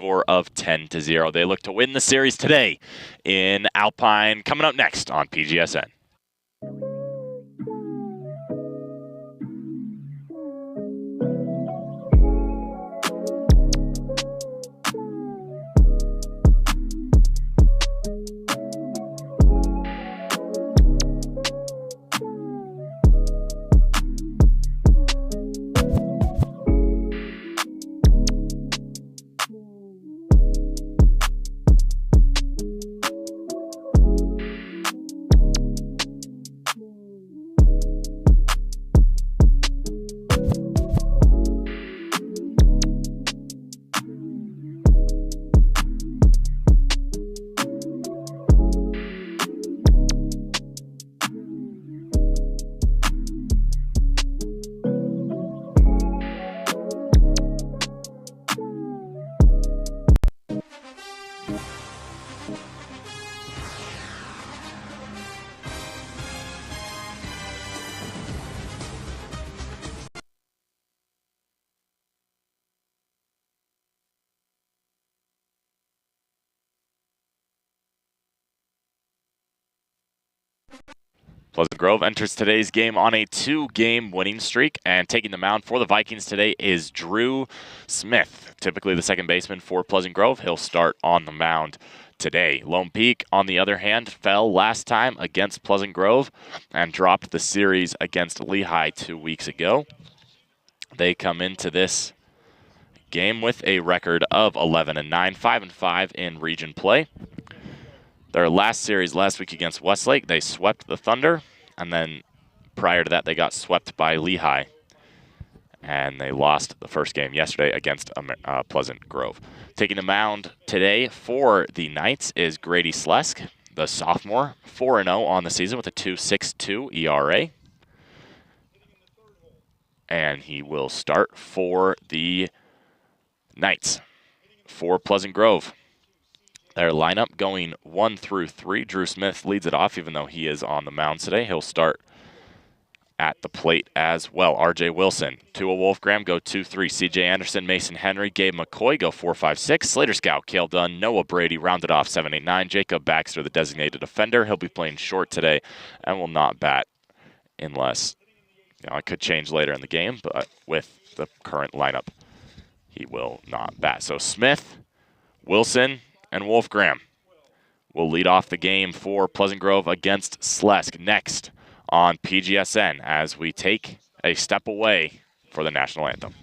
score of 10-0. They look to win the series today in Alpine. Coming up next on PGSN. Pleasant Grove enters today's game on a 2-game winning streak, and taking the mound for the Vikings today is Drew Smith, typically the second baseman for Pleasant Grove. He'll start on the mound today. Lone Peak, on the other hand, fell last time against Pleasant Grove and dropped the series against Lehigh 2 weeks ago. They come into this game with a record of 11-9, 5-5 in region play. Their last series last week against Westlake, they swept the Thunder, and then prior to that, they got swept by Lehigh. And they lost the first game yesterday against Pleasant Grove. Taking the mound today for the Knights is Grady Slesk, the sophomore, 4-0 on the season with a 2.62 ERA. And he will start for the Knights. For Pleasant Grove, their lineup going 1 through 3. Drew Smith leads it off, even though he is on the mound today. He'll start at the plate as well. R.J. Wilson, Tua Wolfgram go 2-3. C.J. Anderson, Mason Henry, Gabe McCoy go 4-5-6. Slater Scout, Cale Dunn, Noah Brady rounded off 7-8-9. Jacob Baxter, the designated defender. He'll be playing short today and will not bat unless, it could change later in the game, but with the current lineup, he will not bat. So Smith, Wilson, and Wolfgram will lead off the game for Pleasant Grove against Slesk next on PGSN as we take a step away for the national anthem.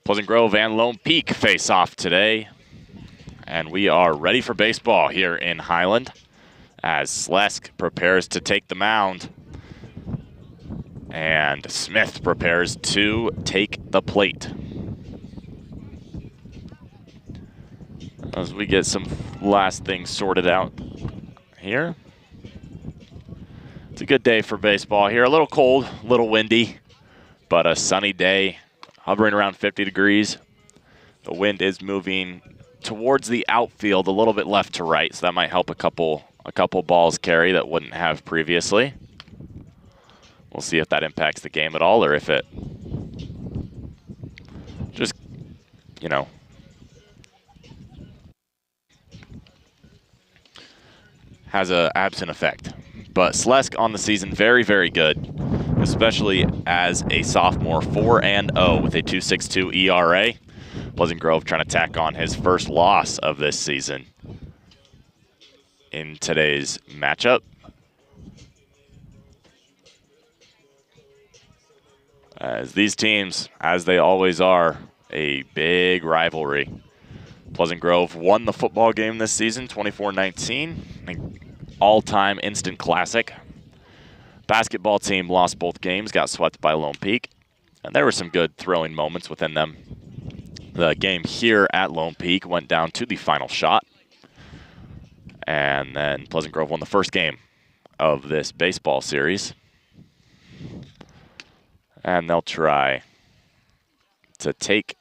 Pleasant Grove and Lone Peak face off today. And we are ready for baseball here in Highland as Slesк prepares to take the mound. And Smith prepares to take the plate. As we get some last things sorted out here. It's a good day for baseball here. A little cold, a little windy, but a sunny day, hovering around 50 degrees. The wind is moving towards the outfield, a little bit left to right, so that might help a couple balls carry that wouldn't have previously. We'll see if that impacts the game at all, or if it just, you know, has an absent effect. But Slesк on the season, very, very good, especially as a sophomore, 4-0 with a 2.62 ERA. Pleasant Grove trying to tack on his first loss of this season in today's matchup. As these teams, as they always are, a big rivalry. Pleasant Grove won the football game this season, 24-19. All-time instant classic. Basketball team lost both games, got swept by Lone Peak. And there were some good throwing moments within them. The game here at Lone Peak went down to the final shot. And then Pleasant Grove won the first game of this baseball series. And they'll try to take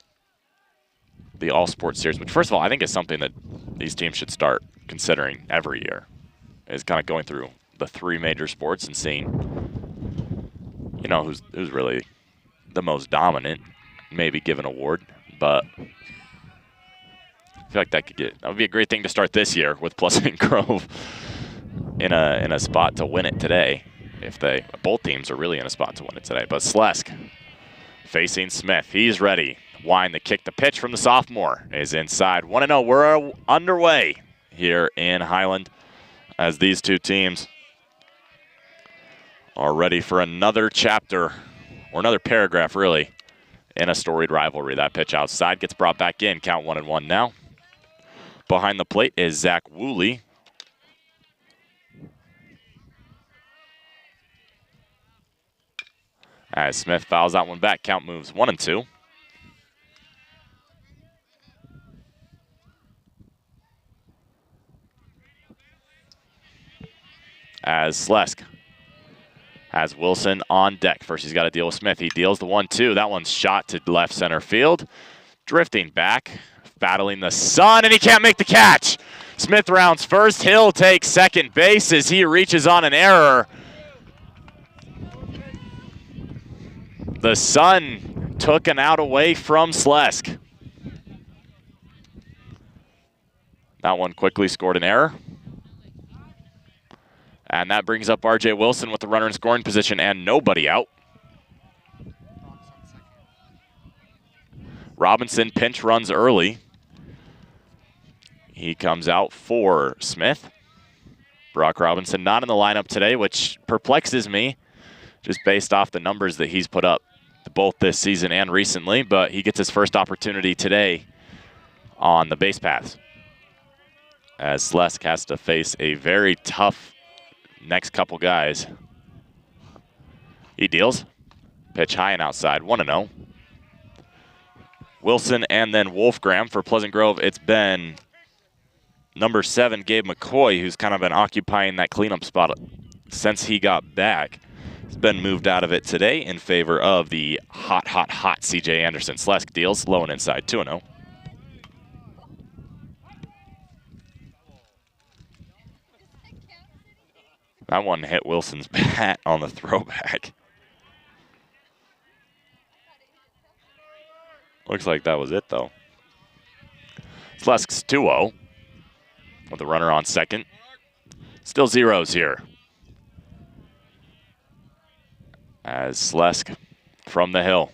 the All-Sports Series, which, first of all, I think is something that these teams should start considering every year, is kind of going through the three major sports and seeing, you know, who's really the most dominant, maybe give an award. But I feel like that would be a great thing to start this year with Pleasant Grove in a spot to win it today. If both teams are really in a spot to win it today. But Slesк facing Smith. He's ready. Wind the kick. The pitch from the sophomore is inside. 1-0. We're underway here in Highland as these two teams are ready for another chapter, or another paragraph, really, in a storied rivalry. That pitch outside gets brought back in. Count 1-1 now. Behind the plate is Zach Woolley. As Smith fouls that one back, count moves 1-2. As Slesk has Wilson on deck. First, he's got to deal with Smith. He deals the 1-2. That one's shot to left center field. Drifting back, battling the sun, and he can't make the catch. Smith rounds first. Hill takes second base as he reaches on an error. The sun took an out away from Slesk. That one quickly scored an error. And that brings up R.J. Wilson with the runner in scoring position and nobody out. Robinson pinch runs early. He comes out for Smith. Brock Robinson not in the lineup today, which perplexes me just based off the numbers that he's put up both this season and recently, but he gets his first opportunity today on the base paths, as Slesk has to face a very tough next couple guys. He deals. Pitch high and outside, 1-0. Wilson and then Wolfgram for Pleasant Grove. It's been number 7, Gabe McCoy, who's kind of been occupying that cleanup spot since he got back. He's been moved out of it today in favor of the hot C.J. Anderson. Slesк deals low and inside, 2-0. That one hit Wilson's bat on the throwback. Looks like that was it, though. Slesk's 2-0 with a runner on second. Still zeros here. As Slesk from the hill.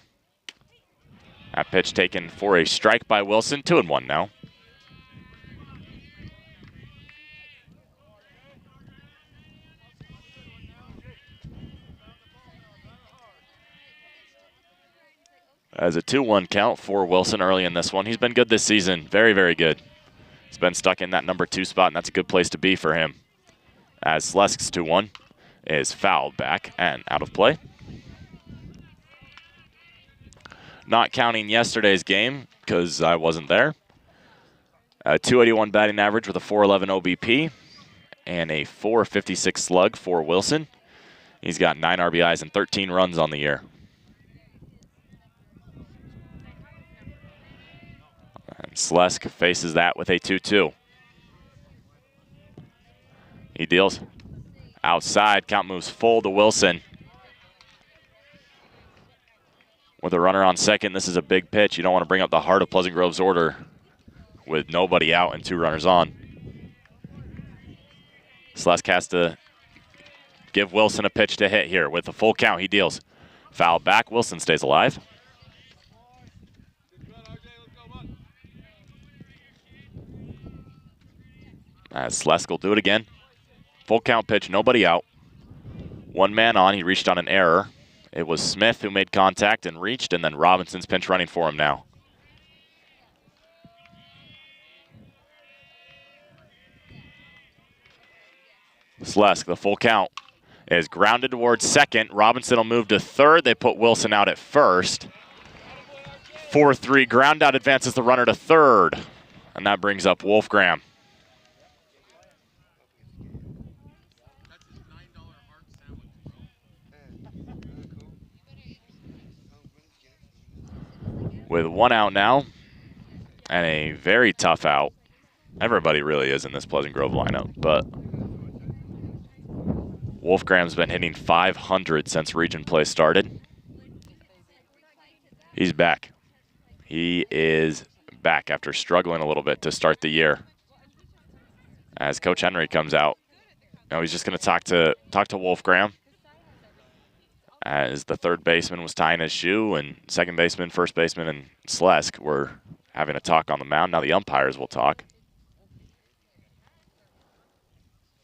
That pitch taken for a strike by Wilson. 2-1 now. As a 2-1 count for Wilson early in this one. He's been good this season. Very, very good. He's been stuck in that number 2 spot, and that's a good place to be for him. As Slesk's 2-1 is fouled back and out of play. Not counting yesterday's game because I wasn't there. A 281 batting average with a 411 OBP and a 456 slug for Wilson. He's got 9 RBIs and 13 runs on the year. And Slesk faces that with a 2-2. He deals outside. Count moves full to Wilson. With a runner on second, this is a big pitch. You don't want to bring up the heart of Pleasant Grove's order with nobody out and 2 runners on. Slesk has to give Wilson a pitch to hit here. With a full count, he deals. Foul back. Wilson stays alive. As Slesk will do it again. Full count pitch, nobody out. 1 man on, he reached on an error. It was Smith who made contact and reached, and then Robinson's pinch running for him now. Slesk, the full count, is grounded towards second. Robinson will move to third. They put Wilson out at first. 4-3, ground out advances the runner to third. And that brings up Wolfgram. With 1 out now, and a very tough out. Everybody really is in this Pleasant Grove lineup, but Wolfgram's been hitting .500 since region play started. He's back. He is back after struggling a little bit to start the year. As Coach Henry comes out, now he's just going to talk to Wolfgram. As the third baseman was tying his shoe, and second baseman, first baseman, and Slesk were having a talk on the mound. Now the umpires will talk.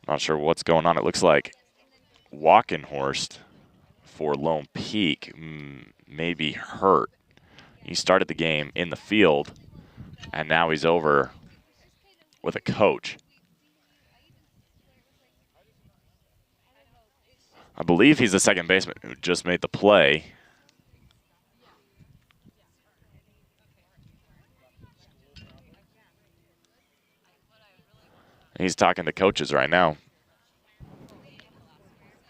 Not sure what's going on. It looks like Walkenhorst for Lone Peak may be hurt. He started the game in the field, and now he's over with a coach. I believe he's the second baseman who just made the play. He's talking to coaches right now.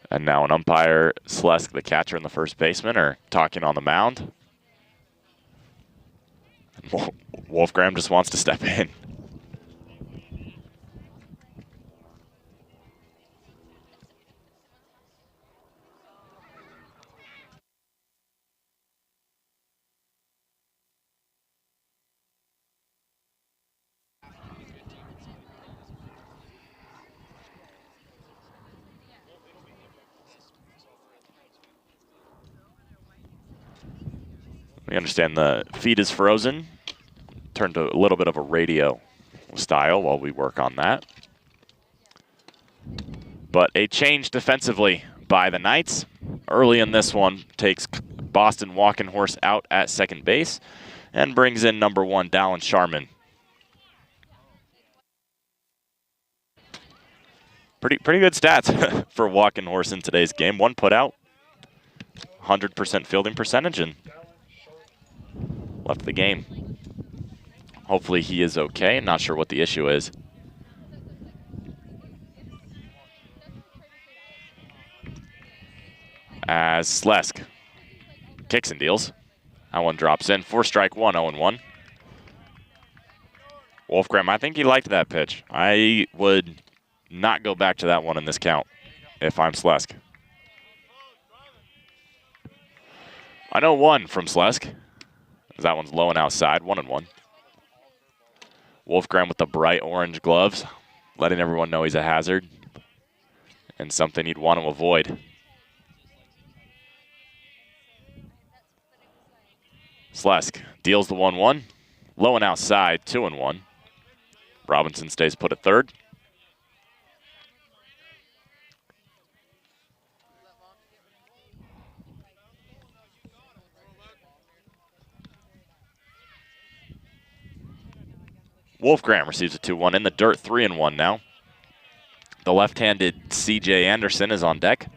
And now an umpire, Slesk, the catcher, and the first baseman are talking on the mound. Wolfgram just wants to step in. We understand the feed is frozen. Turn to a little bit of a radio style while we work on that. But a change defensively by the Knights. Early in this one, takes Boston Walkenhorst out at second base and brings in number 1, Dallin Sharman. Pretty good stats for Walkenhorst in today's game. 1 put out, 100% fielding percentage, and left the game. Hopefully he is okay. Not sure what the issue is. As Slesk kicks and deals. That one drops in. 4-strike 1, 0-1. Wolfgram, I think he liked that pitch. I would not go back to that one in this count if I'm Slesk. I know 1 from Slesk. That one's low and outside, 1-1. Wolfgram with the bright orange gloves, letting everyone know he's a hazard and something you'd want to avoid. Slesk deals the 1-1. Low and outside, 2-1. Robinson stays put at third. Wolfgram receives a 2-1 in the dirt, 3-1 now. The left-handed C.J. Anderson is on deck.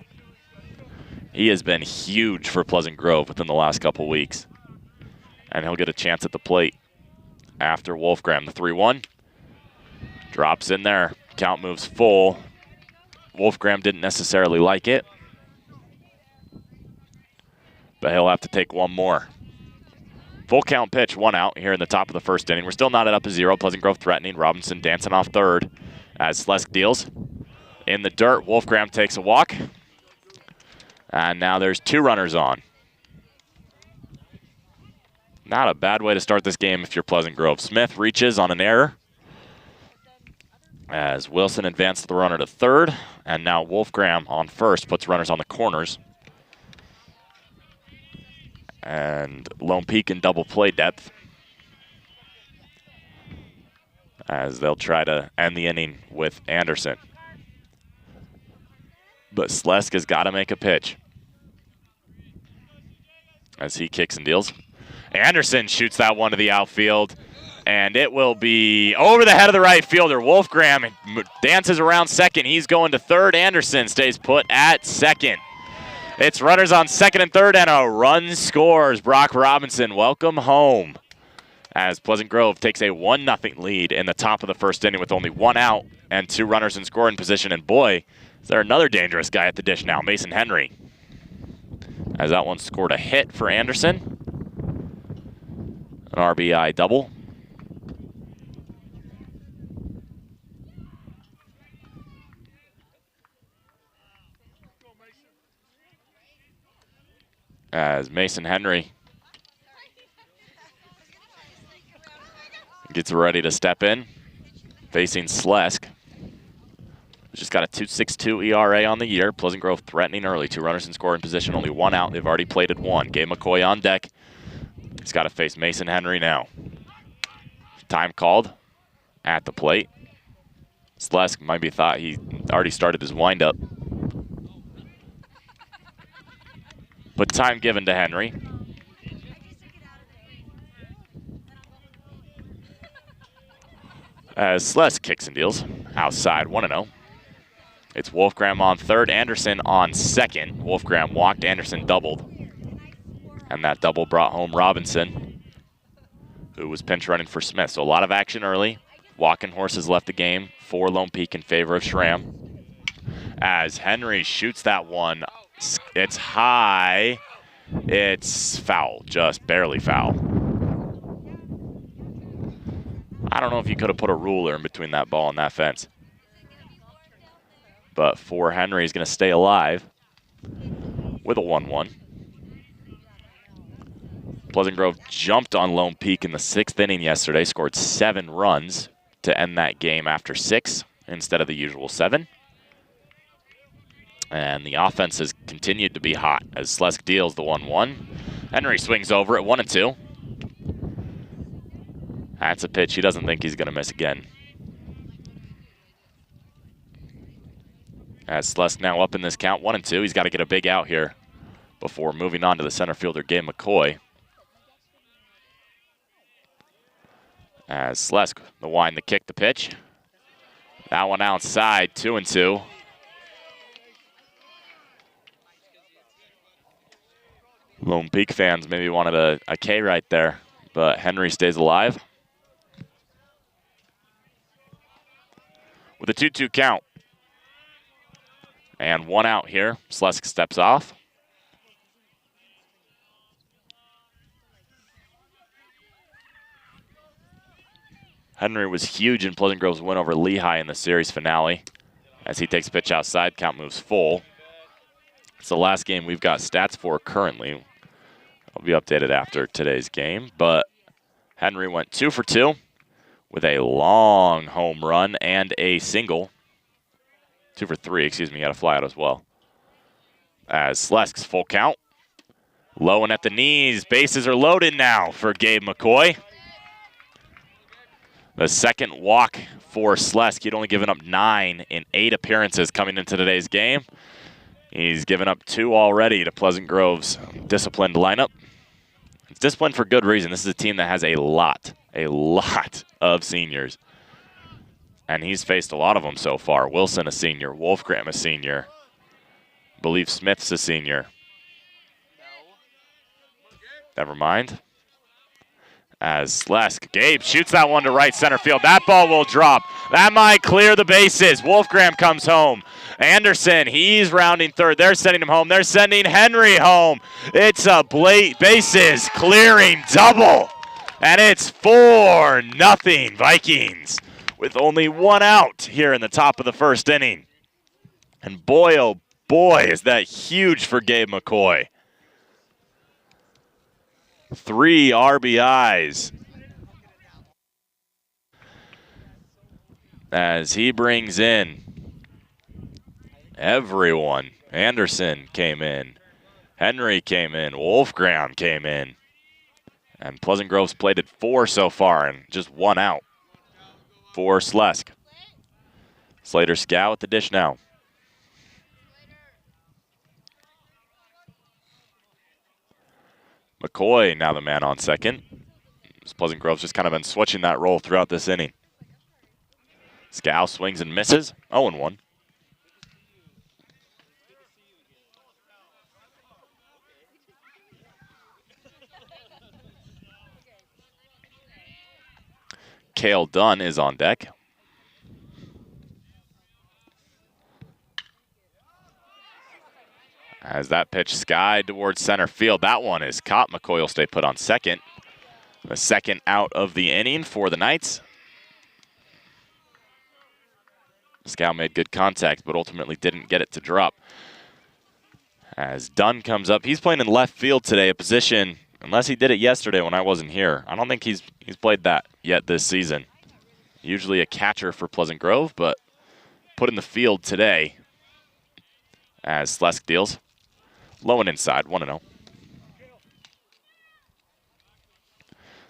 He has been huge for Pleasant Grove within the last couple weeks. And he'll get a chance at the plate after Wolfgram. The 3-1. Drops in there. Count moves full. Wolfgram didn't necessarily like it, but he'll have to take one more. Full count pitch, 1 out here in the top of the first inning. We're still not at up a 0. Pleasant Grove threatening. Robinson dancing off third as Slesk deals. In the dirt, Wolfgram takes a walk. And now there's 2 runners on. Not a bad way to start this game if you're Pleasant Grove. Smith reaches on an error as Wilson advanced the runner to third. And now Wolfgram on first puts runners on the corners. And Lone Peak in double play depth as they'll try to end the inning with Anderson. But Slesk has got to make a pitch as he kicks and deals. Anderson shoots that one to the outfield, and it will be over the head of the right fielder. Wolfgram dances around second. He's going to third. Anderson stays put at second. It's runners on second and third, and a run scores. Brock Robinson, welcome home, as Pleasant Grove takes a 1-0 lead in the top of the first inning with only 1 out and 2 runners in scoring position. And boy, is there another dangerous guy at the dish now, Mason Henry, as that one scored a hit for Anderson. An RBI double. As Mason Henry gets ready to step in, facing Slesk. Just got a 2.62 ERA on the year. Pleasant Grove threatening early. 2 runners in scoring position, only 1 out. They've already plated 1. Gabe McCoy on deck. He's got to face Mason Henry now. Time called at the plate. Slesk might be thought he already started his windup. But time given to Henry. As Slesk kicks and deals. Outside, 1-0. It's Wolfgram on third, Anderson on second. Wolfgram walked, Anderson doubled. And that double brought home Robinson, who was pinch running for Smith. So a lot of action early. Walking horses left the game for Lone Peak in favor of Schramm. As Henry shoots that one, it's high. It's foul, just barely foul. I don't know if you could have put a ruler in between that ball and that fence. But for Henry, he's going to stay alive with a 1-1. Pleasant Grove jumped on Lone Peak in the 6th inning yesterday, scored 7 runs to end that game after 6 instead of the usual 7. And the offense has continued to be hot as Slesk deals the 1-1. Henry swings over at 1-2. That's a pitch he doesn't think he's going to miss again. As Slesk now up in this count, 1-2. He's got to get a big out here before moving on to the center fielder, Gabe McCoy. As Slesk, the wind, the kick, the pitch. That one outside, 2-2. Lone Peak fans maybe wanted a K right there, but Henry stays alive. With a 2-2 count. And 1 out here. Slesk steps off. Henry was huge in Pleasant Grove's win over Lehigh in the series finale. As he takes a pitch outside, count moves full. It's the last game we've got stats for currently. I'll be updated after today's game. But Henry went 2 for 2 with a long home run and a single. 2 for 3, excuse me, got a fly out as well. As Slesk's full count. Low and at the knees. Bases are loaded now for Gabe McCoy. The second walk for Slesk. He'd only given up 9 in 8 appearances coming into today's game. He's given up 2 already to Pleasant Grove's disciplined lineup. It's disciplined for good reason. This is a team that has a lot A lot of seniors. And he's faced a lot of them so far. Wilson, a senior. Wolfgram, a senior. I believe Smith's a senior. Never mind. As Slesk, Gabe shoots that one to right center field. That ball will drop. That might clear the bases. Wolfgram comes home. Anderson, he's rounding third. They're sending him home. They're sending Henry home. It's a bases clearing double. And it's 4-0 Vikings with only one out here in the top of the first inning. And boy, oh boy, is that huge for Gabe McCoy. 3 RBIs as he brings in everyone. Anderson came in. Henry came in. Wolfgram came in. And Pleasant Grove's played at 4 so far and just 1 out for Slesk. Slater Scow at the dish now. McCoy now the man on second. Pleasant Grove's just kind of been switching that role throughout this inning. Scow swings and misses. 0-1. Cale Dunn is on deck. As that pitch skied towards center field. That one is caught. McCoy will stay put on second. The second out of the inning for the Knights. Scow made good contact, but ultimately didn't get it to drop. As Dunn comes up, he's playing in left field today, a position, unless he did it yesterday when I wasn't here. I don't think he's played that yet this season. Usually a catcher for Pleasant Grove, but put in the field today as Slesk deals. Low and inside, 1-0.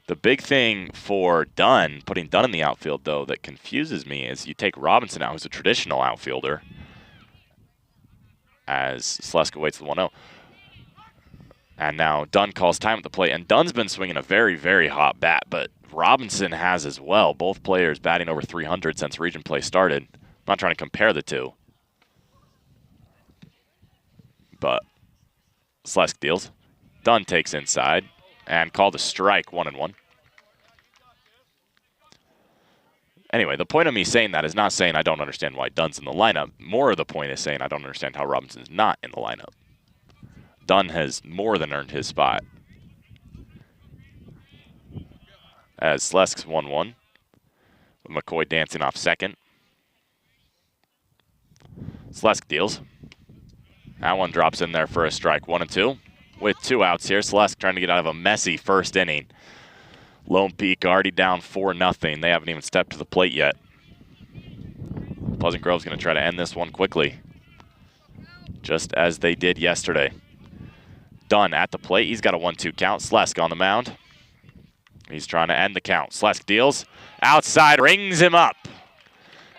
The big thing for Dunn, putting Dunn in the outfield, though, that confuses me is you take Robinson out, who's a traditional outfielder, as Slesk awaits the 1-0. And now Dunn calls time at the plate, and Dunn's been swinging a very, very hot bat, but Robinson has as well. Both players batting over 300 since region play started. I'm not trying to compare the two. But Slesk deals. Dunn takes inside and called a strike, 1-1. Anyway, the point of me saying that is not saying I don't understand why Dunn's in the lineup. More of the point is saying I don't understand how Robinson's not in the lineup. Dunn has more than earned his spot. As Slesk's 1-1. With McCoy dancing off second. Slesk deals. That one drops in there for a strike, 1-2. With 2 outs here, Slesk trying to get out of a messy first inning. Lone Peak already down 4-0. They haven't even stepped to the plate yet. Pleasant Grove's going to try to end this one quickly, just as they did yesterday. Dunn at the plate. He's got a 1-2 count. Slesk on the mound. He's trying to end the count. Slesk deals. Outside, rings him up.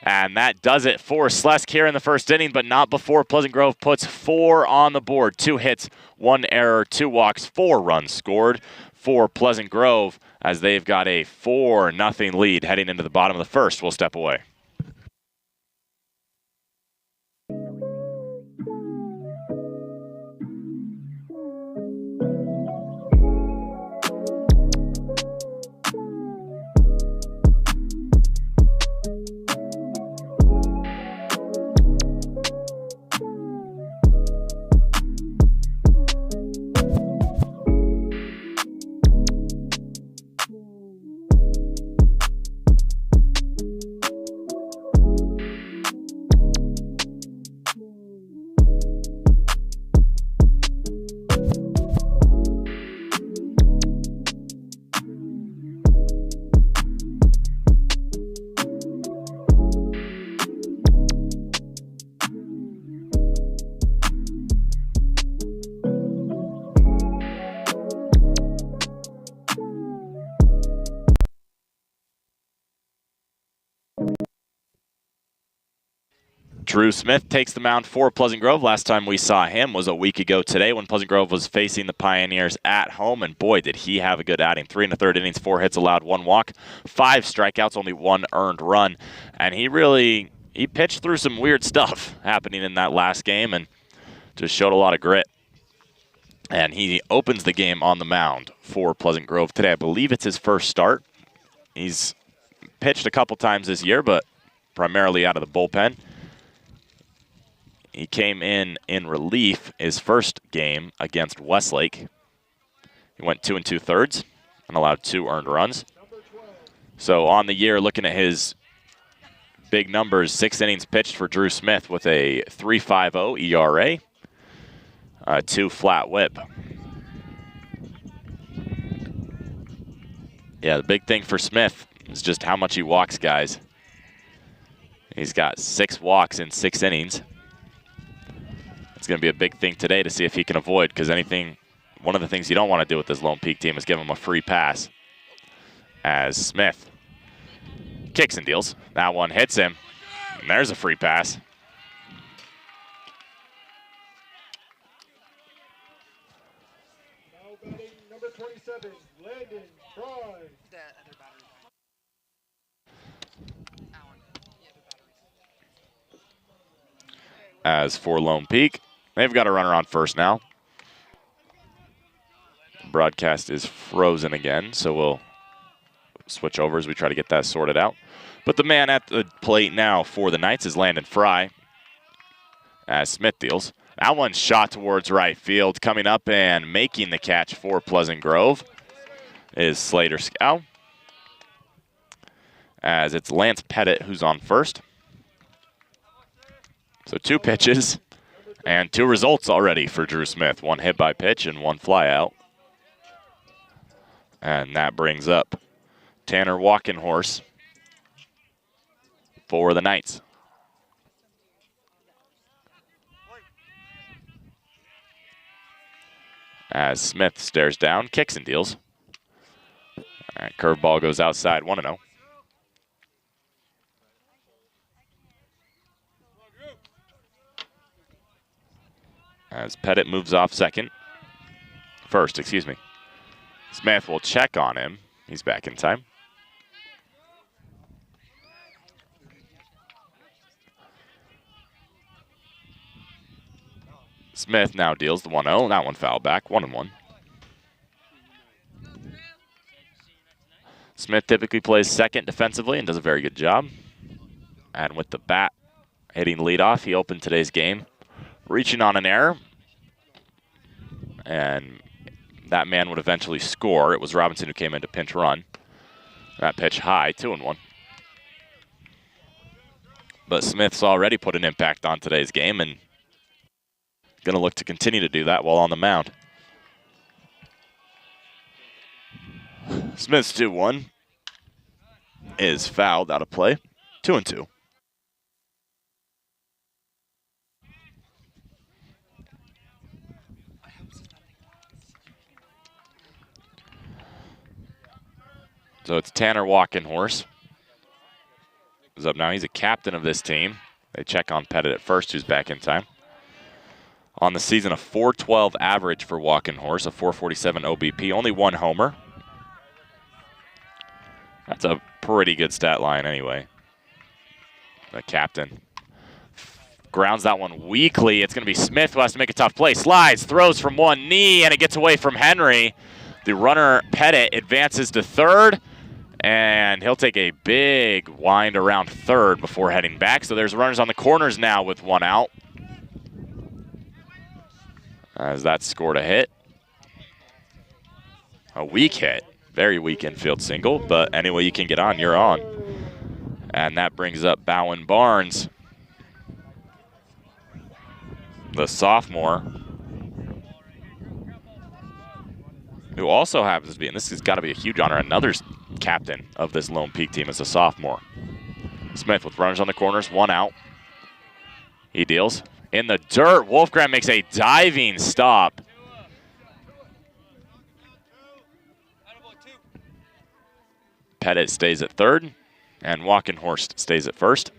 And that does it for Slesk here in the first inning, but not before Pleasant Grove puts 4 on the board. 2 hits, 1 error, 2 walks, 4 runs scored for Pleasant Grove as they've got a 4-0 lead heading into the bottom of the first. We'll step away. Drew Smith takes the mound for Pleasant Grove. Last time we saw him was a week ago today when Pleasant Grove was facing the Pioneers at home, and boy, did he have a good outing. 3 1/3 innings, 4 hits allowed, 1 walk, 5 strikeouts, only 1 earned run, and he pitched through some weird stuff happening in that last game and just showed a lot of grit. And he opens the game on the mound for Pleasant Grove today. I believe it's his first start. He's pitched a couple times this year, but primarily out of the bullpen. He came in relief his first game against Westlake. He went 2 2/3 and allowed 2 earned runs. So on the year, looking at his big numbers, 6 innings pitched for Drew Smith with a 3.50 ERA, 2 flat whip. Yeah, the big thing for Smith is just how much he walks guys. He's got 6 walks in 6 innings. It's going to be a big thing today to see if he can avoid, because one of the things you don't want to do with this Lone Peak team is give him a free pass. As Smith kicks and deals. That one hits him, and there's a free pass. Now batting number 27, Landon Fry. As for Lone Peak, they've got a runner on first now. Broadcast is frozen again, so we'll switch over as we try to get that sorted out. But the man at the plate now for the Knights is Landon Fry, as Smith deals. That one's shot towards right field. Coming up and making the catch for Pleasant Grove is Slater Scow, as it's Lance Pettit who's on first. So 2 pitches and 2 results already for Drew Smith. 1 hit by pitch and 1 fly out. And that brings up Tanner Walkenhorse for the Knights. As Smith stares down, kicks and deals. All right, curveball goes outside, 1-0. As Pettit moves off first, excuse me. Smith will check on him. He's back in time. Smith now deals the 1-0. That one fouled back, 1-1. Smith typically plays second defensively and does a very good job. And with the bat hitting leadoff, he opened today's game reaching on an error, and that man would eventually score. It was Robinson who came in to pinch run. That pitch high, 2-1. But Smith's already put an impact on today's game and going to look to continue to do that while on the mound. Smith's 2-1 is fouled out of play, 2-2. So it's Tanner Walkenhorse who's up now. He's a captain of this team. They check on Pettit at first, who's back in time. On the season, a .412 average for Walkenhorse, a .447 OBP, only 1 homer. That's a pretty good stat line anyway. The captain grounds that one weakly. It's going to be Smith who has to make a tough play. Slides, throws from one knee, and it gets away from Henry. The runner, Pettit, advances to third, and he'll take a big wind around third before heading back. So there's runners on the corners now with 1 out, as that scored a hit. A weak hit. Very weak infield single, but any way you can get on, you're on. And that brings up Bowen Barnes, the sophomore, who also happens to be, and this has got to be a huge honor, another captain of this Lone Peak team is a sophomore. Smith with runners on the corners, 1 out. He deals in the dirt. Wolfgram makes a diving stop. Pettit stays at third, and Walkenhorst stays at first.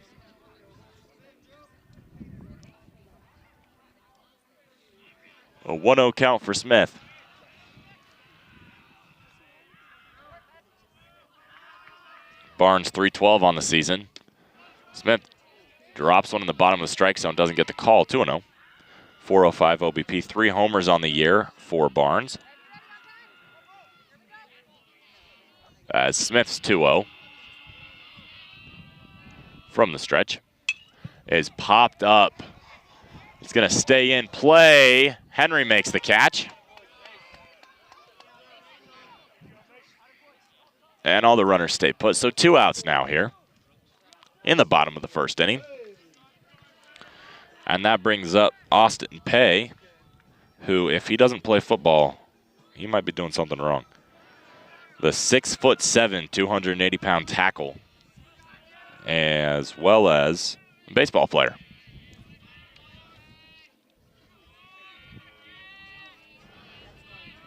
A 1-0 count for Smith. Barnes 312 on the season. Smith drops one in the bottom of the strike zone, doesn't get the call. 2-0. 405 OBP, 3 homers on the year for Barnes. As Smith's 2-0 from the stretch is popped up. It's going to stay in play. Henry makes the catch. And all the runners stay put. So 2 outs now here in the bottom of the first inning. And that brings up Austin Pay, who, if he doesn't play football, he might be doing something wrong. The 6'7", 280-pound tackle, as well as a baseball player.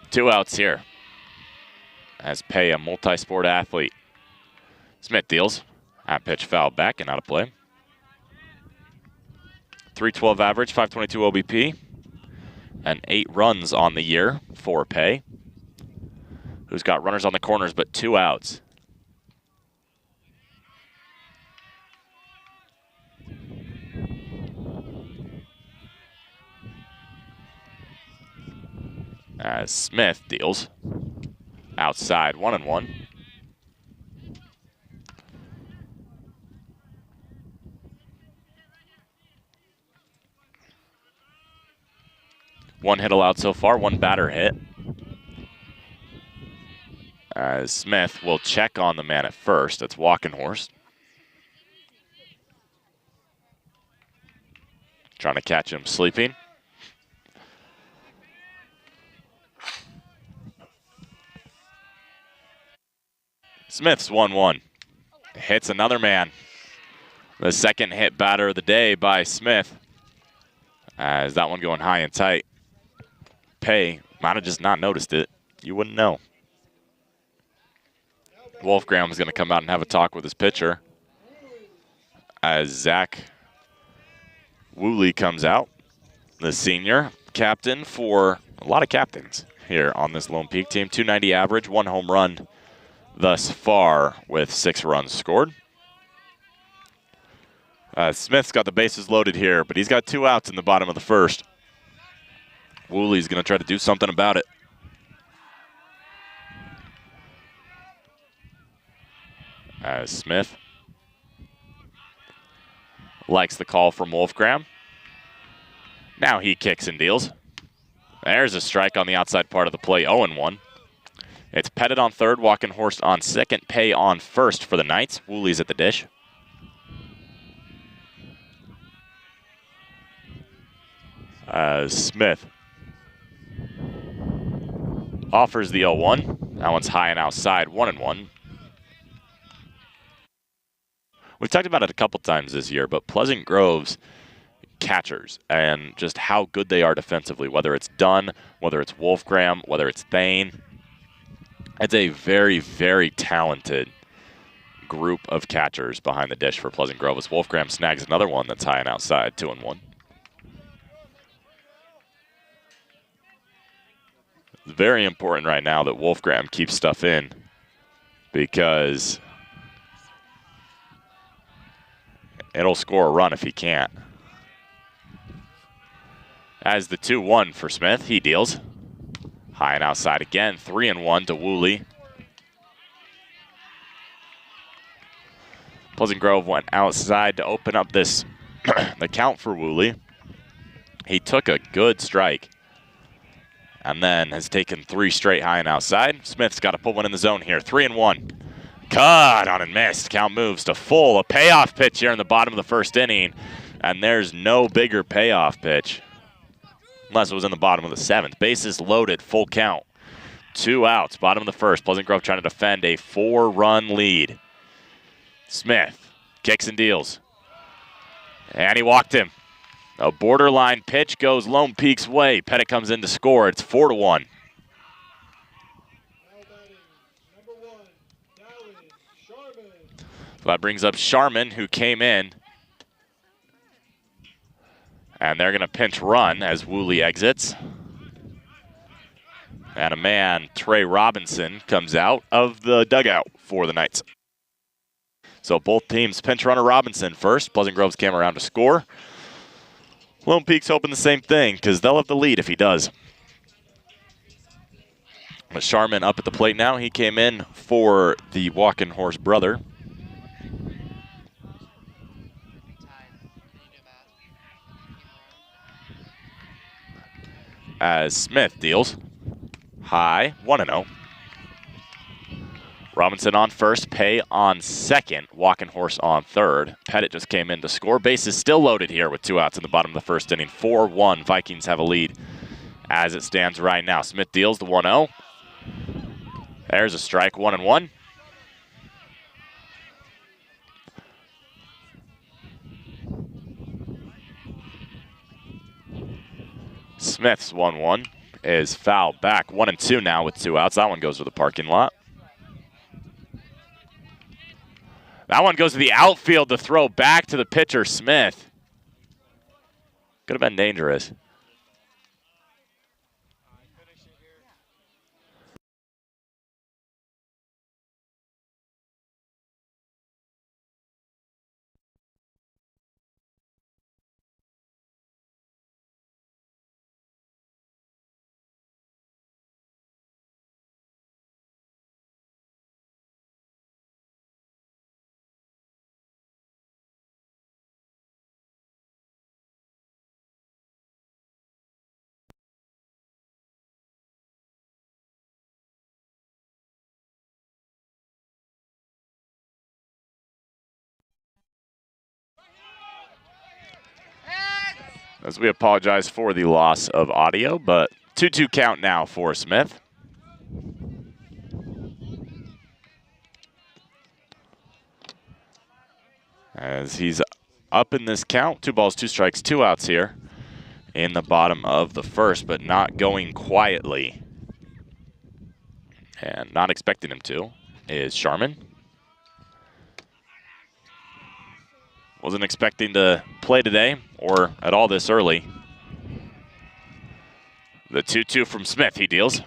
Two outs here as Pay, a multi-sport athlete. Smith deals. At pitch foul back and out of play. 312 average, 522 OBP, and 8 runs on the year for Pay, who's got runners on the corners but 2 outs. As Smith deals outside, 1-1. One hit allowed so far, 1 batter hit. As Smith will check on the man at first. That's Walkenhorst. Trying to catch him sleeping. Smith's 1-1. Hits another man. The second hit batter of the day by Smith. As that one going high and tight. Pay might have just not noticed it. You wouldn't know. Wolfgram is going to come out and have a talk with his pitcher. As Zach Woolley comes out, the senior captain for a lot of captains here on this Lone Peak team. 290 average, 1 home run thus far with 6 runs scored. Smith's got the bases loaded here, but he's got 2 outs in the bottom of the first. Woolley's going to try to do something about it. As Smith likes the call from Wolfgram. Now he kicks and deals. There's a strike on the outside part of the plate, 0-1. It's Pettit on third, Walkenhorst on second, Pay on first for the Knights. Woolley's at the dish. Smith offers the 0-1. That one's high and outside, 1-1. We've talked about it a couple times this year, but Pleasant Grove's catchers and just how good they are defensively, whether it's Dunn, whether it's Wolfgram, whether it's Thane. It's a very, very talented group of catchers behind the dish for Pleasant Grove as Wolfgram snags another one that's high and outside, 2-1. It's very important right now that Wolfgram keeps stuff in because it'll score a run if he can't. As the 2-1 for Smith, he deals. High and outside again, 3-1 to Woolley. Pleasant Grove went outside to open up this the count for Woolley. He took a good strike and then has taken 3 straight high and outside. Smith's got to put one in the zone here, 3-1. Cut on and missed. Count moves to full. A payoff pitch here in the bottom of the first inning, and there's no bigger payoff pitch unless it was in the bottom of the 7th. Bases loaded, full count. 2 outs, bottom of the first. Pleasant Grove trying to defend a 4-run lead. Smith kicks and deals. And he walked him. A borderline pitch goes Lone Peak's way. Pettit comes in to score. It's 4-1. So that brings up Sharman, who came in. And they're going to pinch run as Woolley exits. And a man, Trey Robinson, comes out of the dugout for the Knights. So both teams, pinch runner Robinson first. Pleasant Grove's came around to score. Lone Peak's hoping the same thing because they'll have the lead if he does. But Sharman up at the plate now. He came in for the Walking Horse brother. As Smith deals high, 1-0. Robinson on first, Pay on second, Walking Horse on third. Pettit just came in to score. Base is still loaded here with 2 outs in the bottom of the first inning. 4-1, Vikings have a lead as it stands right now. Smith deals the 1-0. There's a strike, 1-1. Smith's 1-1 is fouled back. 1-2 now with 2 outs. That one goes to the parking lot. That one goes to the outfield to throw back to the pitcher, Smith. Could have been dangerous. As we apologize for the loss of audio, but 2-2 count now for Smith. As he's up in this count, 2 balls, 2 strikes, 2 outs here in the bottom of the first, but not going quietly. And not expecting him to is Sharman. Wasn't expecting to play today or at all this early. The 2-2 from Smith, he deals.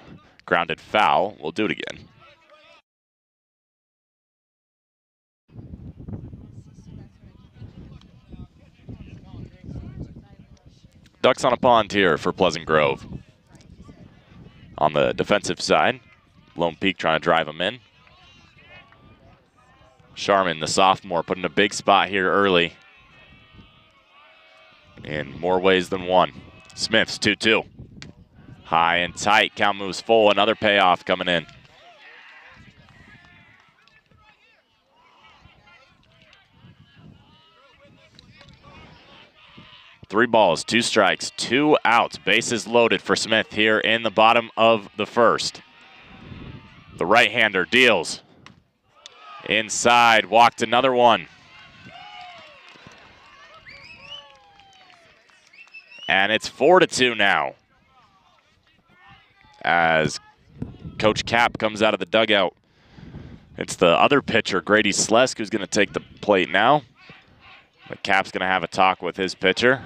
Grounded foul, we'll do it again. Ducks on a pond here for Pleasant Grove. On the defensive side, Lone Peak trying to drive him in. Sharman, the sophomore, put in a big spot here early. In more ways than one. Smith's 2-2. High and tight, count moves full, another payoff coming in. Three balls, 2 strikes, 2 outs. Bases loaded for Smith here in the bottom of the first. The right-hander deals. Inside, walked another one. And it's 4-2 now. As Coach Cap comes out of the dugout. It's the other pitcher, Grady Slesk, who's going to take the plate now. But Cap's going to have a talk with his pitcher.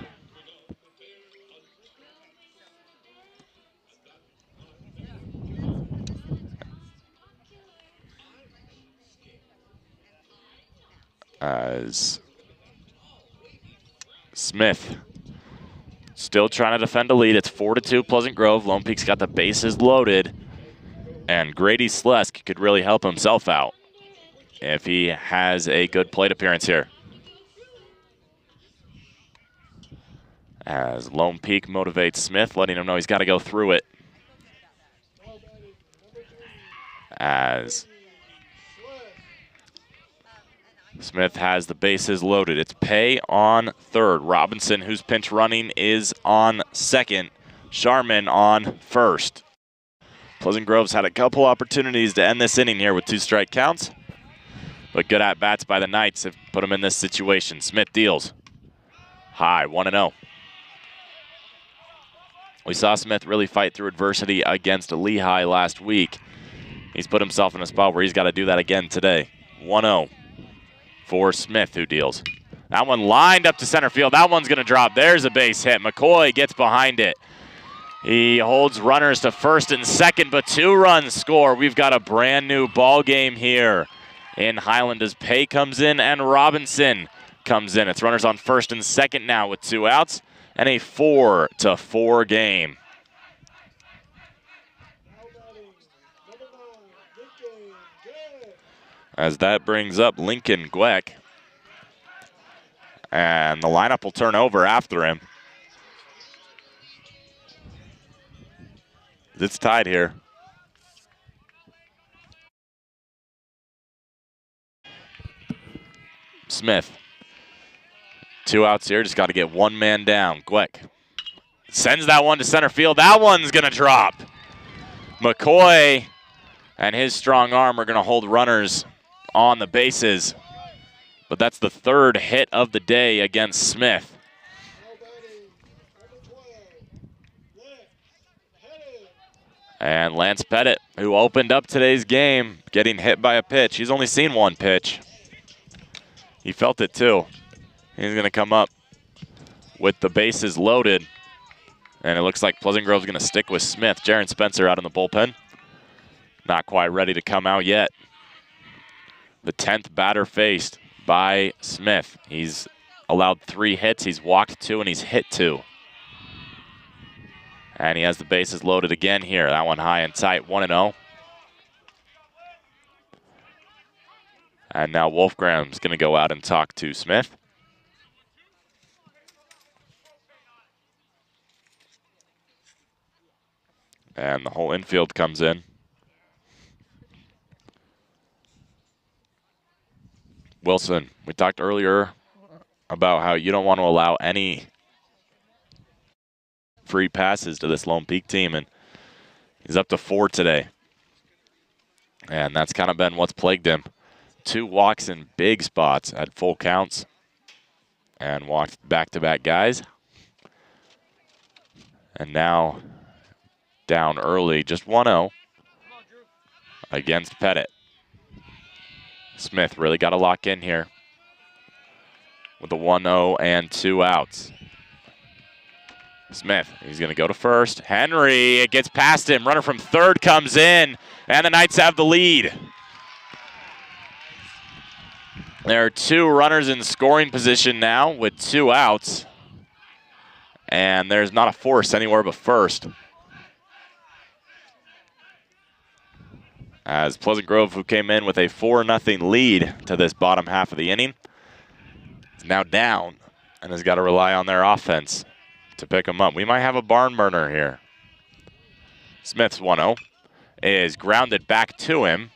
As Smith still trying to defend a lead. It's 4-2 Pleasant Grove. Lone Peak's got the bases loaded. And Grady Slesk could really help himself out if he has a good plate appearance here. As Lone Peak motivates Smith, letting him know he's got to go through it. As Smith has the bases loaded. It's Pay on third. Robinson, who's pinch running, is on second. Sharman on first. Pleasant Grove's had a couple opportunities to end this inning here with 2 strike counts. But good at-bats by the Knights have put them in this situation. Smith deals. High, 1-0. We saw Smith really fight through adversity against Lehigh last week. He's put himself in a spot where he's got to do that again today. 1-0. For Smith, who deals. That one lined up to center field. That one's going to drop. There's a base hit. McCoy gets behind it. He holds runners to first and second, but 2 runs score. We've got a brand new ball game here in Highland as Pay comes in and Robinson comes in. It's runners on first and second now with 2 outs and a 4-4 game. As that brings up Lincoln Gweck. And the lineup will turn over after him. It's tied here. Smith. 2 outs here, just got to get 1 man down. Gweck sends that one to center field. That one's going to drop. McCoy and his strong arm are going to hold runners on the bases. But that's the 3rd hit of the day against Smith. And Lance Pettit, who opened up today's game, getting hit by a pitch. He's only seen 1 pitch. He felt it too. He's going to come up with the bases loaded. And it looks like Pleasant Grove's going to stick with Smith. Jaron Spencer out in the bullpen. Not quite ready to come out yet. The 10th batter faced by Smith. He's allowed 3 hits. He's walked 2 and he's hit 2. And he has the bases loaded again here. That one high and tight, 1-0. And now Wolfgram's going to go out and talk to Smith. And the whole infield comes in. Wilson, we talked earlier about how you don't want to allow any free passes to this Lone Peak team, and he's up to 4 today. And that's kind of been what's plagued him. 2 walks in big spots at full counts and walked back-to-back guys. And now down early, just 1-0 against Pettit. Smith really got to lock in here with a 1-0 and 2 outs. Smith, he's going to go to first. Henry, it gets past him. Runner from third comes in, and the Knights have the lead. There are 2 runners in scoring position now with 2 outs. And there's not a force anywhere but first. As Pleasant Grove, who came in with a 4-0 lead to this bottom half of the inning, is now down and has got to rely on their offense to pick them up. We might have a barn burner here. Smith's 1-0 is grounded back to him.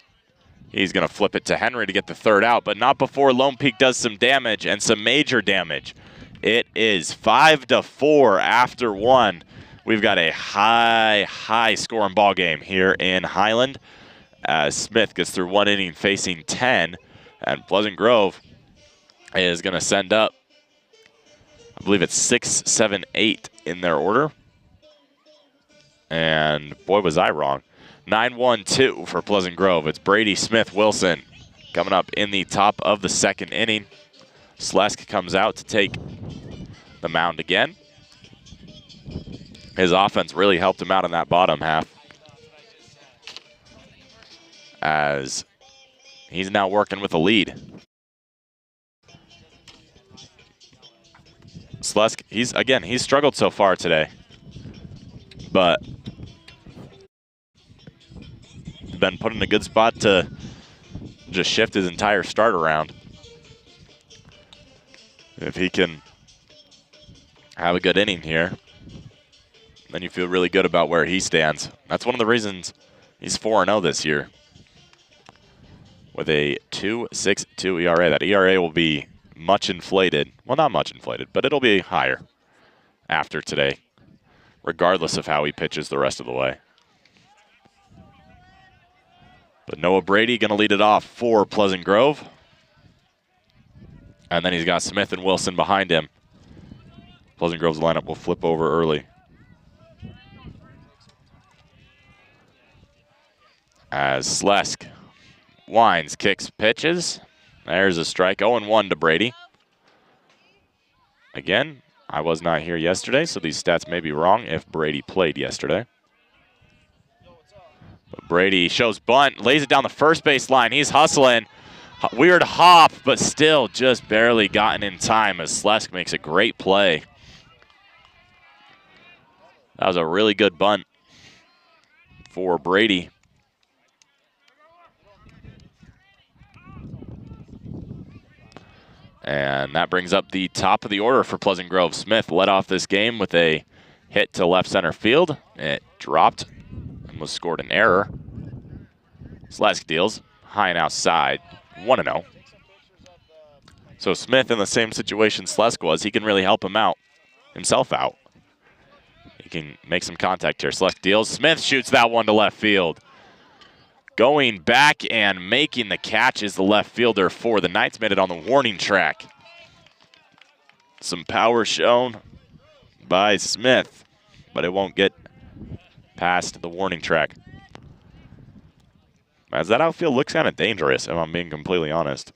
He's going to flip it to Henry to get the 3rd out, but not before Lone Peak does some damage, and some major damage. It is 5-4 after 1. We've got a high scoring ball game here in Highland as Smith gets through 1 inning facing 10, and Pleasant Grove is going to send up, I believe it's 6, 7, 8 in their order. And boy, was I wrong. 9-1-2 for Pleasant Grove. It's Brady, Smith, Wilson coming up in the top of the 2nd inning. Slesk comes out to take the mound again. His offense really helped him out in that bottom half, as he's now working with a lead. Slesk, he's struggled so far today, but been put in a good spot to just shift his entire start around. If he can have a good inning here, then you feel really good about where he stands. That's one of the reasons he's 4-0 this year, with a 2.62 ERA. That ERA will be much inflated. Well, not much inflated, but it'll be higher after today, regardless of how he pitches the rest of the way. But Noah Brady going to lead it off for Pleasant Grove. And then he's got Smith and Wilson behind him. Pleasant Grove's lineup will flip over early. As Slesk winds, kicks, pitches. There's a strike. 0-1 to Brady. Again, I was not here yesterday, so these stats may be wrong if Brady played yesterday. But Brady shows bunt, lays it down the first base line. He's hustling. Weird hop, but still just barely gotten in time as Slesk makes a great play. That was a really good bunt for Brady. And that brings up the top of the order for Pleasant Grove. Smith led off this game with a hit to left center field. It dropped and was scored an error. Slesk deals high and outside, 1-0. So Smith in the same situation Slesk was, he can really help himself out. He can make some contact here. Slesk deals. Smith shoots that one to left field. Going back and making the catch is the left fielder for the Knights. Made it on the warning track. Some power shown by Smith, but it won't get past the warning track. As that outfield looks kind of dangerous, if I'm being completely honest.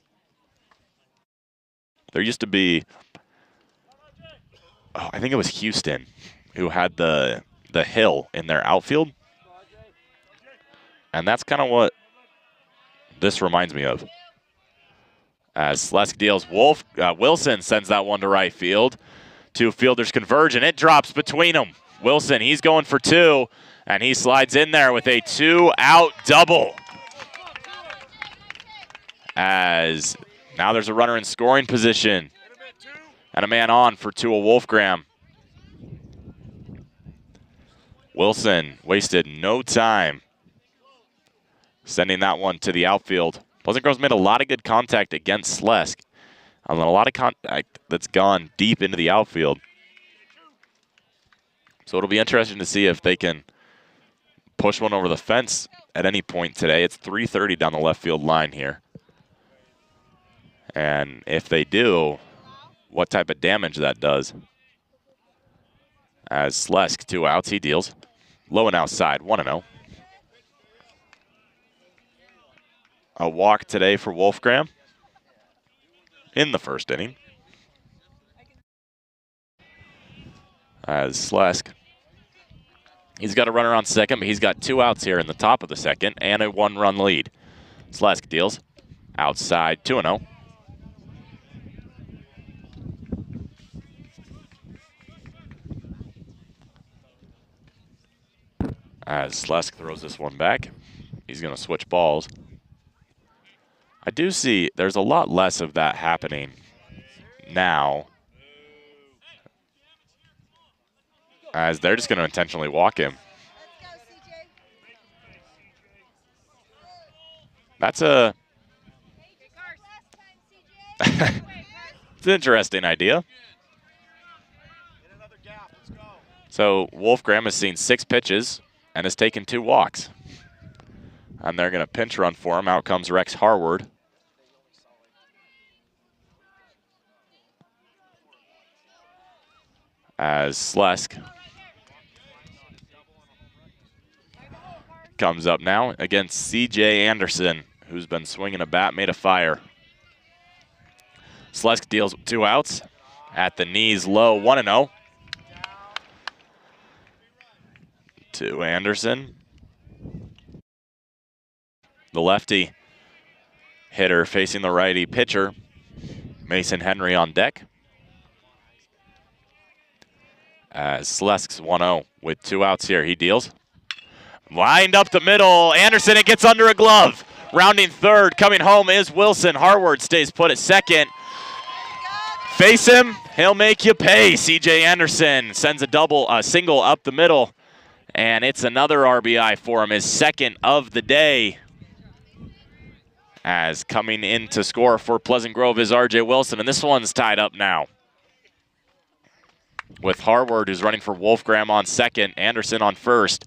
There used to be, I think it was Houston, who had the hill in their outfield. And that's kind of what this reminds me of. As Slesk deals, Wilson sends that one to right field. Two fielders converge, and it drops between them. Wilson, he's going for two, and he slides in there with a 2-out double. As now there's a runner in scoring position and a man on for Tua Wolfgram. Wilson wasted no time sending that one to the outfield. Pleasant Grove's made a lot of good contact against Slesk. A lot of contact that's gone deep into the outfield. So it'll be interesting to see if they can push one over the fence at any point today. It's 3:30 down the left field line here. And if they do, what type of damage that does. As Slesk, 2 outs, he deals. Low and outside, 1-0. A walk today for Wolfgram in the first inning. As Slesk, he's got a runner on second, but he's got 2 outs here in the top of the second and a 1-run lead. Slesk deals outside, 2-0. As Slesk throws this one back, he's going to switch balls. I do see there's a lot less of that happening now, as they're just going to intentionally walk him. That's a it's an interesting idea. So Wolfgram has seen 6 pitches and has taken 2 walks. And they're going to pinch run for him. Out comes Rex Harward. As Slesk comes up now against C.J. Anderson, who's been swinging a bat made of fire. Slesk deals 2 outs at the knees low, 1-0. To Anderson. The lefty hitter facing the righty pitcher, Mason Henry on deck. As Slesk's 1-0 with 2 outs here. He deals. Lined up the middle. Anderson, it gets under a glove. Rounding third. Coming home is Wilson. Harward stays put at second. Face him. He'll make you pay. C.J. Anderson sends a single up the middle. And it's another RBI for him. His second of the day. As coming in to score for Pleasant Grove is R.J. Wilson. And this one's tied up now. With Harward, who's running for Wolfgram on second. Anderson on first.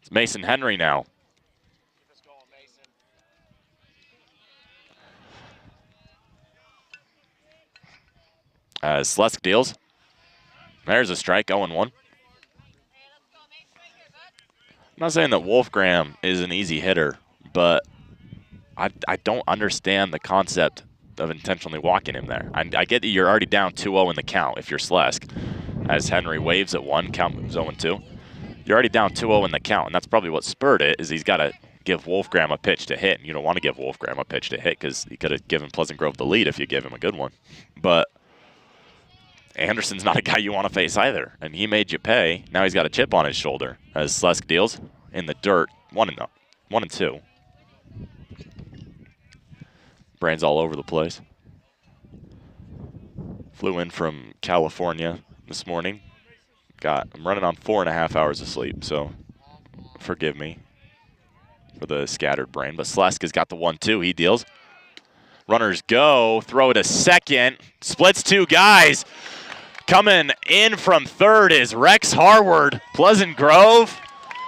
It's Mason Henry now. As Slesk deals. There's a strike, 0-1. I'm not saying that Wolfgram is an easy hitter, but I don't understand the concept of intentionally walking him there. I get that you're already down 2-0 in the count if you're Slesk. As Henry waves at 1, count moves 0-2. You're already down 2-0 in the count, and that's probably what spurred it, is he's got to give Wolfgram a pitch to hit. And you don't want to give Wolfgram a pitch to hit because he could have given Pleasant Grove the lead if you give him a good one. But Anderson's not a guy you want to face either, and he made you pay. Now he's got a chip on his shoulder as Slesk deals in the dirt. 1-2. Brains all over the place. Flew in from California this morning. I'm running on 4.5 hours of sleep, so forgive me for the scattered brain. But Slesk has got the 1-2. He deals. Runners go. Throw to second. Splits 2 guys. Coming in from third is Rex Harward. Pleasant Grove.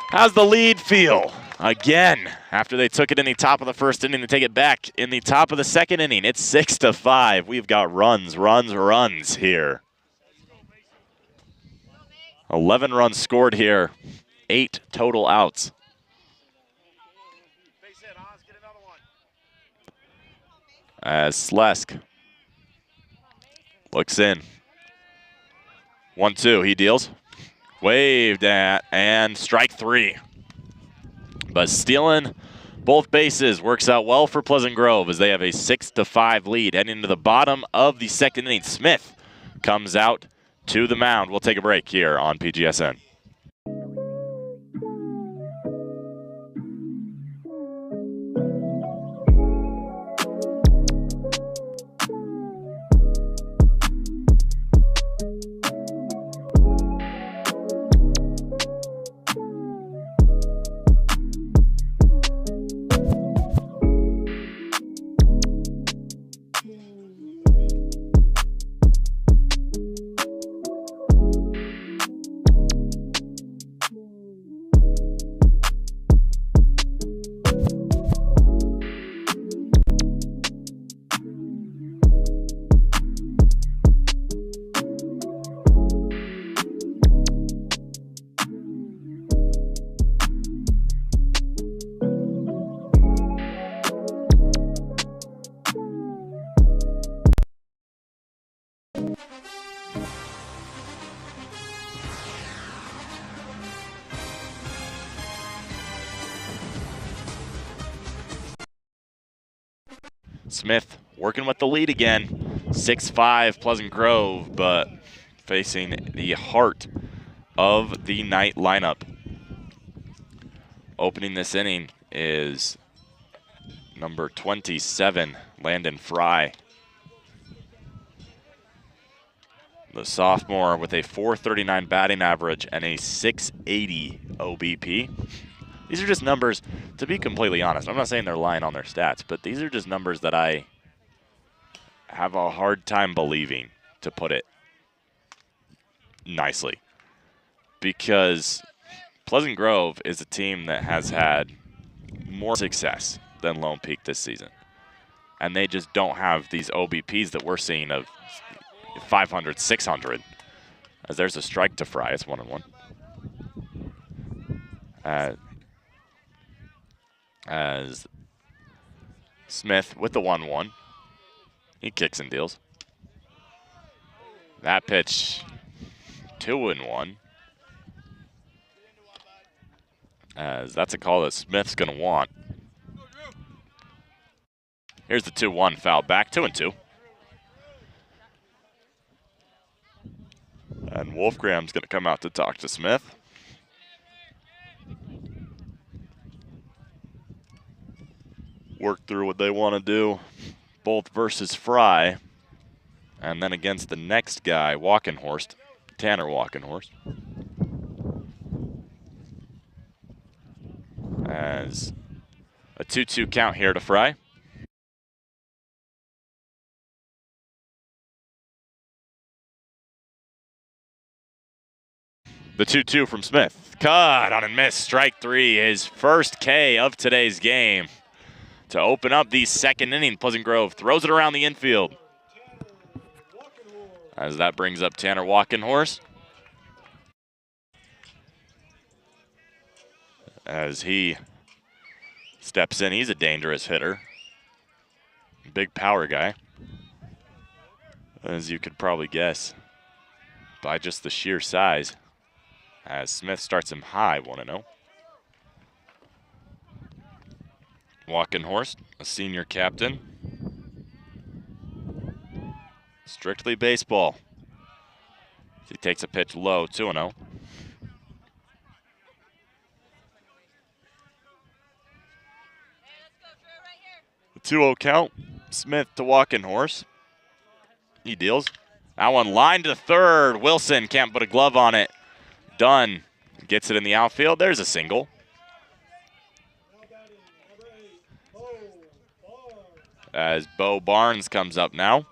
How's the lead feel? Again, after they took it in the top of the first inning, they take it back in the top of the second inning. It's 6-5. We've got runs here. 11 runs scored here. 8 total outs. As Slesk looks in. 1-2, he deals. Waved at, and strike 3. But stealing both bases works out well for Pleasant Grove as they have a 6-5 lead heading into the bottom of the second inning. Smith comes out to the mound. We'll take a break here on PGSN. Smith working with the lead again. 6-5 Pleasant Grove, but facing the heart of the night lineup. Opening this inning is number 27, Landon Fry. The sophomore with a .439 batting average and a .680 OBP. These are just numbers, to be completely honest, I'm not saying they're lying on their stats, but these are just numbers that I have a hard time believing, to put it nicely. Because Pleasant Grove is a team that has had more success than Lone Peak this season. And they just don't have these OBPs that we're seeing of 500, 600. As there's a strike to Fry, it's 1-1. As Smith with the 1-1. He kicks and deals. That pitch, 2-1. As that's a call that Smith's going to want. Here's the 2-1 foul back, 2-2. And Wolfgram's going to come out to talk to Smith. Work through what they want to do, both versus Fry, and then against the next guy, Walkenhorst, Tanner Walkenhorst. As a 2-2 count here to Fry. The 2-2 from Smith. Cut on and miss. Strike 3, his first K of today's game. To open up the second inning, Pleasant Grove throws it around the infield. As that brings up Tanner Walkenhorst. As he steps in, he's a dangerous hitter. Big power guy. as you could probably guess, by just the sheer size. As Smith starts him high, 1-0. Walkenhorst, a senior captain. Strictly baseball. He takes a pitch low, 2-0. The 2-0 count. Smith to Walkenhorst. He deals. That one line to third. Wilson can't put a glove on it. Dunn gets it in the outfield. There's a single. As Bo Barnes comes up now.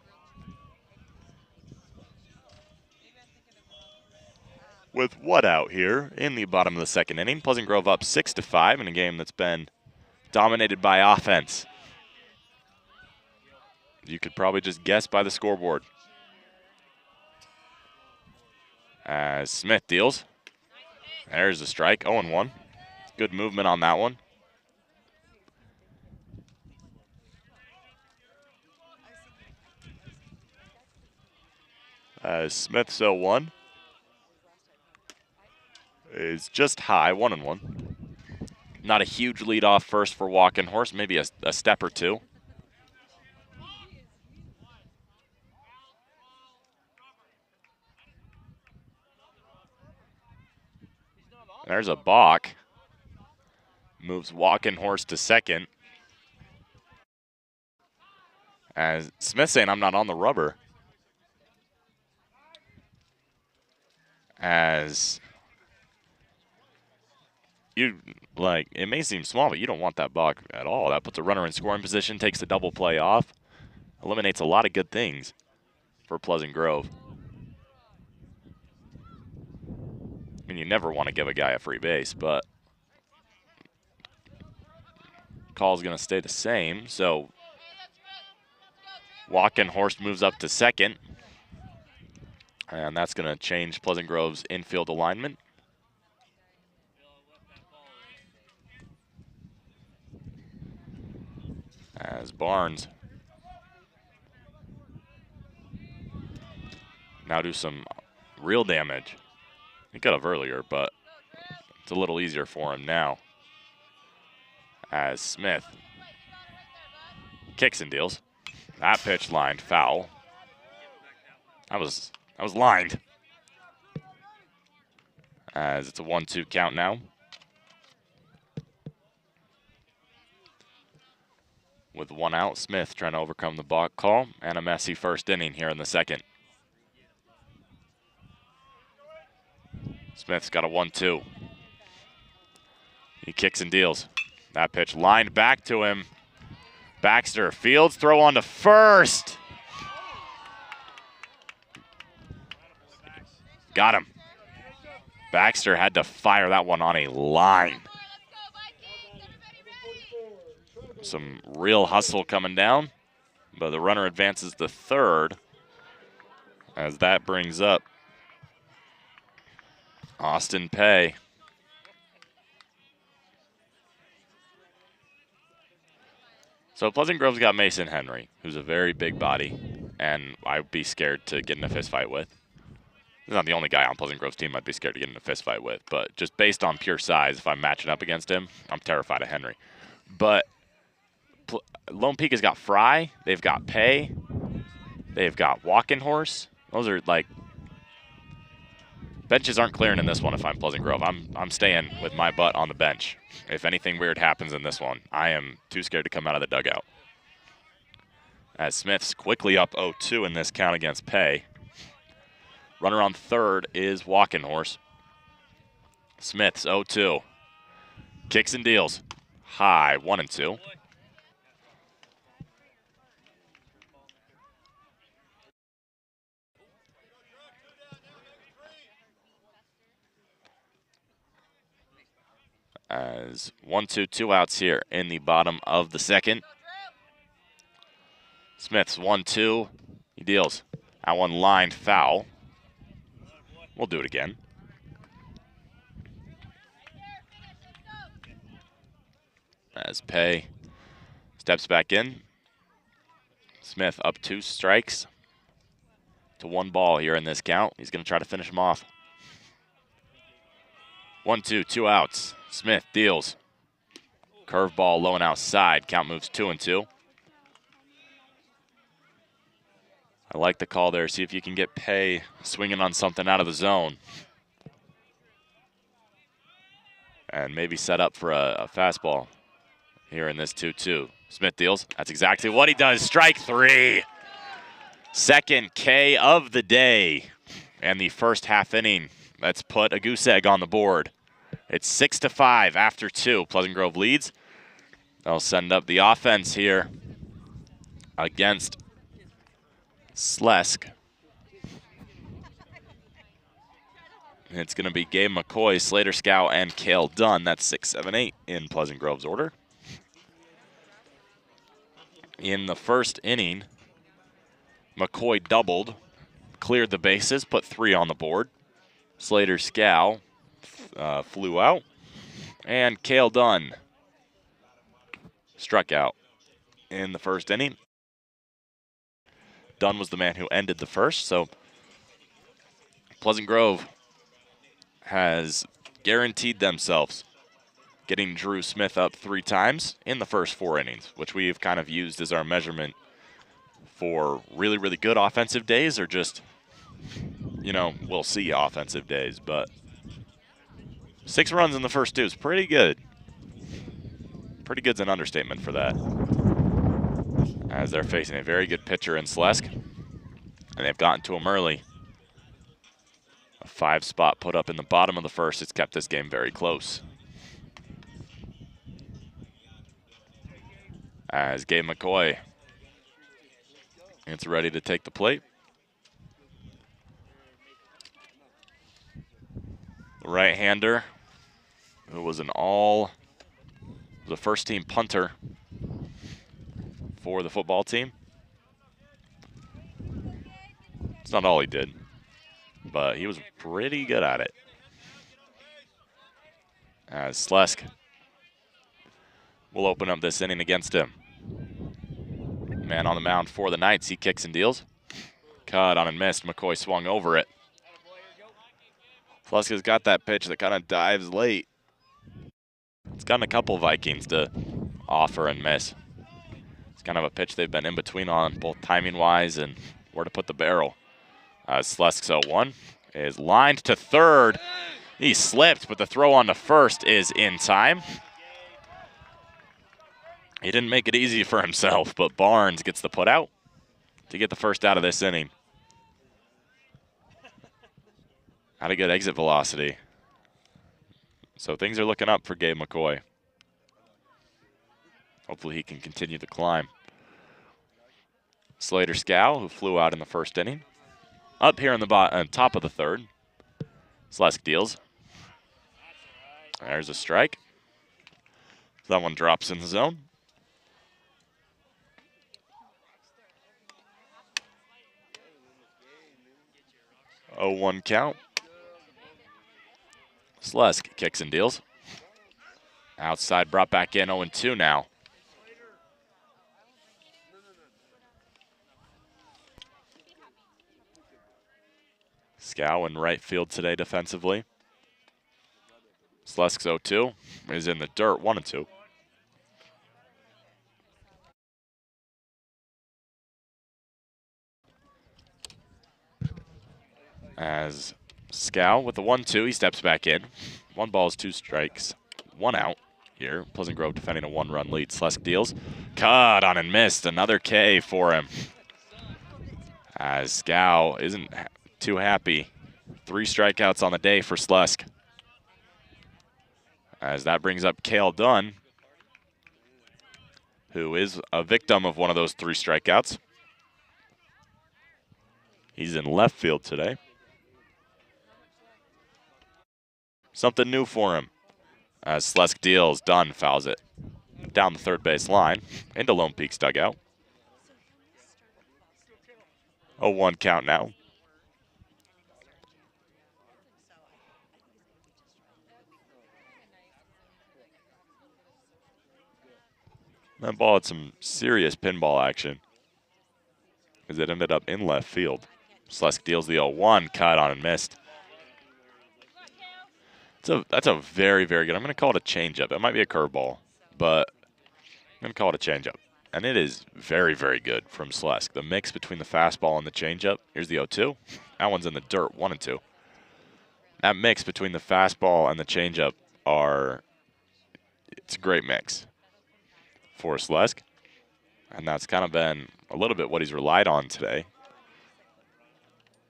With what out here in the bottom of the second inning. Pleasant Grove up 6-5 in a game that's been dominated by offense. You could probably just guess by the scoreboard. As Smith deals. There's a strike, 0-1. Good movement on that one. As Smith's 0-1 is just high, 1-1. Not a huge lead off first for Walkenhorst, maybe a step or two. There's a balk. Moves Walkenhorst to second. As Smith saying, I'm not on the rubber. As you, like, it may seem small, but you don't want that balk at all. That puts a runner in scoring position, takes the double play off, eliminates a lot of good things for Pleasant Grove. I mean, you never want to give a guy a free base, but call's going to stay the same. So Walkenhorst moves up to second, and that's going to change Pleasant Grove's infield alignment. As Barnes now do some real damage. He got up earlier, but it's a little easier for him now. As Smith kicks and deals. That pitch lined foul. That was lined. As it's a 1-2 count now. With one out, Smith trying to overcome the balk call and a messy first inning here in the second. Smith's got a 1-2. He kicks and deals. That pitch lined back to him. Baxter fields, throw on to first. Got him. Baxter had to fire that one on a line. Some real hustle coming down, but the runner advances to third as that brings up Austin Pay. So Pleasant Grove's got Mason Henry, who's a very big body, and I'd be scared to get in a fist fight with. He's not the only guy on Pleasant Grove's team I'd be scared to get in a fist fight with, but just based on pure size, if I'm matching up against him, I'm terrified of Henry. But Lone Peak has got Fry, they've got Pay, they've got Walkenhorst. Those are like, benches aren't clearing in this one if I'm Pleasant Grove. I'm staying with my butt on the bench. If anything weird happens in this one, I am too scared to come out of the dugout. As Smith's quickly up 0-2 in this count against Pay. Runner on third is Walkenhorst. Smith's 0-2. Kicks and deals. High, 1-2. As 1-2, 2 outs here in the bottom of the second. Smith's 1-2. He deals. That one lined foul. We'll do it again. As Pay steps back in. Smith up 2 strikes. to 1 ball here in this count. He's going to try to finish him off. 1-2, 2 outs. Smith deals. Curveball low and outside. Count moves 2-2. I like the call there. See if you can get Pay swinging on something out of the zone. And maybe set up for a fastball here in this 2-2. Smith deals. That's exactly what he does. Strike 3. Second K of the day. And the first half inning. Let's put a goose egg on the board. It's 6-5 after 2. Pleasant Grove leads. They'll send up the offense here against Slezk. It's going to be Gabe McCoy, Slater Scow, and Cale Dunn. That's 6, 7, 8 in Pleasant Grove's order. In the first inning, McCoy doubled, cleared the bases, put 3 on the board. Slater Scow flew out, and Cale Dunn struck out in the first inning. Dunn was the man who ended the first, so Pleasant Grove has guaranteed themselves getting Drew Smith up 3 times in the first 4 innings, which we've kind of used as our measurement for really, really good offensive days or just, you know, we'll see offensive days. But 6 runs in the first 2 is pretty good. Pretty good's an understatement for that. As they're facing a very good pitcher in Slezk. And they've gotten to him early. A 5 spot put up in the bottom of the first. It's kept this game very close. As Gabe McCoy gets ready to take the plate. The right-hander, who was the first-team punter for the football team. It's not all he did, but he was pretty good at it. As Slezk will open up this inning against him. Man on the mound for the Knights. He kicks and deals. Cut on and missed. McCoy swung over it. Slezk's got that pitch that kind of dives late. It's gotten a couple Vikings to offer and miss. It's kind of a pitch they've been in between on, both timing-wise and where to put the barrel. Slezk's 0-1 is lined to third. He slipped, but the throw on to first is in time. He didn't make it easy for himself, but Barnes gets the put out to get the first out of this inning. Had a good exit velocity. So things are looking up for Gabe McCoy. Hopefully he can continue the climb. Slater Scow, who flew out in the first inning. Up here in the top of the third. Slezk deals. There's a strike. That one drops in the zone. 0-1 count. Slezk kicks and deals. Outside brought back in, 0-2 now. Scow in right field today defensively. Slezk's 0-2 is in the dirt, 1-2. As Scow with the 1-2, he steps back in. 1 ball, 2 strikes, 1 out here. Pleasant Grove defending a 1-run lead. Slezk deals. Cut on and missed. Another K for him. As Scow isn't too happy. 3 strikeouts on the day for Slezk. As that brings up Cale Dunn, who is a victim of one of those 3 strikeouts. He's in left field today. Something new for him. As Slezk deals, Dunn fouls it down the third base line into Lone Peak's dugout. 0-1 count now. That ball had some serious pinball action as it ended up in left field. Slesky deals the 0-1, cut on and missed. That's a very, very good. I'm going to call it a changeup. It might be a curveball, but I'm going to call it a changeup. And it is very, very good from Slesk. The mix between the fastball and the changeup. Here's the 0-2. That one's in the dirt, 1-2. That mix between the fastball and the changeup it's a great mix for Slesk. And that's kind of been a little bit what he's relied on today.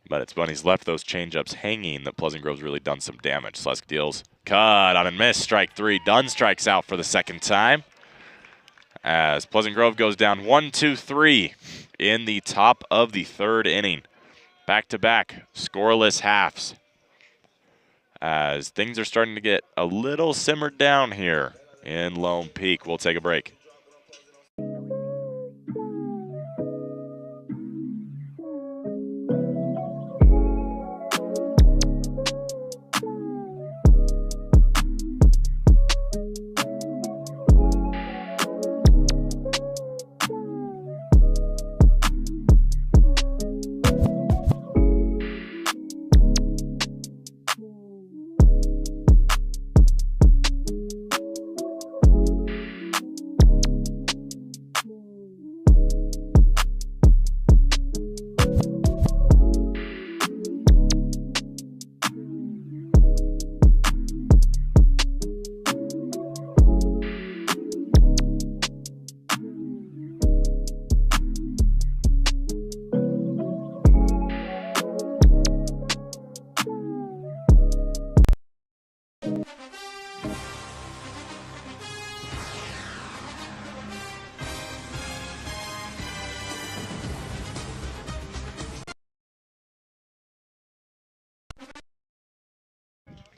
But it's when he's left those changeups hanging that Pleasant Grove's really done some damage. Slesk deals, cut on and miss, strike 3. Dunn strikes out for the second time. As Pleasant Grove goes down 1-2-3 in the top of the third inning. Back-to-back scoreless halves. As things are starting to get a little simmered down here in Lone Peak. We'll take a break.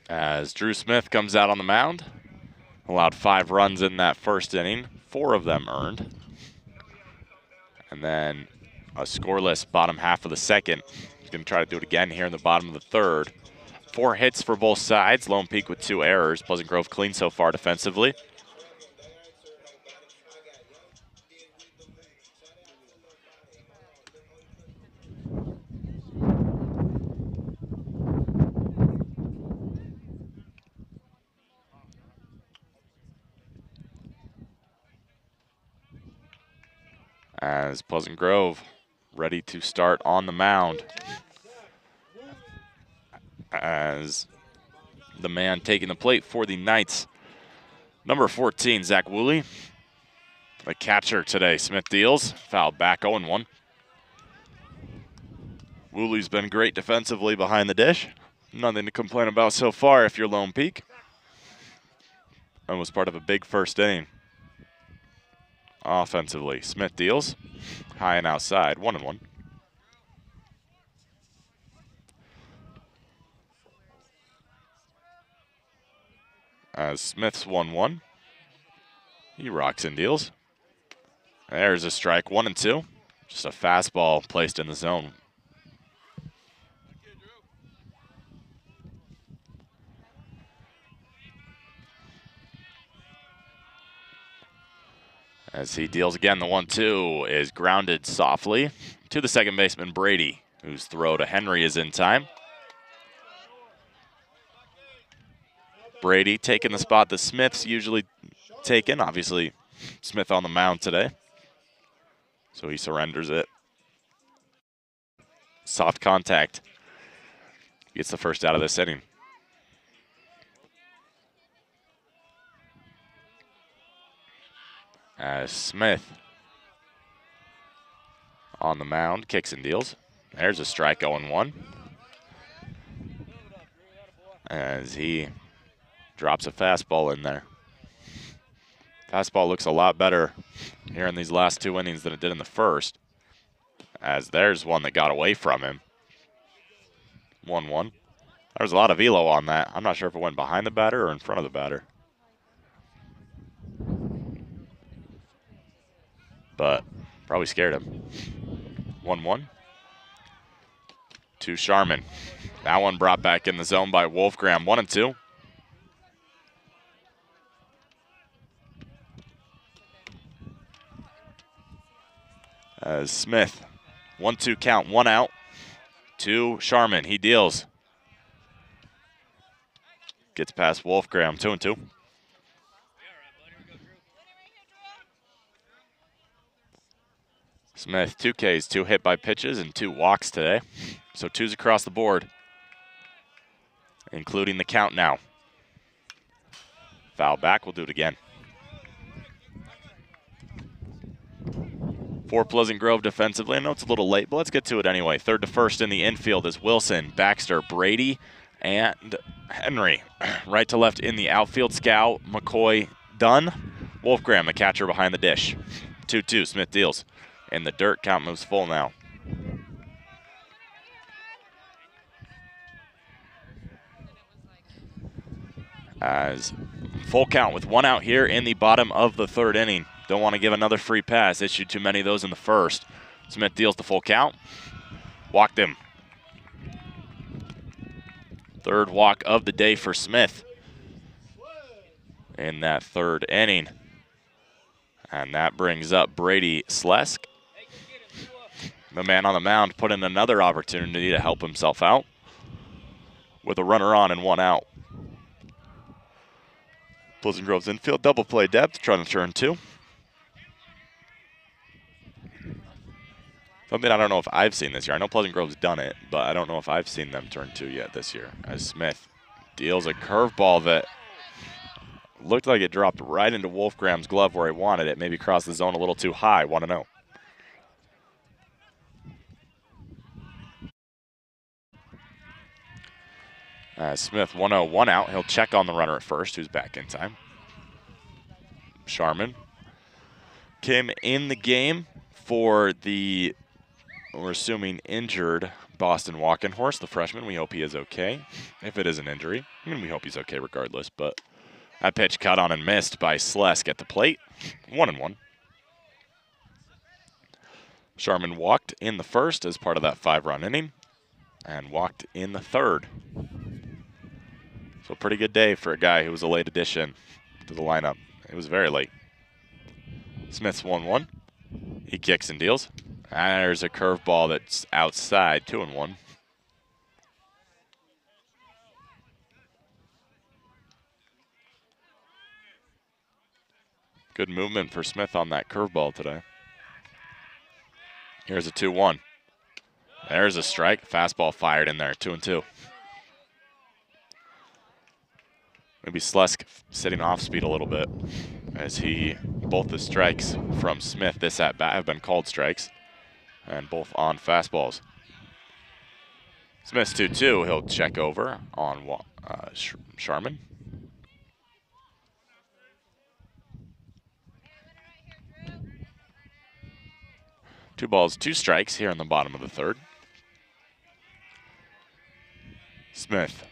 As Drew Smith comes out on the mound, allowed 5 runs in that first inning, 4 of them earned. And then a scoreless bottom half of the second. He's going to try to do it again here in the bottom of the third. 4 hits for both sides. Lone Peak with 2 errors. Pleasant Grove clean so far defensively. As Pleasant Grove ready to start on the mound. As the man taking the plate for the Knights, number 14, Zach Woolley. The catcher today, Smith deals. Foul back, 0-1. Woolley's been great defensively behind the dish. Nothing to complain about so far if you're Lone Peak. And was part of a big first inning. Offensively, Smith deals. High and outside, 1-1. As Smith's 1-1. He rocks and deals. There's a strike, 1-2. Just a fastball placed in the zone. As he deals again, the 1-2 is grounded softly to the second baseman, Brady, whose throw to Henry is in time. Brady taking the spot that Smith's usually taken. Obviously, Smith on the mound today, so he surrenders it. Soft contact. Gets the first out of this inning. As Smith on the mound, kicks and deals. There's a strike, 0-1. As he drops a fastball in there. Fastball looks a lot better here in these last 2 innings than it did in the first. As there's one that got away from him. 1-1. There was a lot of velo on that. I'm not sure if it went behind the batter or in front of the batter. But probably scared him. 1-1. To Sharman. That one brought back in the zone by Wolfgram. 1-2. As Smith, 1-2 count, 1 out. to Sharman. He deals. Gets past Wolfgram, 2-2. Smith, 2 Ks, 2 hit by pitches, and 2 walks today. So 2s across the board, including the count now. Foul back, we'll do it again. For Pleasant Grove defensively, I know it's a little late, but let's get to it anyway. Third to first in the infield is Wilson, Baxter, Brady, and Henry. Right to left in the outfield, Scow, McCoy, Dunn. Wolfgram, the catcher behind the dish. 2-2, Smith deals. In the dirt, count moves full now. As full count with 1 out here in the bottom of the 3rd inning. Don't want to give another free pass. Issued too many of those in the 1st. Smith deals the full count. Walked him. 3rd walk of the day for Smith in that 3rd inning. And that brings up Brady Slesk. The man on the mound put in another opportunity to help himself out with a runner on and 1 out. Pleasant Grove's infield double play depth, trying to turn 2. Something I don't know if I've seen this year. I know Pleasant Grove's done it, but I don't know if I've seen them turn 2 yet this year. As Smith deals a curveball that looked like it dropped right into Wolfgram's glove where he wanted it. Maybe crossed the zone a little too high. Want to know. Smith 1-0, 1 out. He'll check on the runner at first, who's back in time. Sharman came in the game for the, we're assuming, injured Boston Walking Horse, the freshman. We hope he is okay. If it is an injury, I mean, we hope he's okay regardless. But that pitch cut on and missed by Slesk at the plate. 1-1. Sharman walked in the 1st as part of that 5-run inning and walked in the 3rd. So pretty good day for a guy who was a late addition to the lineup. It was very late. Smith's 1-1. He kicks and deals. And there's a curveball that's outside, 2-1. Good movement for Smith on that curveball today. Here's a 2-1. There's a strike. Fastball fired in there, 2-2. Maybe Slesk sitting off speed a little bit as both the strikes from Smith this at-bat have been called strikes, and both on fastballs. Smith's 2-2. He'll check over on Sharman. Two balls, 2 strikes here in the bottom of the 3rd. Smith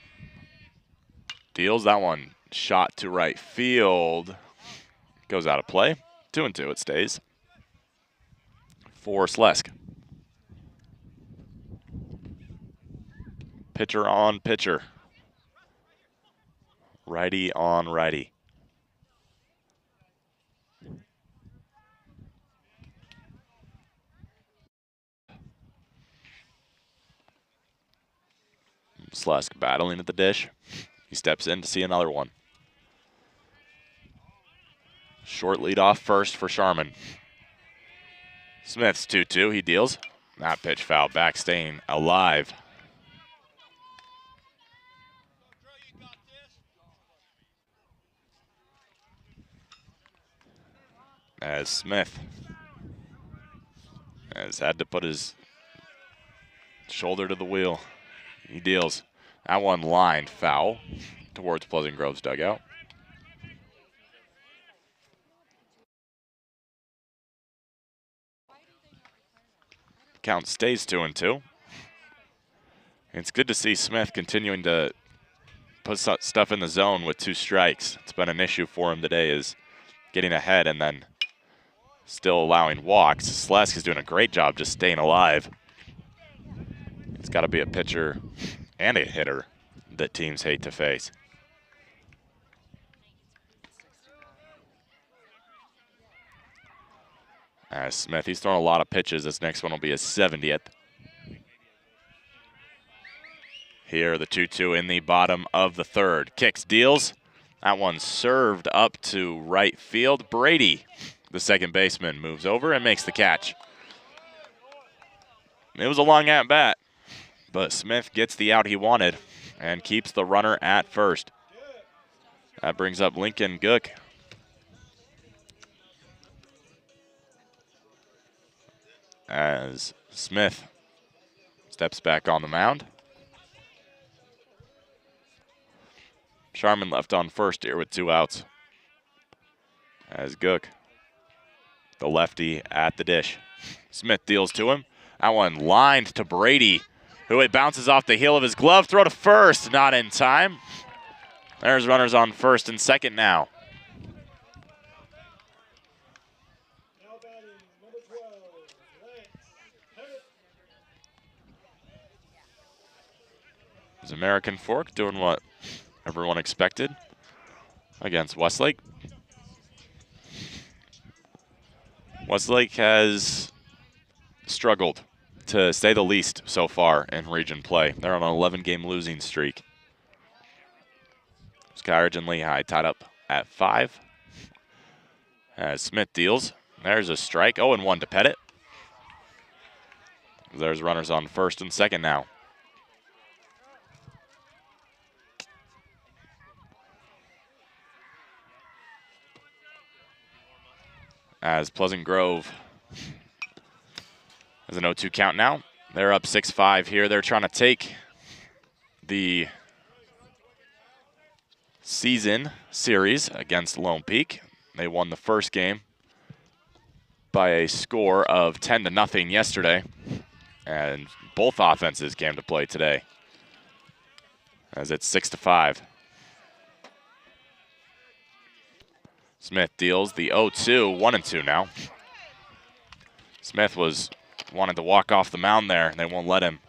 deals that one, shot to right field, goes out of play. 2-2, it stays for Slesk. Pitcher on pitcher, righty on righty. Slesk battling at the dish. He steps in to see another one. Short lead off first for Sharman. Smith's 2-2. He deals. That pitch foul back, staying alive. As Smith has had to put his shoulder to the wheel. He deals. That one lined foul towards Pleasant Grove's dugout. Count stays 2-2. It's good to see Smith continuing to put stuff in the zone with 2 strikes. It's been an issue for him today, is getting ahead and then still allowing walks. Slesk is doing a great job just staying alive. He's got to be a pitcher and a hitter that teams hate to face. As Smith, he's thrown a lot of pitches. This next one will be his 70th. Here, the 2-2 in the bottom of the third. Kicks, deals. That one served up to right field. Brady, the second baseman, moves over and makes the catch. It was a long at-bat, but Smith gets the out he wanted and keeps the runner at first. That brings up Lincoln Gook. As Smith steps back on the mound. Sharman left on first here with 2 outs. As Gook, the lefty, at the dish. Smith deals to him. That one lined to Brady, who it bounces off the heel of his glove. Throw to first, not in time. There's runners on first and second now. Now batting, number 12, Lance Pettit. Is American Fork doing what everyone expected against Westlake? Westlake has struggled, to say the least, so far in region play. They're on an 11-game losing streak. Skyridge and Lehigh tied up at 5. As Smith deals, there's a strike. 0-1 to Pettit. There's runners on first and second now. As Pleasant Grove has an 0-2 count now. They're up 6-5 here. They're trying to take the season series against Lone Peak. They won the first game by a score of 10-0 yesterday, and both offenses came to play today as it's 6-5. Smith deals the 0-2, 1-2 now. Smith wanted to walk off the mound there, and they won't let him.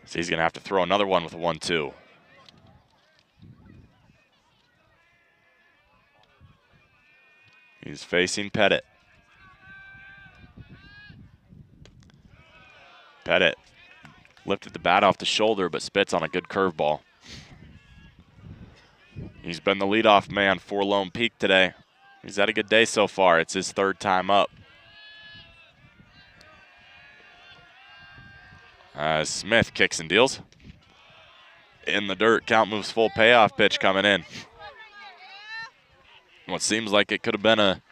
So he's going to have to throw another one with a 1-2. He's facing Pettit. Pettit lifted the bat off the shoulder, but spits on a good curveball. He's been the leadoff man for Lone Peak today. He's had a good day so far. It's his 3rd time up. Smith kicks and deals. In the dirt, count moves full, payoff pitch coming in. What seems like it could have been a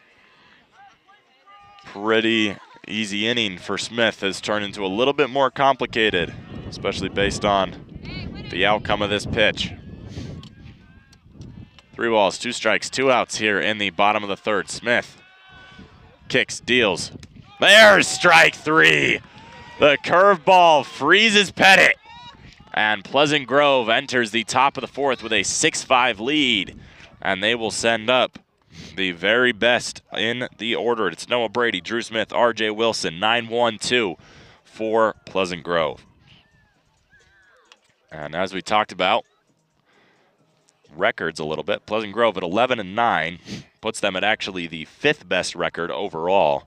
pretty easy inning for Smith has turned into a little bit more complicated, especially based on the outcome of this pitch. 3 balls, 2 strikes, 2 outs here in the bottom of the third. Smith kicks, deals. There's strike 3. The curveball freezes Pettit. And Pleasant Grove enters the top of the 4th with a 6-5 lead. And they will send up the very best in the order. It's Noah Brady, Drew Smith, RJ Wilson, 9-1-2 for Pleasant Grove. And as we talked about, records a little bit. Pleasant Grove at 11-9 puts them at actually the 5th best record overall.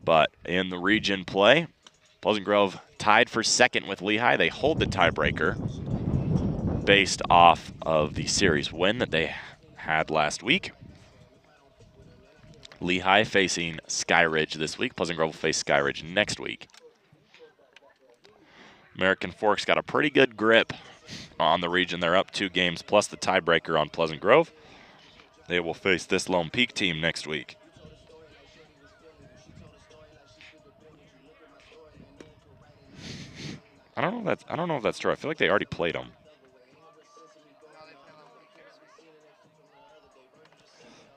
But in the region play, Pleasant Grove tied for 2nd with Lehigh. They hold the tiebreaker based off of the series win that they had last week. Lehigh facing Skyridge this week. Pleasant Grove will face Skyridge next week. American Fork's got a pretty good grip on the region. They're up 2 games plus the tiebreaker on Pleasant Grove. They will face this Lone Peak team next week. I don't know if that's true. I feel like they already played them.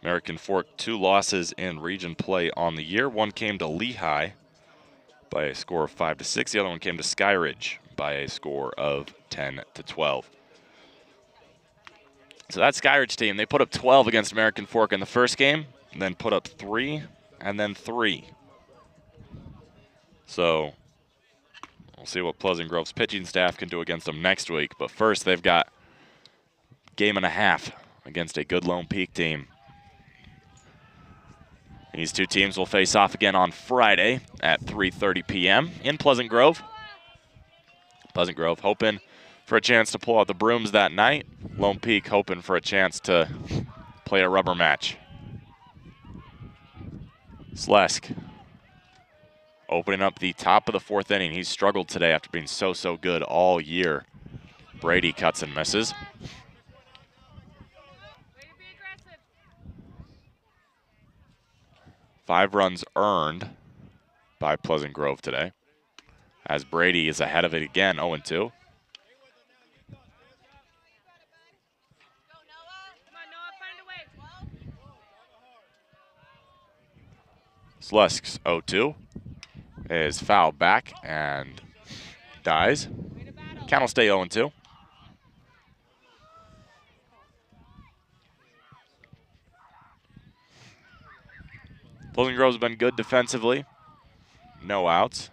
American Fork 2 losses in region play on the year. One came to Lehigh by a score of 5-6. The other one came to Skyridge by a score of 10-12. So that Skyridge team, they put up 12 against American Fork in the first game, and then put up 3, and then 3. So we'll see what Pleasant Grove's pitching staff can do against them next week. But first, they've got a game and a half against a good Lone Peak team. These 2 teams will face off again on Friday at 3:30 p.m. in Pleasant Grove. Pleasant Grove hoping for a chance to pull out the brooms that night. Lone Peak hoping for a chance to play a rubber match. Slesk opening up the top of the 4th inning. He's struggled today after being so good all year. Brady cuts and misses. 5 runs earned by Pleasant Grove today, as Brady is ahead of it again, 0-2. Slesk's 0-2 is fouled back and dies. Count will stay 0-2. Pleasant Grove's been good defensively. No outs.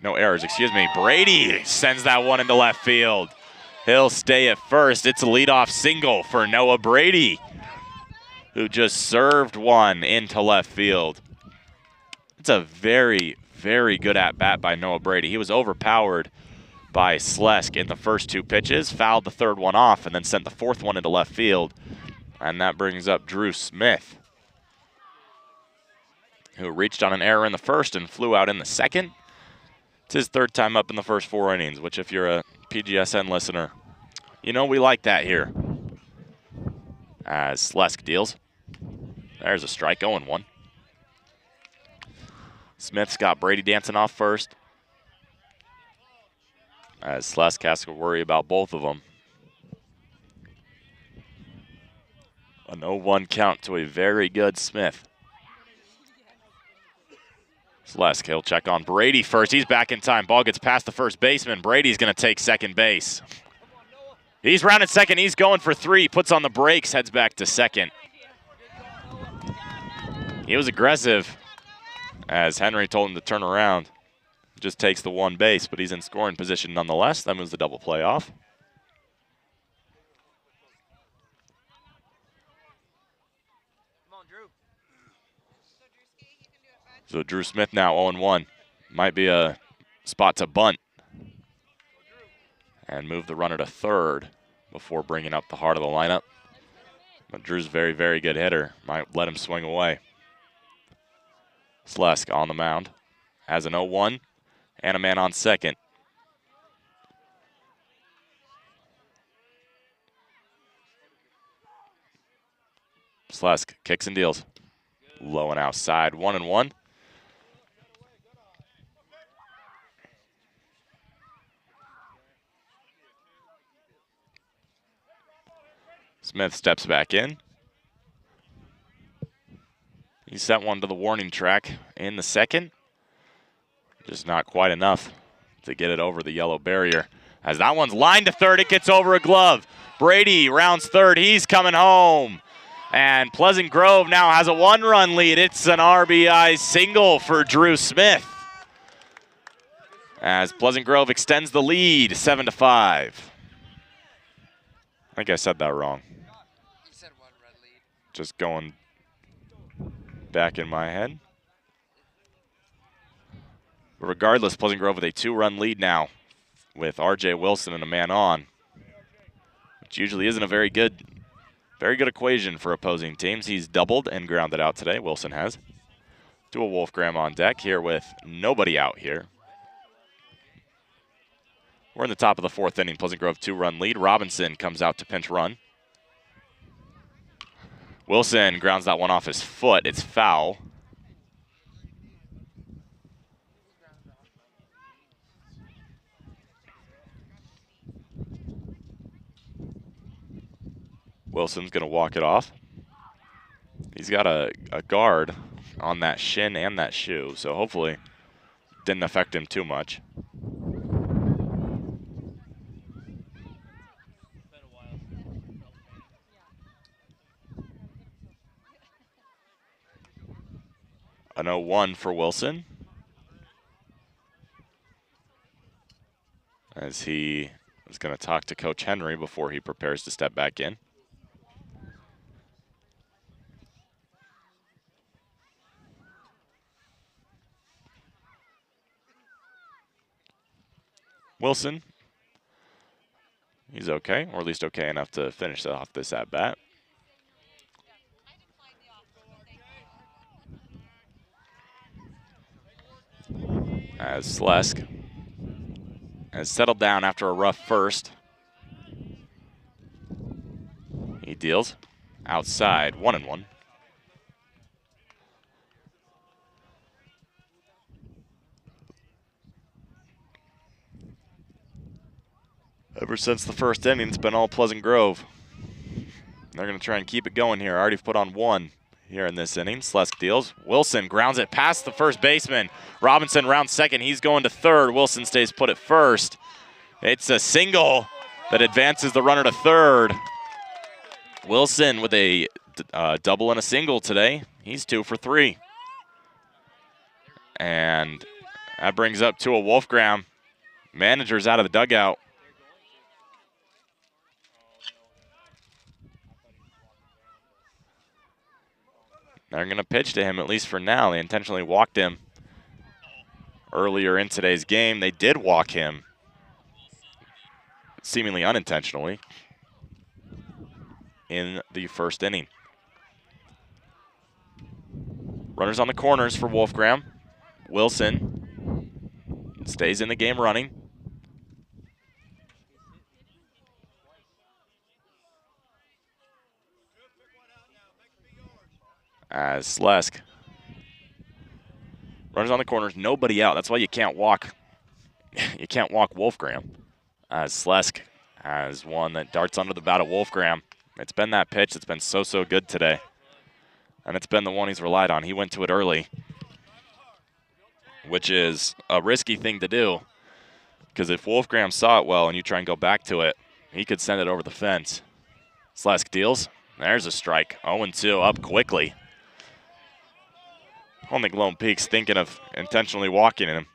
No errors, excuse me. Brady sends that one into left field. He'll stay at first. It's a leadoff single for Noah Brady, who just served one into left field. It's a very good at-bat by Noah Brady. He was overpowered by Slesk in the first 2 pitches, fouled the 3rd one off, and then sent the 4th one into left field. And that brings up Drew Smith, who reached on an error in the 1st and flew out in the 2nd. It's his 3rd time up in the first 4 innings, which if you're a PGSN listener, you know we like that here. As Slesk deals. There's a strike, 0-1. Smith's got Brady dancing off first, as Slesk has to worry about both of them. An 0-1 count to a very good Smith. Slesk, he'll check on Brady first. He's back in time. Ball gets past the first baseman. Brady's going to take second base. He's rounded second. He's going for 3. Puts on the brakes, heads back to second. He was aggressive, as Henry told him to turn around. Just takes the 1 base, but he's in scoring position nonetheless. That moves the double play off. So Drew Smith now 0-1. Might be a spot to bunt and move the runner to 3rd before bringing up the heart of the lineup. But Drew's a very good hitter. Might let him swing away. Slesk on the mound. Has an 0-1 and a man on second. Slesk kicks and deals. Low and outside, 1-1. Smith steps back in. He sent one to the warning track in the 2nd. Just not quite enough to get it over the yellow barrier. As that one's lined to 3rd, it gets over a glove. Brady rounds 3rd, he's coming home. And Pleasant Grove now has a 1-run lead. It's an RBI single for Drew Smith, as Pleasant Grove extends the lead 7-5. I think I said that wrong. You said 1-run lead. Just going back in my head. But regardless, Pleasant Grove with a 2-run lead now with RJ Wilson and a man on, which usually isn't a very good equation for opposing teams. He's doubled and grounded out today, Wilson has. Dual Wolfgram on deck here with nobody out here. We're in the top of the 4th inning. Pleasant Grove 2-run lead. Robinson comes out to pinch run. Wilson grounds that one off his foot. It's foul. Wilson's going to walk it off. He's got a guard on that shin and that shoe, so hopefully didn't affect him too much. An 0-1 for Wilson, as he is going to talk to Coach Henry before he prepares to step back in. Wilson He's okay, or at least okay enough to finish off this at-bat. As Slesk has settled down after a rough first. He deals outside, 1-1. Ever since the first inning, it's been all Pleasant Grove. They're going to try and keep it going here. Already put on 1 here in this inning. Slesk deals. Wilson grounds it past the first baseman. Robinson rounds second. He's going to third. Wilson stays put at first. It's a single that advances the runner to third. Wilson with a double and a single today. He's 2 for 3. And that brings up Tua Wolfgram. Manager's out of the dugout. They're going to pitch to him, at least for now. They intentionally walked him earlier in today's game. They did walk him, seemingly unintentionally, in the first inning. Runners on the corners for Wolfgram. Wilson stays in the game running. As Slesk. Runners on the corners, nobody out. That's why you can't walk. You can't walk Wolfgram. As Slesk has one that darts under the bat of Wolfgram. It's been that pitch that's been so good today. And it's been the one he's relied on. He went to it early, which is a risky thing to do. Because if Wolfgram saw it well and you try and go back to it, he could send it over the fence. Slesk deals. There's a strike. 0-2 up quickly. I don't think Lone Peak's thinking of intentionally walking him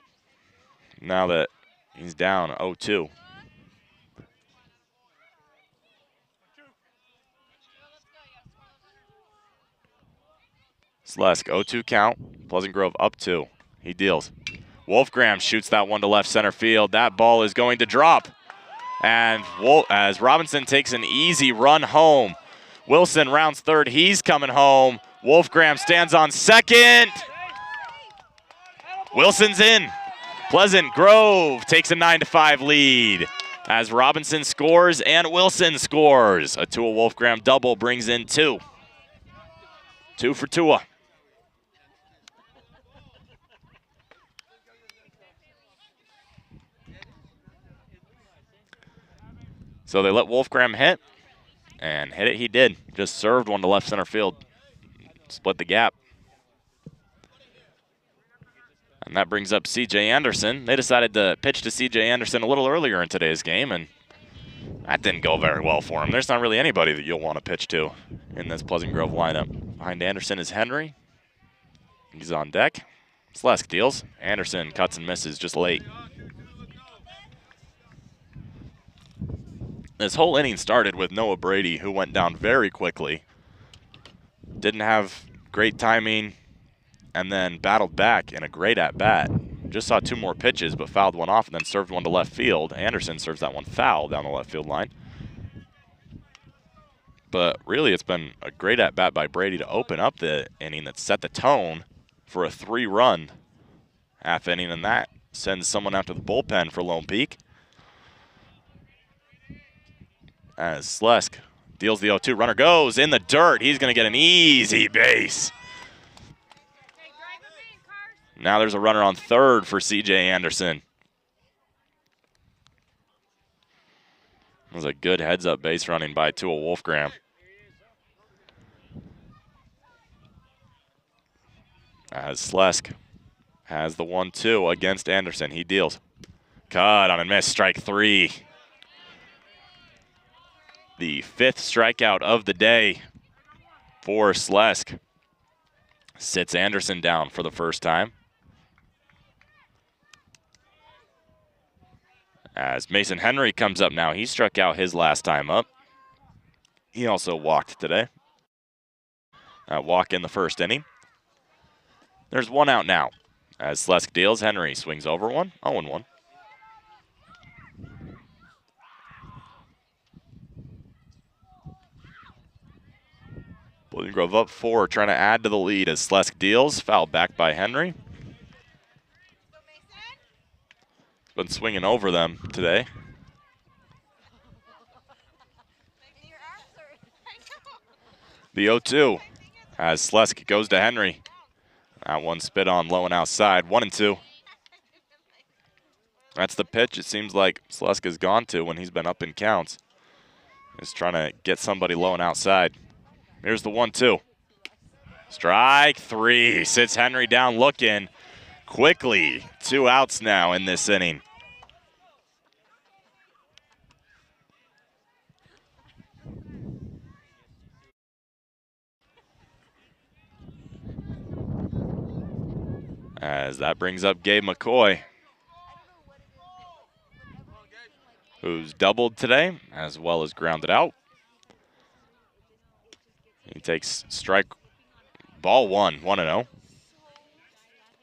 now that he's down 0-2. Slesk, 0-2 count. Pleasant Grove up 2. He deals. Wolfgram shoots that one to left center field. That ball is going to drop. And as Robinson takes an easy run home. Wilson rounds third. He's coming home. Wolfgram stands on second. Wilson's in. Pleasant Grove takes a 9-5 lead as Robinson scores and Wilson scores. A Tua Wolfgram double brings in 2. 2 for Tua. So they let Wolfgram hit, and hit it he did. Just served one to left center field. Split the gap. And that brings up C.J. Anderson. They decided to pitch to C.J. Anderson a little earlier in today's game, and that didn't go very well for him. There's not really anybody that you'll want to pitch to in this Pleasant Grove lineup. Behind Anderson is Henry. He's on deck. Slesk deals. Anderson cuts and misses just late. This whole inning started with Noah Brady, who went down very quickly. Didn't have great timing, and then battled back in a great at-bat. Just saw 2 more pitches, but fouled one off and then served one to left field. Anderson serves that one foul down the left field line. But really, it's been a great at-bat by Brady to open up the inning that set the tone for a 3-run half inning, and that sends someone out to the bullpen for Lone Peak. As Slesk deals the 0-2. Runner goes in the dirt. He's going to get an easy base. Now there's a runner on third for C.J. Anderson. That was a good heads-up base running by Tua Wolfgram. As Slesk has the 1-2 against Anderson. He deals. Cut on a miss, strike 3. The 5th strikeout of the day for Slesk. Sits Anderson down for the first time. As Mason Henry comes up now. He struck out his last time up. He also walked today. Walk in the first inning. There's 1 out now. As Slesk deals, Henry swings over one, 0-1. Pleasant Grove up 4, trying to add to the lead as Slesk deals. Foul back by Henry. He's been swinging over them today. The 0-2 as Slesk goes to Henry. That one spit on low and outside. 1-2. That's the pitch it seems like Slesk has gone to when he's been up in counts. He's trying to get somebody low and outside. Here's the 1-2. Strike 3. Sits Henry down looking quickly. 2 outs now in this inning. As that brings up Gabe McCoy, who's doubled today as well as grounded out. He takes strike ball 1, 1-0.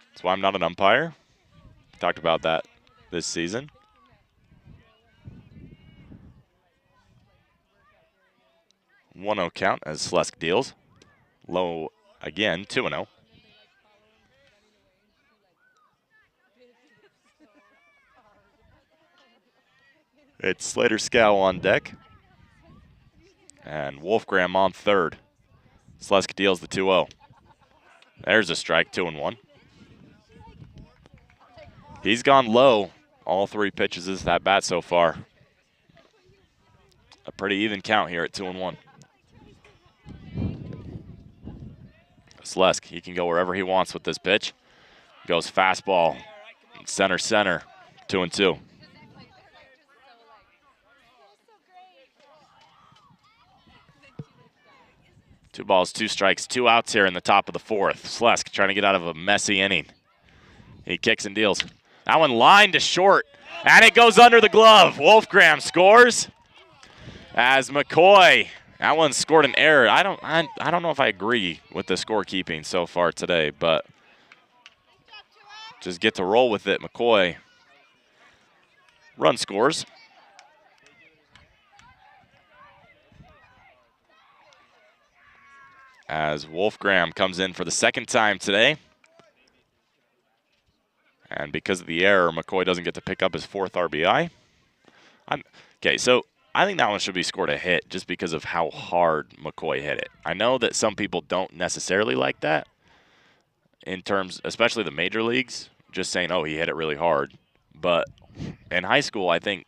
That's why I'm not an umpire. Talked about that this season. One 0 count as Slesk deals. Low again, 2-0. It's Slater Scow on deck. And Wolfgram on third. Slesk deals the 2-0. There's a strike, 2-1. He's gone low all 3 pitches of that bat so far. A pretty even count here at 2-1. Slesk, he can go wherever he wants with this pitch. Goes fastball, center, 2-2. 2 balls, 2 strikes, 2 outs here in the top of the 4th. Slesk trying to get out of a messy inning. He kicks and deals. That one lined to short, and it goes under the glove. Wolfgram scores. As McCoy, that one scored an error. I don't know if I agree with the scorekeeping so far today, but just get to roll with it. McCoy run scores. As Wolfgram comes in for the 2nd time today. And because of the error, McCoy doesn't get to pick up his 4th RBI. Okay, so I think that one should be scored a hit just because of how hard McCoy hit it. I know that some people don't necessarily like that in terms, especially the major leagues, just saying, oh, he hit it really hard. But in high school, I think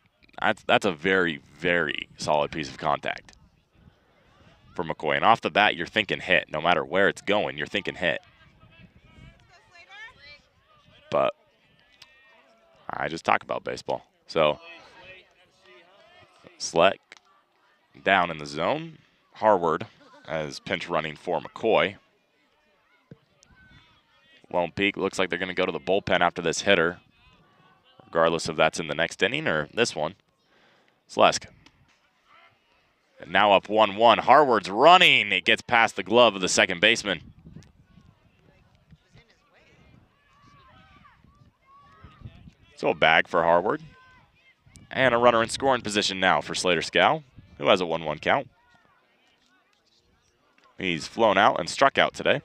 that's a very, very solid piece of contact for McCoy. And off the bat, you're thinking hit. No matter where it's going, you're thinking hit. But I just talk about baseball. So Sleck down in the zone. Harward as pinch running for McCoy. Lone Peak looks like they're going to go to the bullpen after this hitter, regardless if that's in the next inning or this one. Slesk. And now up 1-1. Harward's running. It gets past the glove of the second baseman. So a bag for Harward. And a runner in scoring position now for Slater Scow, who has a 1-1 count. He's flown out and struck out today.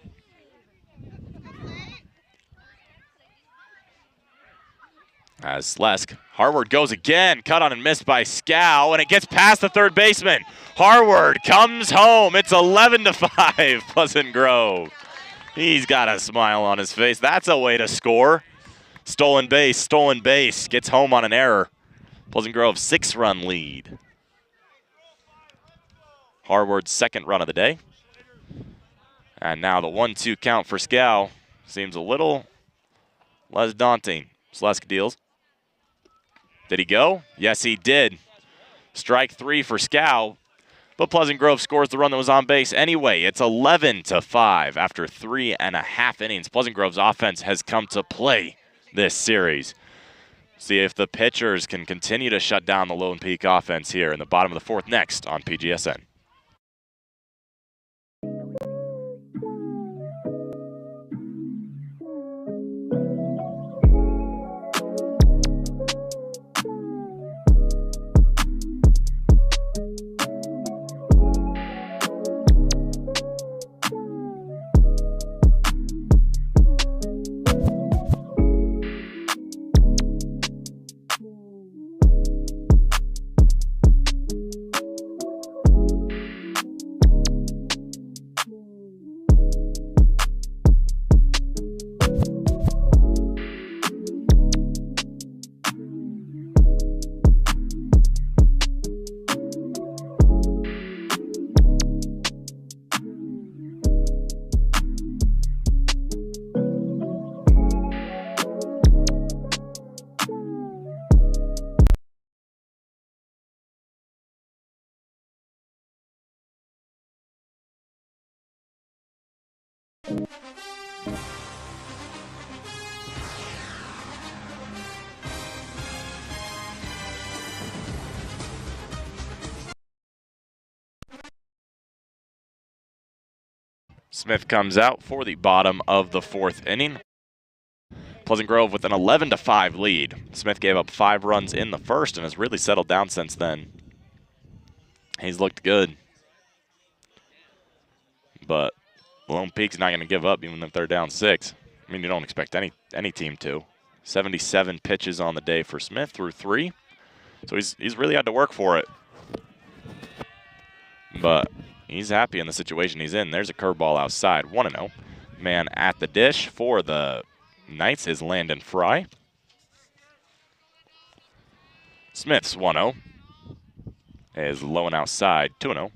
As Slesk, Harward goes again, cut on and missed by Scow, and it gets past the third baseman. Harward comes home. It's 11-5, Pleasant Grove. He's got a smile on his face. That's a way to score. Stolen base, gets home on an error. Pleasant Grove 6-run lead. Harward's 2nd run of the day. And now the 1-2 count for Scow seems a little less daunting. Slesk deals. Did he go? Yes, he did. Strike 3 for Scow. But Pleasant Grove scores the run that was on base anyway. It's 11-5 after 3.5 innings. Pleasant Grove's offense has come to play this series. See if the pitchers can continue to shut down the Lone Peak offense here in the bottom of the 4th next on PGSN. Smith comes out for the bottom of the 4th inning. Pleasant Grove with an 11-5 lead. Smith gave up 5 runs in the first and has really settled down since then. He's looked good. But Lone Peak's not going to give up even if they're down 6. I mean, you don't expect any team to. 77 pitches on the day for Smith through 3. So he's really had to work for it. But he's happy in the situation he's in. There's a curveball outside, 1-0. Man at the dish for the Knights is Landon Fry. Smith's 1-0 is low and outside, 2-0.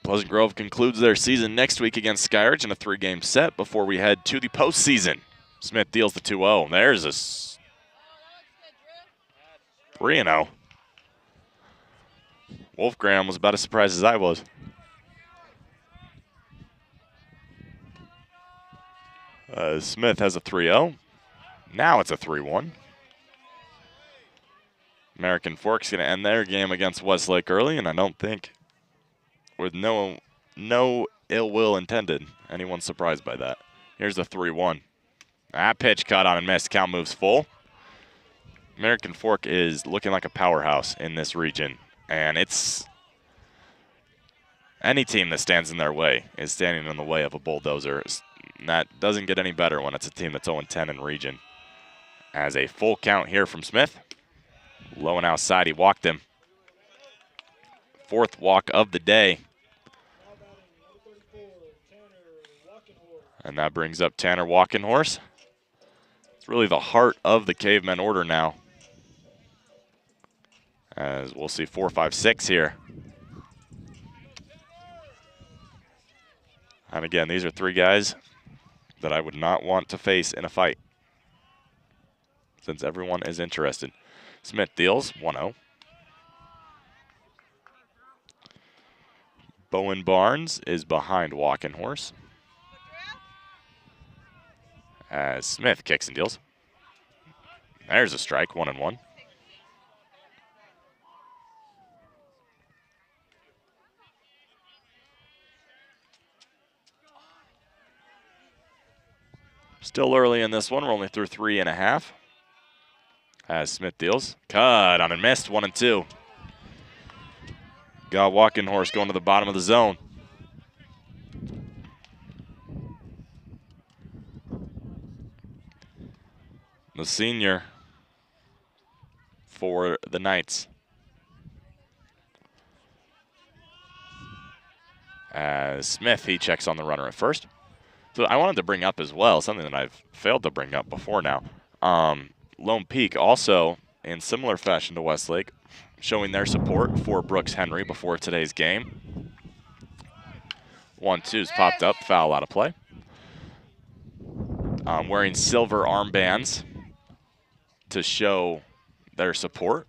Pleasant Grove concludes their season next week against Skyridge in a 3-game set before we head to the postseason. Smith deals the 2-0. There's a 3-0. Wolfgram was about as surprised as I was. Smith has a 3-0. Now it's a 3-1. American Fork's going to end their game against Westlake early, and I don't think, with no ill will intended, anyone's surprised by that. Here's the 3-1. That pitch cut on and missed. Count moves full. American Fork is looking like a powerhouse in this region, and it's any team that stands in their way is standing in the way of a bulldozer. And that doesn't get any better when it's a team that's 0-10 in region. As a full count here from Smith. Low and outside, he walked him. 4th walk of the day. And that brings up Tanner Walkenhorse. It's really the heart of the Cavemen order now. As we'll see 4, 5, 6 here. And again, these are 3 guys that I would not want to face in a fight, since everyone is interested. Smith deals 1-0. Bowen Barnes is behind Walkenhorse. As Smith kicks and deals. There's a strike, 1-1. Still early in this one. We're only through 3.5. As Smith deals. Cut on and missed, 1-2. Got Walkenhorse going to the bottom of the zone. The senior for the Knights. As Smith, he checks on the runner at first. So I wanted to bring up as well, something that I've failed to bring up before now. Lone Peak also, in similar fashion to Westlake, showing their support for Brooks Henry before today's game. 1-2's popped up, foul out of play. Wearing silver armbands to show their support.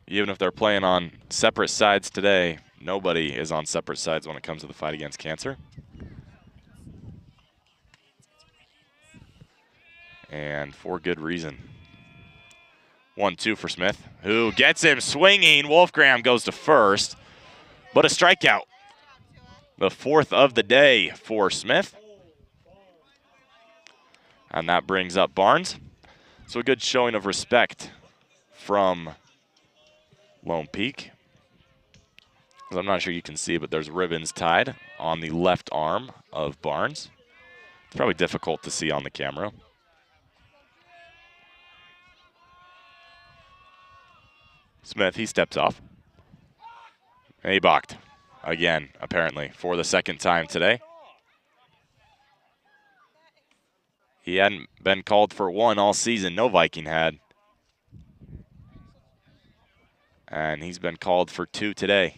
Even if they're playing on separate sides today, nobody is on separate sides when it comes to the fight against cancer. And for good reason. 1-2 for Smith, who gets him swinging. Wolfgram goes to first, but a strikeout. The 4th of the day for Smith. And that brings up Barnes. So a good showing of respect from Lone Peak. I'm not sure you can see, but there's ribbons tied on the left arm of Barnes. It's probably difficult to see on the camera. Smith, he steps off. And he balked again, apparently, for the 2nd time today. He hadn't been called for 1 all season. No Viking had. And he's been called for 2 today.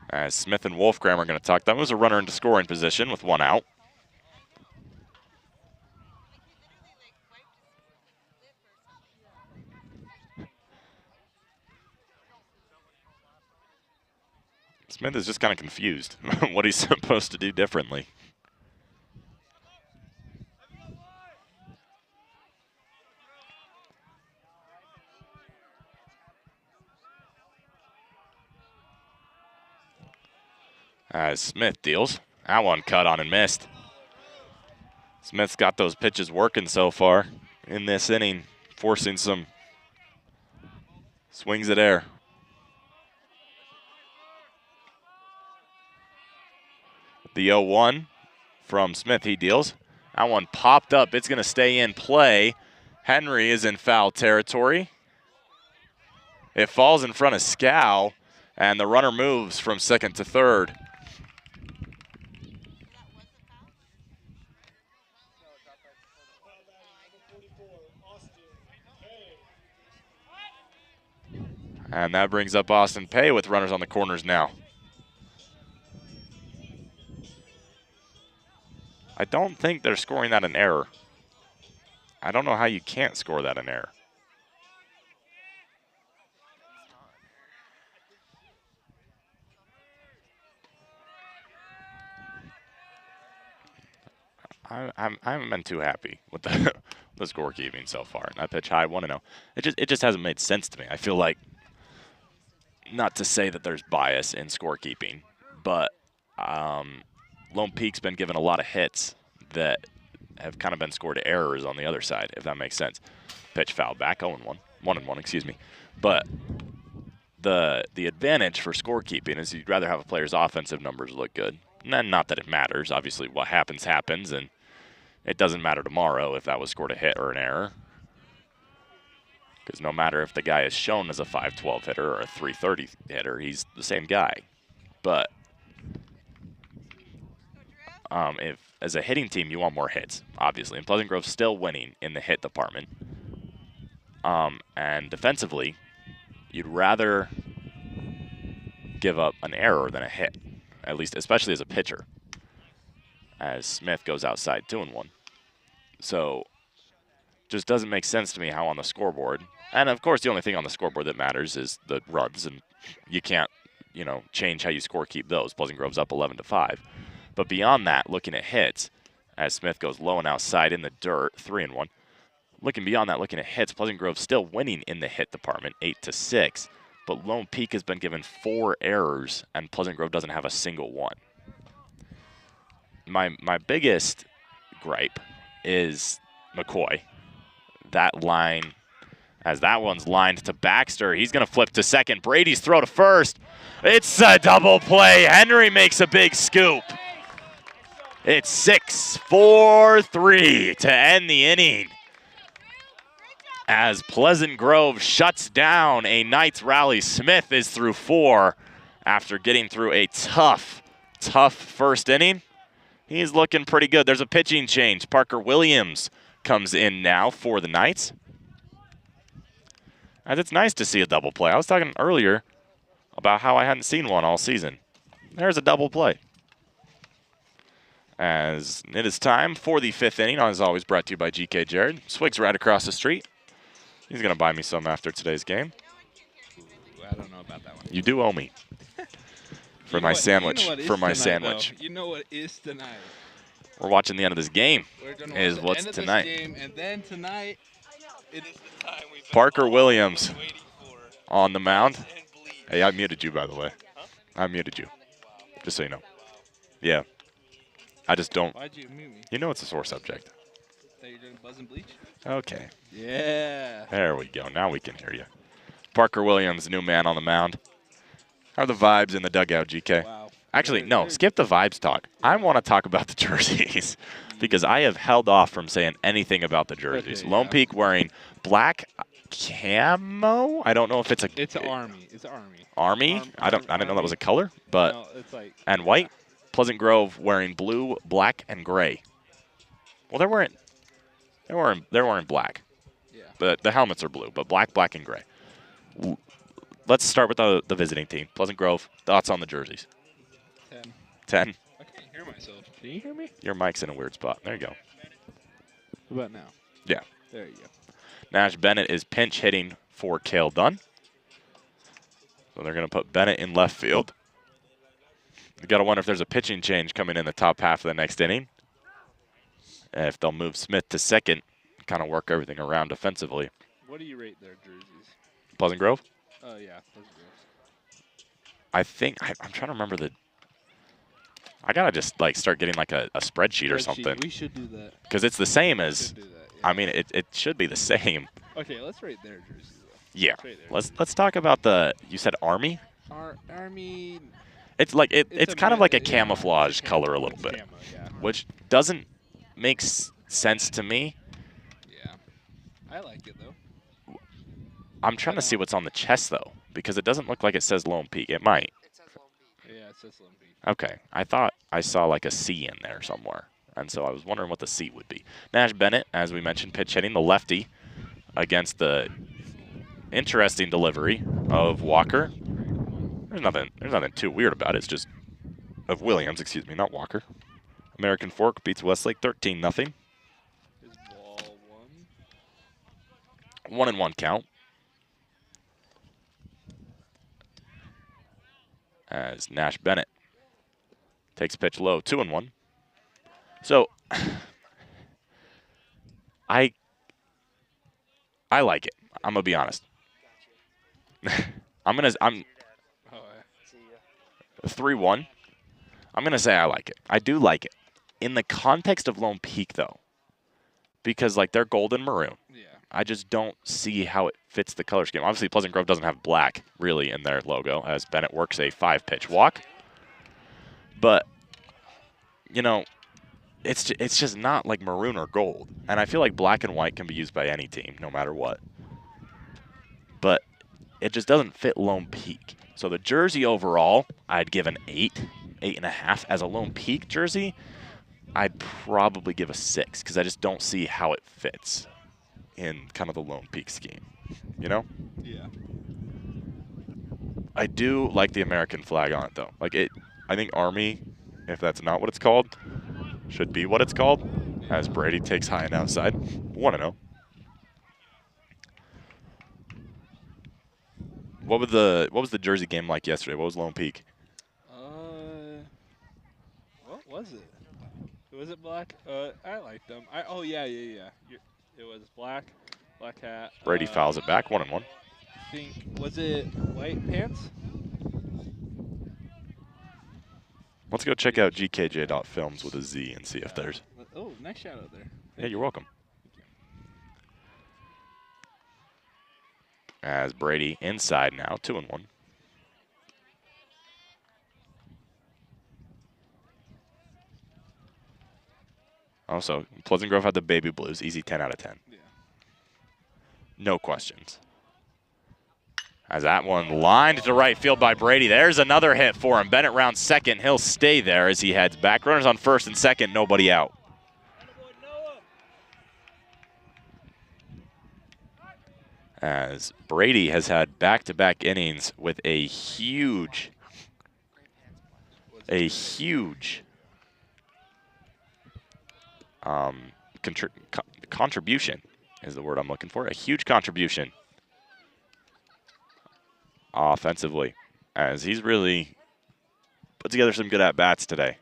As Smith and Wolfgram are going to talk. That was a runner into scoring position with 1 out. Smith is just kind of confused what he's supposed to do differently. As Smith deals. That one cut on and missed. Smith's got those pitches working so far in this inning, forcing some swings at air. The 0-1 from Smith, he deals. That one popped up. It's going to stay in play. Henry is in foul territory. It falls in front of Scow, and the runner moves from second to third. And that brings up Austin Pay with runners on the corners now. I don't think they're scoring that an error. I don't know how you can't score that an error. I haven't been too happy with the scorekeeping so far. And I pitch high 1-0. It just hasn't made sense to me. I feel like, not to say that there's bias in scorekeeping, but Lone Peak's been given a lot of hits that have kind of been scored errors on the other side, if that makes sense. Pitch foul back, 0-1, 1-1, excuse me. But the advantage for scorekeeping is you'd rather have a player's offensive numbers look good. And not that it matters. Obviously, what happens, happens, and it doesn't matter tomorrow if that was scored a hit or an error. Because no matter if the guy is shown as a 512 hitter or a 330 hitter, he's the same guy. But if as a hitting team, you want more hits, obviously. And Pleasant Grove's still winning in the hit department. And defensively, you'd rather give up an error than a hit, at least, especially as a pitcher, as Smith goes outside 2-1. So just doesn't make sense to me how on the scoreboard, and of course the only thing on the scoreboard that matters is the runs, and you can't, change how you scorekeep those. Pleasant Grove's up 11-5. But beyond that, looking at hits, as Smith goes low and outside in the dirt, 3-1. Looking beyond that, looking at hits, Pleasant Grove's still winning in the hit department, 8-6. But Lone Peak has been given 4 errors, and Pleasant Grove doesn't have a single one. My biggest gripe is McCoy. That line, as that one's lined to Baxter, he's going to flip to second. Brady's throw to first. It's a double play. Henry makes a big scoop. It's 6-4-3 to end the inning, as Pleasant Grove shuts down a Knights rally. Smith is through 4 after getting through a tough first inning. He's looking pretty good. There's a pitching change. Parker Williams comes in now for the Knights. And it's nice to see a double play. I was talking earlier about how I hadn't seen one all season. There's a double play. As it is time for the 5th inning, as always brought to you by GK Jared. Swig's right across the street. He's going to buy me some after today's game. Ooh, I don't know about that one. You do owe me. For my sandwich. For my sandwich. You know what is tonight? We're watching the end of this game. We're gonna Is watch the what's end of tonight. This game, and then tonight, it is the time we've been Parker all Williams waiting for on the mound. and believe. Hey, I muted you, by the way. I muted you. Just so you know. Yeah. I just don't. Why'd you mute me? You know it's a sore subject. That you're doing buzz and bleach? Okay. Yeah. There we go. Now we can hear you. Parker Williams, new man on the mound. How are the vibes in the dugout, GK? Wow. Actually, no, skip the vibes talk. I want to talk about the jerseys because I have held off from saying anything about the jerseys. Okay, Lone yeah. Peak wearing black camo. I don't know if it's It's an army. It's an army. army. I didn't know that was a color, but No, it's like and white. Pleasant Grove wearing blue, black, and gray. Well, they're wearing black. yeah. The helmets are blue, but black, and gray. Let's start with the visiting team. Pleasant Grove, thoughts on the jerseys? 10. 10. I can't hear myself. Can you hear me? Your mic's in a weird spot. There you go. What about now? Yeah. There you go. Nash Bennett is pinch hitting for Cale Dunn. So they're going to put Bennett in left field. You got to wonder if there's a pitching change coming in the top half of the next inning. And if they'll move Smith to second, kind of work everything around defensively. What do you rate their jerseys? Pleasant Grove? Oh, yeah. Those girls. I think I'm trying to remember I gotta just like start getting like a spreadsheet or something. We should do that. Because it's the same We as. should do that, yeah. I mean, it should be the same. Okay, let's rate their jerseys though. Yeah. Let's rate their Let's talk about the. You said Army. Army. It's like it's kind of like a yeah, camouflage it's a color a camo, little it's bit, camo, yeah. which doesn't make sense to me. Yeah, I like it though. I'm trying to see what's on the chest though, because it doesn't look like it says Lone Peak. It might. It says Lone Peak. Yeah, it says Lone Peak. Okay, I thought I saw like a C in there somewhere, and so I was wondering what the C would be. Nash Bennett, as we mentioned, pitch hitting the lefty against the interesting delivery of Walker. There's nothing too weird about it. It's just of Williams, excuse me, not Walker. American Fork beats Westlake 13-0. Is ball 1 1 count. As Nash Bennett takes pitch low, 2-1. So I like it. I'm gonna be honest. I'm Oh, 3-1. I'm gonna say I like it. I do like it. In the context of Lone Peak though, because like they're gold and maroon. yeah. I just don't see how it fits the color scheme. Obviously, Pleasant Grove doesn't have black, really, in their logo, as Bennett works a 5-pitch walk. But, you know, it's just not like maroon or gold. And I feel like black and white can be used by any team, no matter what. But it just doesn't fit Lone Peak. So the jersey overall, I'd give an 8, 8.5. As a Lone Peak jersey, I'd probably give a 6, because I just don't see how it fits in kind of the Lone Peak scheme, you know? Yeah. I do like the American flag on it, though. Like I think Army, if that's not what it's called, should be what it's called, as Brady takes high and outside. 1-0. What was the Jersey game like yesterday? What was Lone Peak? What was it? Was it black? I liked them. Oh yeah. It was black hat. Brady fouls it back, 1-1. I think, was it white pants? Let's go check out gkj.films with a Z and see if there's. Oh, nice shout out there. Yeah, you're welcome. As Brady inside now, 2-1. Also, Pleasant Grove had the baby blues, easy 10 out of 10. Yeah. No questions. As that one lined to right field by Brady. There's another hit for him. Bennett rounds second. He'll stay there as he heads back. Runners on first and second, nobody out. As Brady has had back-to-back innings with a huge contribution is the word I'm looking for. A huge contribution offensively, as he's really put together some good at-bats today.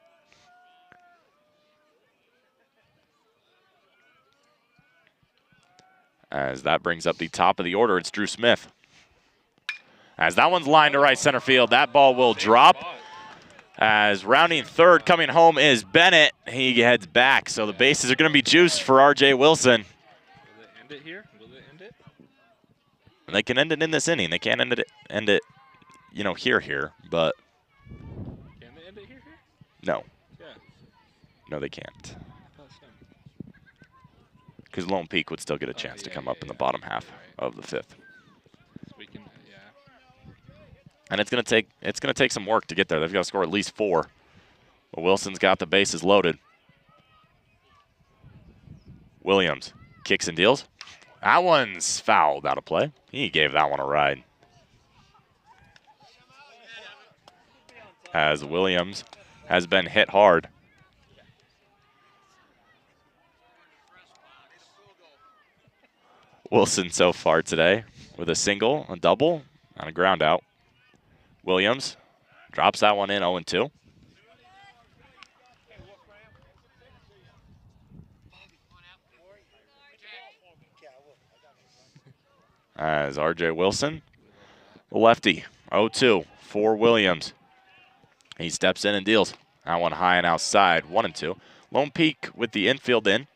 As that brings up the top of the order, it's Drew Smith. As that one's lined to right center field, that ball will drop. As rounding third, coming home is Bennett. He heads back, so the bases are going to be juiced for R.J. Wilson. Will it end it here? Will it end it? And they can end it in this inning. They can't end it, you know, here, but Can they end it here? no. Yeah. No, they can't. I thought so. Because Lone Peak would still get a chance to come up in the bottom half of the fifth. So we can, yeah. And it's gonna take some work to get there. They've got to score at least 4. But Wilson's got the bases loaded. Williams kicks and deals. That one's fouled out of play. He gave that one a ride. As Williams has been hit hard. Wilson so far today with a single, a double, and a ground out. Williams drops that one in 0-2. As R.J. Wilson, the lefty, 0-2 for Williams. He steps in and deals. That one high and outside, 1-2. Lone Peak with the infield in.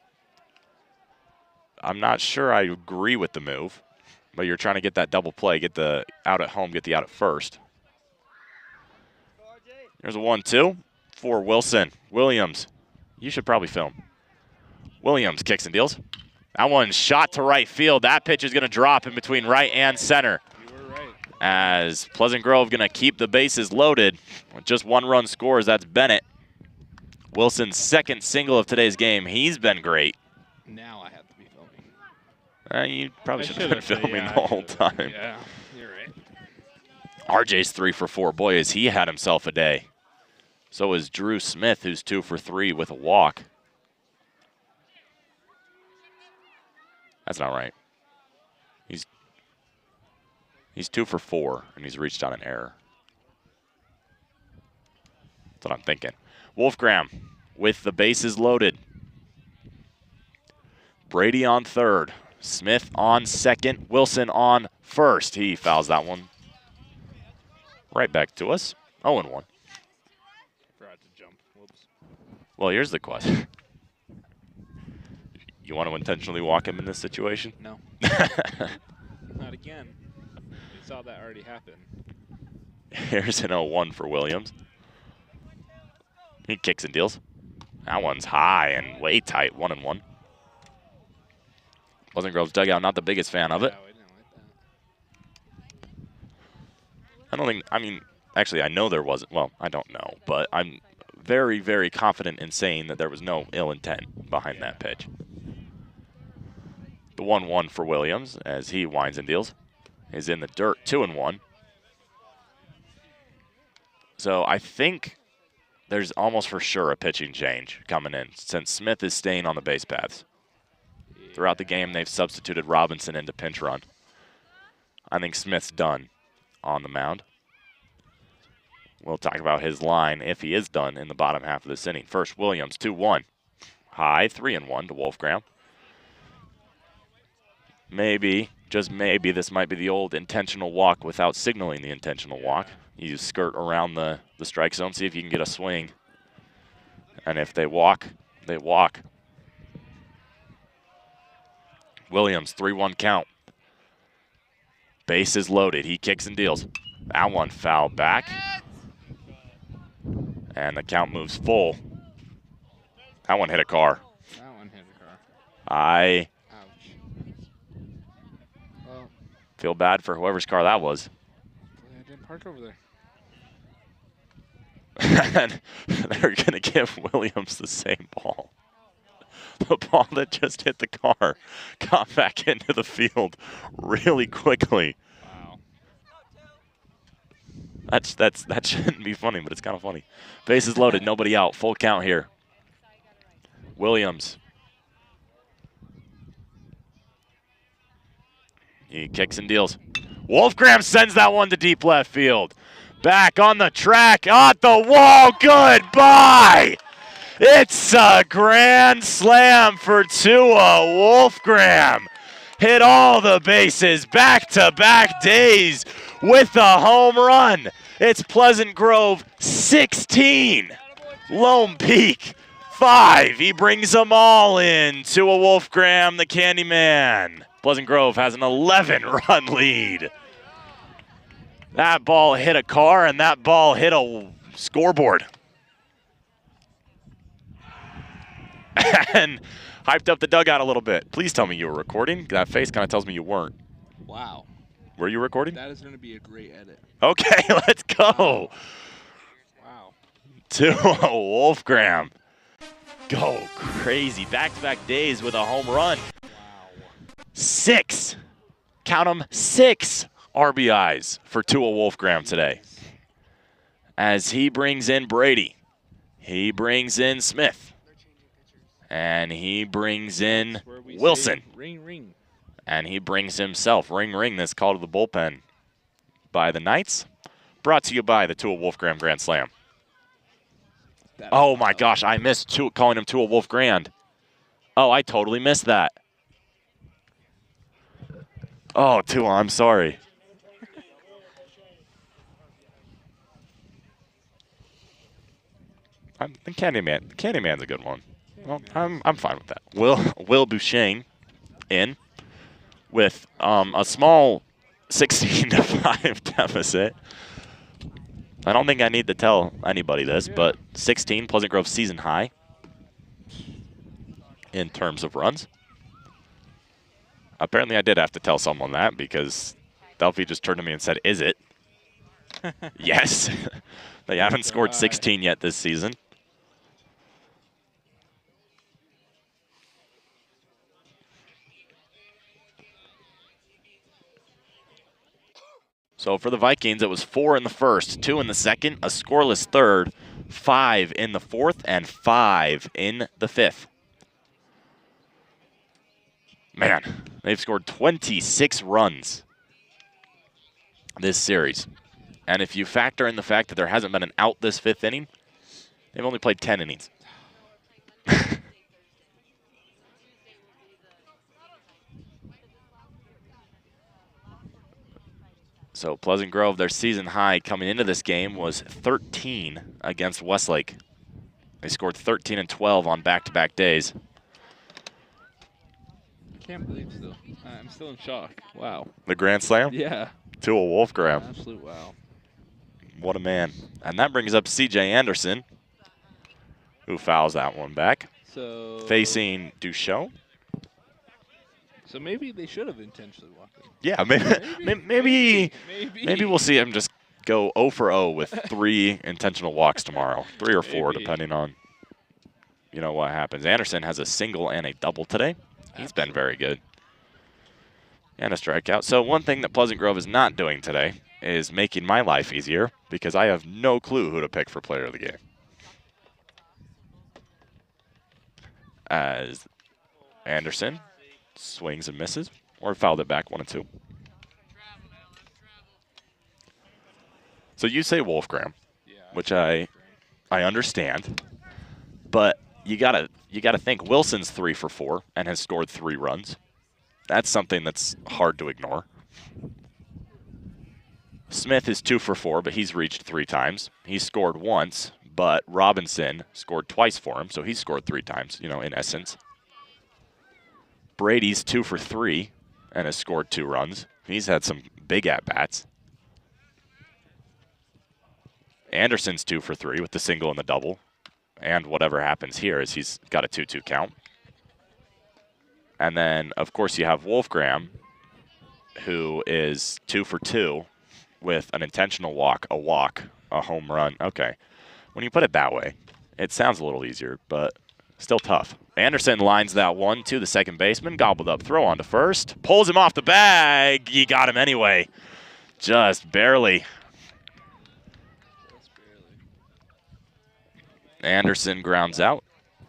I'm not sure I agree with the move, but you're trying to get that double play, get the out at home, get the out at first. There's a 1-2 for Wilson. Williams, you should probably film. Williams kicks and deals. That one shot to right field. That pitch is going to drop in between right and center. You were right. As Pleasant Grove going to keep the bases loaded with just 1 run scores. That's Bennett. Wilson's second single of today's game. He's been great. Now I have to be filming. You probably I should have been filming yeah, the whole time. Yeah, you're right. RJ's 3 for 4. Boy, has he had himself a day. So is Drew Smith, who's 2 for 3 with a walk. That's not right. He's 2 for 4, and he's reached on an error. That's what I'm thinking. Wolfgram with the bases loaded. Brady on third. Smith on second. Wilson on first. He fouls that one. Right back to us. 0-1. Forgot to jump. Whoops. Well, here's the question. You want to intentionally walk him in this situation? No. Not again. We saw that already happen. Here's an 0-1 for Williams. He kicks and deals. That one's high and way tight, 1-1. Pleasant Grove's dugout, not the biggest fan of it. Yeah, we didn't like that. I don't think, I mean, actually, I know there wasn't. Well, I don't know, but I'm very, very confident in saying that there was no ill intent behind that pitch. The 1-1 for Williams as he winds and deals is in the dirt, 2-1. So I think there's almost for sure a pitching change coming in since Smith is staying on the base paths. Throughout the game, they've substituted Robinson into pinch run. I think Smith's done on the mound. We'll talk about his line if he is done in the bottom half of this inning. First, Williams, 2-1. High, 3-1 to Wolfgram. Maybe, just maybe, this might be the old intentional walk without signaling the intentional walk. You skirt around the strike zone, see if you can get a swing. And if they walk, they walk. Williams, 3-1 count. Base is loaded. He kicks and deals. That one foul back. And the count moves full. That one hit a car. That one hit a car. I Ouch. Well, feel bad for whoever's car that was. I didn't park over there. And they're going to give Williams the same ball. The ball that just hit the car got back into the field really quickly. Wow. That shouldn't be funny, but it's kind of funny. Bases loaded, nobody out. Full count here. Williams. He kicks and deals. Wolfgram sends that one to deep left field. Back on the track, at the wall, goodbye! It's a grand slam for Tua Wolfgram. Hit all the bases, back-to-back days with a home run. It's Pleasant Grove 16, Lone Peak 5. He brings them all in. Tua Wolfgram, the Candyman. Pleasant Grove has an 11-run lead. That ball hit a car, and that ball hit a scoreboard. And hyped up the dugout a little bit. Please tell me you were recording. That face kind of tells me you weren't. Wow. Were you recording? That is going to be a great edit. Okay, let's go. Wow. To Wolfgram. Go crazy. Back-to-back days with a home run. Wow. 6. Count them, 6 RBIs for Tua Wolfgram today. As he brings in Brady. He brings in Smith. And he brings in Wilson. Ring, ring. And he brings himself. Ring, ring, this call to the bullpen by the Knights. Brought to you by the Tua Wolfgram Grand Slam. Oh, my gosh, I missed calling him Tua Wolfgram. Oh, I totally missed that. Oh, Tua, I'm sorry. Candyman's a good one. Well, I'm fine with that. Will Bouchain in with a small 16-5 deficit. I don't think I need to tell anybody this, but 16 Pleasant Grove season high in terms of runs. Apparently I did have to tell someone that because Delphi just turned to me and said, "Is it?" Yes. They haven't scored 16 yet this season. So for the Vikings, it was 4 in the first, 2 in the second, a scoreless third, 5 in the fourth, and 5 in the fifth. Man, they've scored 26 runs this series. And if you factor in the fact that there hasn't been an out this fifth inning, they've only played 10 innings. So Pleasant Grove, their season high coming into this game was 13 against Westlake. They scored 13 and 12 on back-to-back days. I can't believe still. I'm still in shock. Wow. The Grand Slam? Yeah. To a Wolfgram. Absolute wow. What a man. And that brings up C.J. Anderson, who fouls that one back. So facing Duchon. So maybe they should have intentionally walked in. Yeah, maybe we'll see him just go 0 for 0 with 3 intentional walks tomorrow. 3 or 4, depending on, what happens. Anderson has a single and a double today. He's been very good. And a strikeout. So one thing that Pleasant Grove is not doing today is making my life easier because I have no clue who to pick for player of the game. As Anderson swings and misses, or fouled it back 1 and 2. So you say Wolfgram, which I understand, but you gotta think Wilson's 3 for 4 and has scored 3 runs. That's something that's hard to ignore. Smith is 2 for 4, but he's reached 3 times. He's scored once, but Robinson scored twice for him, so he's scored 3 times, in essence. Brady's 2 for 3 and has scored 2 runs. He's had some big at-bats. Anderson's 2 for 3 with the single and the double. And whatever happens here is he's got a 2-2 count. And then, of course, you have Wolfgram, who is 2 for 2 with an intentional walk, a home run. Okay. When you put it that way, it sounds a little easier, but still tough. Anderson lines that one to the second baseman. Gobbled up throw on to first. Pulls him off the bag. He got him anyway. Just barely. Anderson grounds out.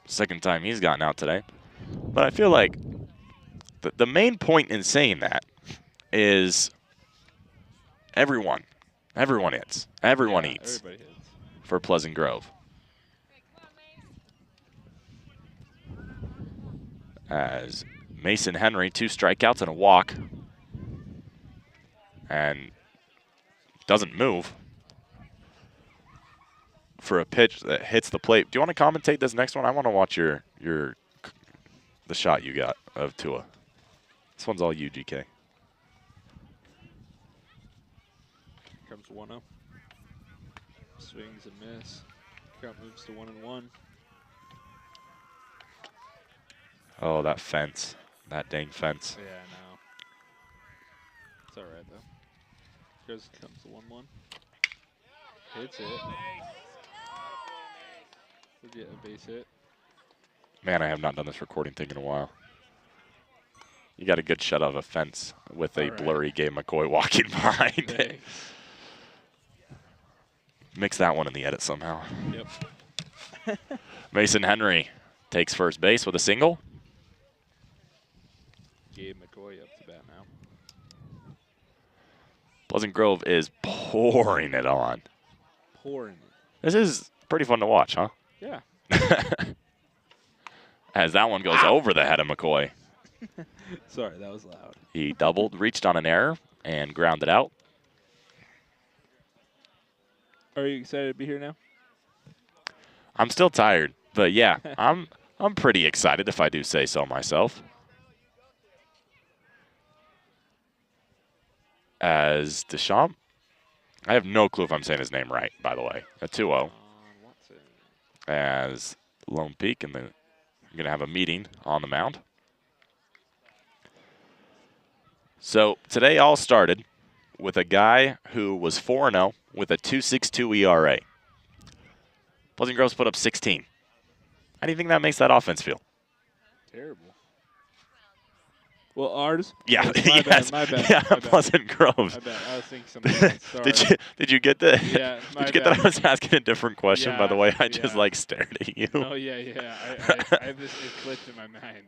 Second time he's gotten out today. But I feel like the main point in saying that is everyone hits. Everyone eats for Pleasant Grove. As Mason Henry, 2 strikeouts and a walk. And doesn't move for a pitch that hits the plate. Do you want to commentate this next one? I want to watch the shot you got of Tua. This one's all you, GK. Comes 1-0. Swings and miss. Count moves to 1-1. Oh, that fence. That dang fence. Yeah, I know. It's all right, though. Comes to 1-1. Hits it. We'll get a base hit. Man, I have not done this recording thing in a while. You got a good shot of a fence with a blurry Gabe McCoy walking behind it. Mix that one in the edit somehow. Yep. Mason Henry takes first base with a single. Gabe McCoy up to bat now. Pleasant Grove is pouring it on. Pouring it. This is pretty fun to watch, huh? Yeah. As that one goes over the head of McCoy. Sorry, that was loud. He doubled, reached on an error, and grounded out. Are you excited to be here now? I'm still tired, but yeah, I'm pretty excited if I do say so myself. As Deschamps, I have no clue if I'm saying his name right, by the way. A 2-0. Watson. As Lone Peak, and I'm going to have a meeting on the mound. So today all started with a guy who was 4-0 with a 2.62 ERA. Pleasant Grove's put up 16. How do you think that makes that offense feel? Terrible. Well, ours. Yeah, My yes, bad. My bad. yeah, My bad. Pleasant Grove. My bad. I was thinking something else. Sorry. Did you get the? Yeah, my did you get bad. that I was asking a different question? By the Yeah, way, I just yeah. like stared at you. Oh yeah. I have this. It clicked in my mind.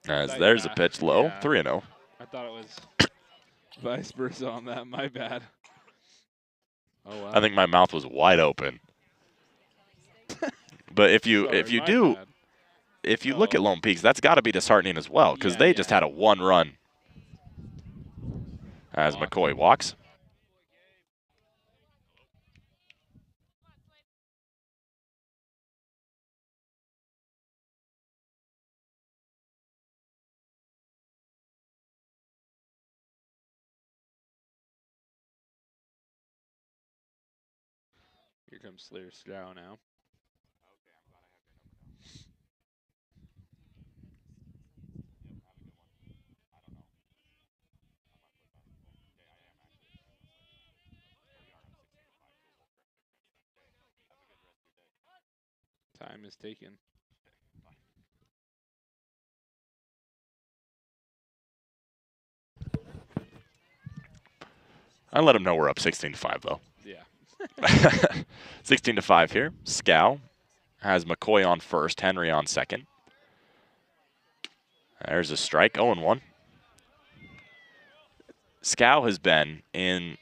As Thought- there's a yeah, pitch low, yeah. 3-0. I thought it was vice versa on that. My bad. Oh wow. I think my mouth was wide open. But if you Sorry, my do. bad. If you look at Oh. Lone Peaks, that's got to be disheartening as well, because Yeah, they yeah. just had a 1-run. As Walk. McCoy walks. Here comes Slayer Strow now. Time is taken. I let him know we're up 16-5 though. Yeah. 16-5 here. Scow has McCoy on first, Henry on second. There's a strike, 0-1. Scow has been in.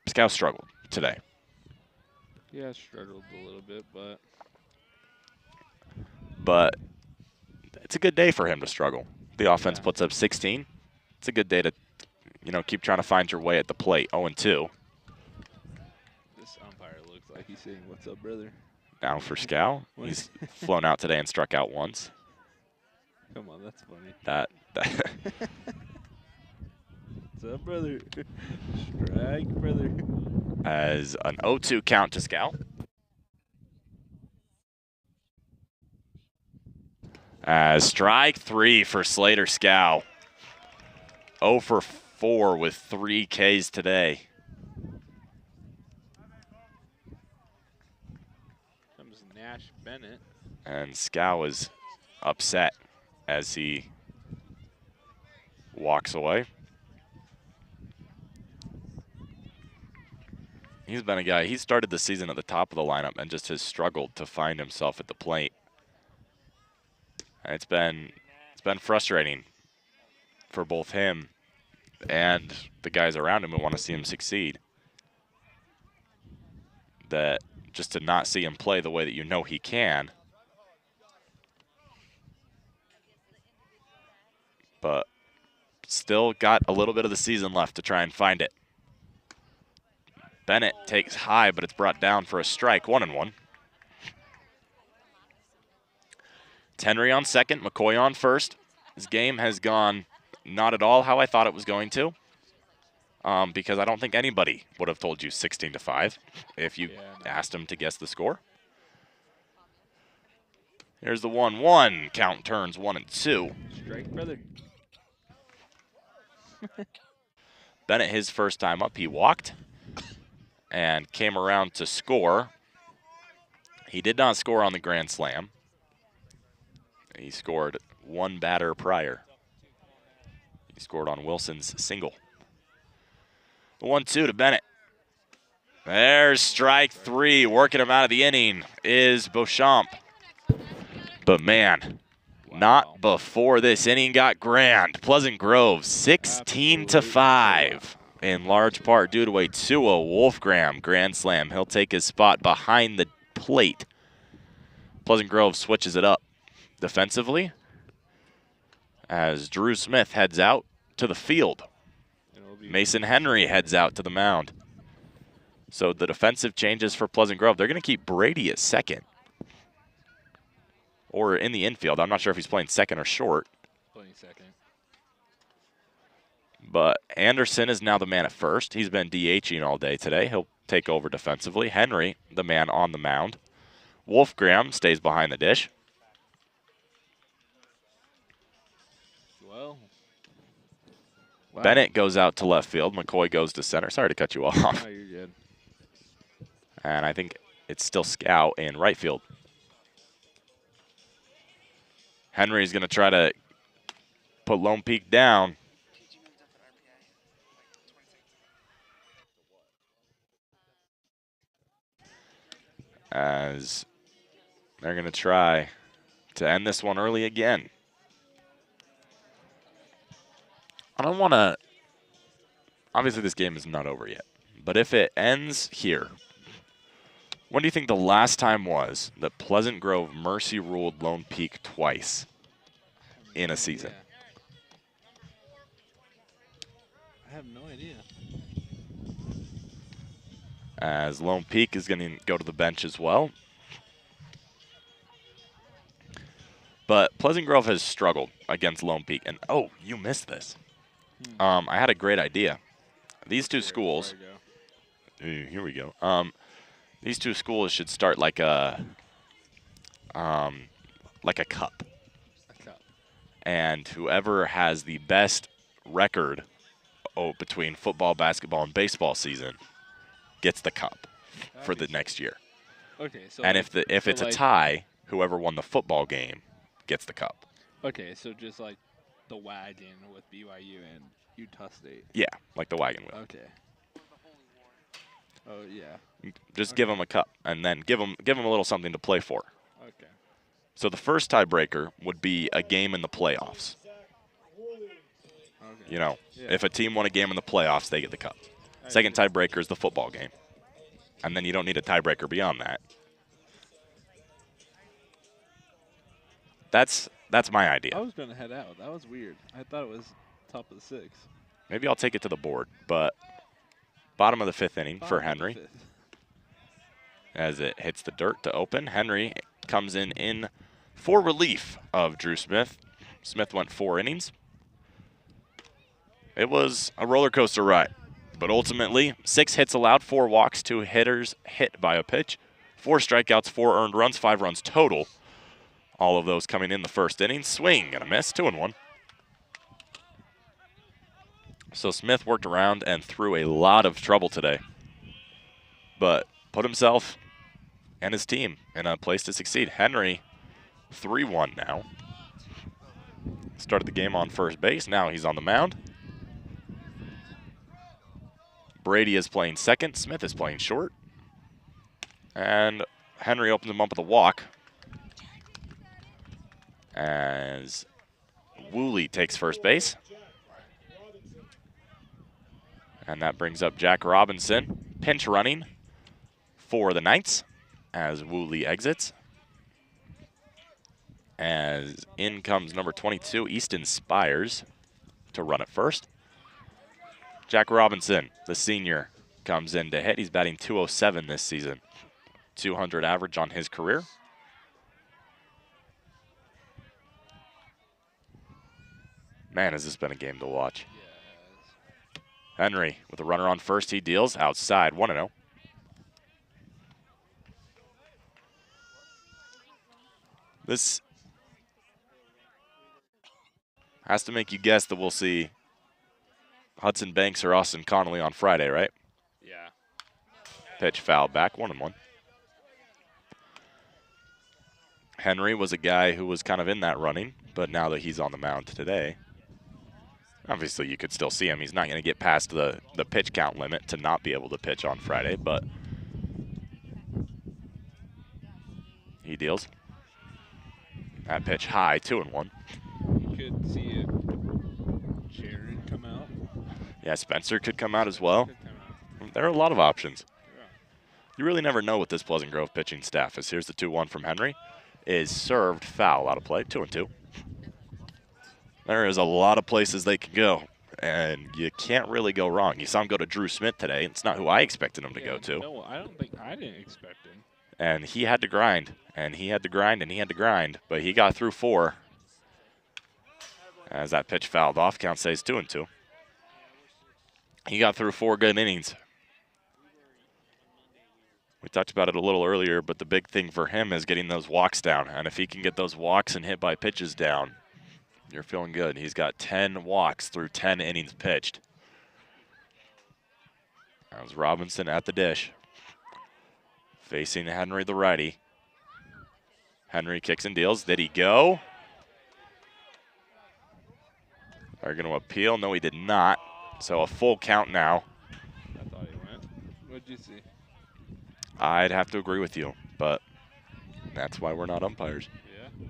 Scow struggled today. Yeah, struggled a little bit, But it's a good day for him to struggle. The offense Yeah. puts up 16. It's a good day to, keep trying to find your way at the plate. 0-2. this umpire looks like he's saying, "What's up, brother?" Now for Scow. What? He's flown out today and struck out once. Come on, that's funny. That What's up, brother? Strike, brother. as an 0-2 count to Scow. As strike 3 for Slater Scow. 0 for 4 with 3 Ks today. Comes Nash Bennett. And Scow is upset as he walks away. He's been a guy, he started the season at the top of the lineup and just has struggled to find himself at the plate. And it's been frustrating for both him and the guys around him who want to see him succeed. That just to not see him play the way that you know he can. But still got a little bit of the season left to try and find it. Bennett takes high, but it's brought down for a strike, 1-1. Henry on second, McCoy on first. This game has gone not at all how I thought it was going to, because I don't think anybody would have told you 16-5 if you asked them to guess the score. Here's the 1-1. Count turns 1-2. Strike, brother. Bennett, his first time up, he walked and came around to score. He did not score on the grand slam. He scored one batter prior. He scored on Wilson's single. 1-2 to Bennett. There's strike 3. Working him out of the inning is Beauchamp. But man, not before this inning got grand. Pleasant Grove 16-5. In large part due to a 2-0 Wolfgram grand slam. He'll take his spot behind the plate. Pleasant Grove switches it up defensively as Drew Smith heads out to the field. Mason Henry heads out to the mound. So the defensive changes for Pleasant Grove, they're going to keep Brady at second. Or in the infield. I'm not sure if he's playing second or short. Playing second. But Anderson is now the man at first. He's been DHing all day today. He'll take over defensively. Henry, the man on the mound. Wolfgram stays behind the dish. Well. Wow. Bennett goes out to left field. McCoy goes to center. Sorry to cut you off. Oh, you're good. And I think it's still Scout in right field. Henry's going to try to put Lone Peak down. As they're going to try to end this one early again. I don't want to, obviously this game is not over yet, but if it ends here, when do you think the last time was that Pleasant Grove mercy ruled Lone Peak twice in a season? I have no idea. As Lone Peak is going to go to the bench as well. But Pleasant Grove has struggled against Lone Peak. And, oh, you missed this. I had a great idea. These two schools. Here we go. These two schools should start like a cup. A cup. And whoever has the best record between football, basketball, and baseball season gets the cup for the next year. Okay, so and if it's a tie, whoever won the football game gets the cup. Okay, so just like the wagon with BYU and Utah State. Yeah, like the wagon wheel. Okay. Oh yeah. Just give them a cup, and then give them a little something to play for. Okay. So the first tiebreaker would be a game in the playoffs. Okay. You know, if a team won a game in the playoffs, they get the cup. Second tiebreaker is the football game. And then you don't need a tiebreaker beyond that. That's my idea. I was going to head out. That was weird. I thought it was top of the sixth. Maybe I'll take it to the board, but bottom of the fifth inning for Henry. As it hits the dirt to open. Henry comes in for relief of Drew Smith. Smith went 4 innings. It was a roller coaster ride. But ultimately, 6 hits allowed, 4 walks, 2 hitters hit by a pitch, 4 strikeouts, 4 earned runs, 5 runs total. All of those coming in the first inning. Swing and a miss, 2-1. So Smith worked around and threw a lot of trouble today, but put himself and his team in a place to succeed. Henry, 3-1 now. Started the game on first base. Now he's on the mound. Brady is playing second. Smith is playing short. And Henry opens him up with a walk. As Woolley takes first base. And that brings up Jack Robinson. Pinch running for the Knights as Woolley exits. As in comes number 22, Easton Spires, to run it first. Jack Robinson, the senior, comes in to hit. He's batting .207 this season. 200 average on his career. Man, has this been a game to watch. Yes. Henry with a runner on first. He deals outside, 1-0. This has to make you guess that we'll see Hudson Banks or Austin Connolly on Friday, right? Yeah. Pitch foul back, 1-1. Henry was a guy who was kind of in that running, but now that he's on the mound today, obviously you could still see him. He's not going to get past the pitch count limit to not be able to pitch on Friday, but he deals. That pitch high, 2-1. You could see it. Sharon come out. Yeah, Spencer could come out as well. Could come out. There are a lot of options. Yeah. You really never know with this Pleasant Grove pitching staff. As here's the 2-1 from Henry. Is served foul out of play, 2-2. There is a lot of places they can go and you can't really go wrong. You saw him go to Drew Smith today. It's not who I expected him to go to. No, I don't think I didn't expect him. And he had to grind, and he had to grind, and he had to grind. But he got through 4. As that pitch fouled off, count stays 2-2. He got through 4 good innings. We talked about it a little earlier, but the big thing for him is getting those walks down. And if he can get those walks and hit by pitches down, you're feeling good. He's got 10 walks through 10 innings pitched. That was Robinson at the dish. Facing Henry, the righty. Henry kicks and deals. Did he go? Are you going to appeal? No, he did not. So a full count now. I thought he went. What'd you see? I'd have to agree with you, but that's why we're not umpires. Yeah.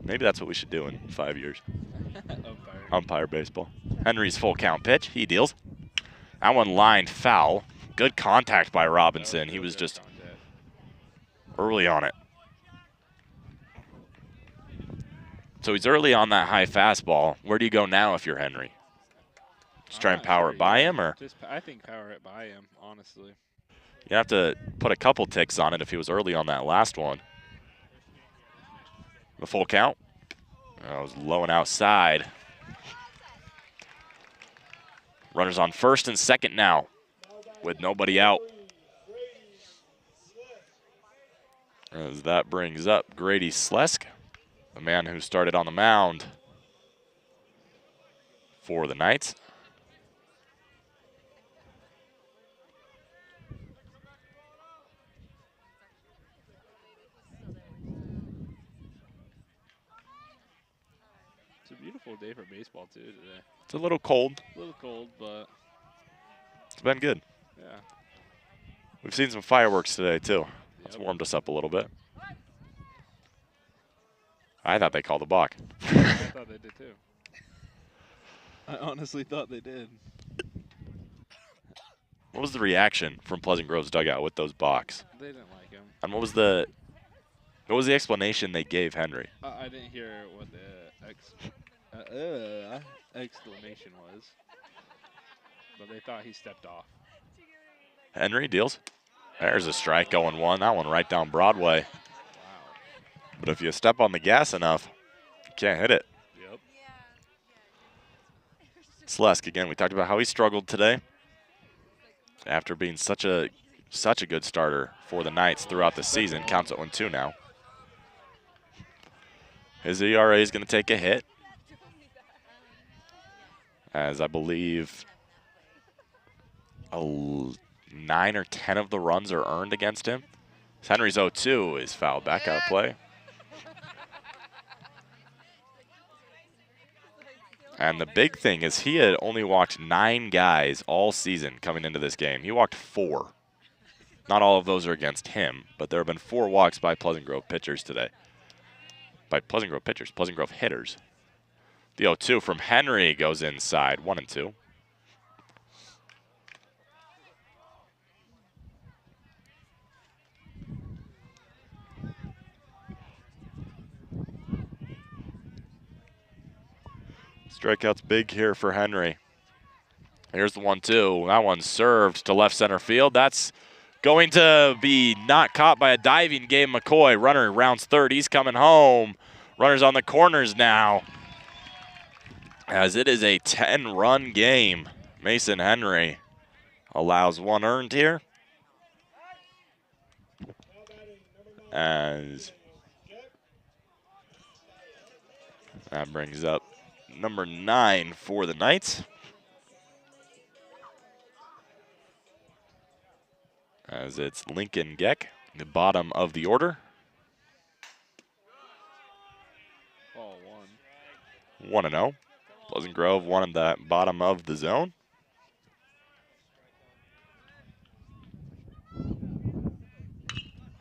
Maybe that's what we should do in 5 years. Umpire. Umpire baseball. Henry's full count pitch. He deals. That one lined foul. Good contact by Robinson. He was just early on it. So he's early on that high fastball. Where do you go now if you're Henry? Just try and power it by him, or? I think power it by him, honestly. You have to put a couple ticks on it if he was early on that last one. The full count. That was low and outside. Runners on first and second now with nobody out. As that brings up Grady Slesk, the man who started on the mound for the Knights. It's a beautiful day for baseball, too, today. It's a little cold. A little cold, but It's been good. yeah. We've seen some fireworks today, too. It's warmed us up a little bit. I thought they called the balk. I thought they did, too. I honestly thought they did. What was the reaction from Pleasant Grove's dugout with those balks? They didn't like him. And what was the explanation they gave Henry? I didn't hear what the exclamation was, but they thought he stepped off. Henry deals. There's a strike going 1. That one right down Broadway. Wow. But if you step on the gas enough, you can't hit it. Yep. Slesk, again, we talked about how he struggled today after being such a good starter for the Knights throughout the season. Counts at 1-2 now. His ERA is going to take a hit, as I believe 9 or 10 of the runs are earned against him. Henry's 0-2 is fouled back out of play. And the big thing is he had only walked 9 guys all season coming into this game. He walked 4. Not all of those are against him, but there have been 4 walks by Pleasant Grove pitchers today. By Pleasant Grove pitchers, Pleasant Grove hitters. The 0-2 from Henry goes inside, 1-2. Strikeouts big here for Henry. Here's the 1-2. That one's served to left center field. That's going to be not caught by a diving Gabe McCoy. Runner rounds third. He's coming home. Runners on the corners now, as it is a 10-run game. Mason Henry allows 1 earned here. As that brings up number 9 for the Knights. As it's Lincoln Geck, the bottom of the order. Ball 1-0. Pleasant Grove, 1 in the bottom of the zone.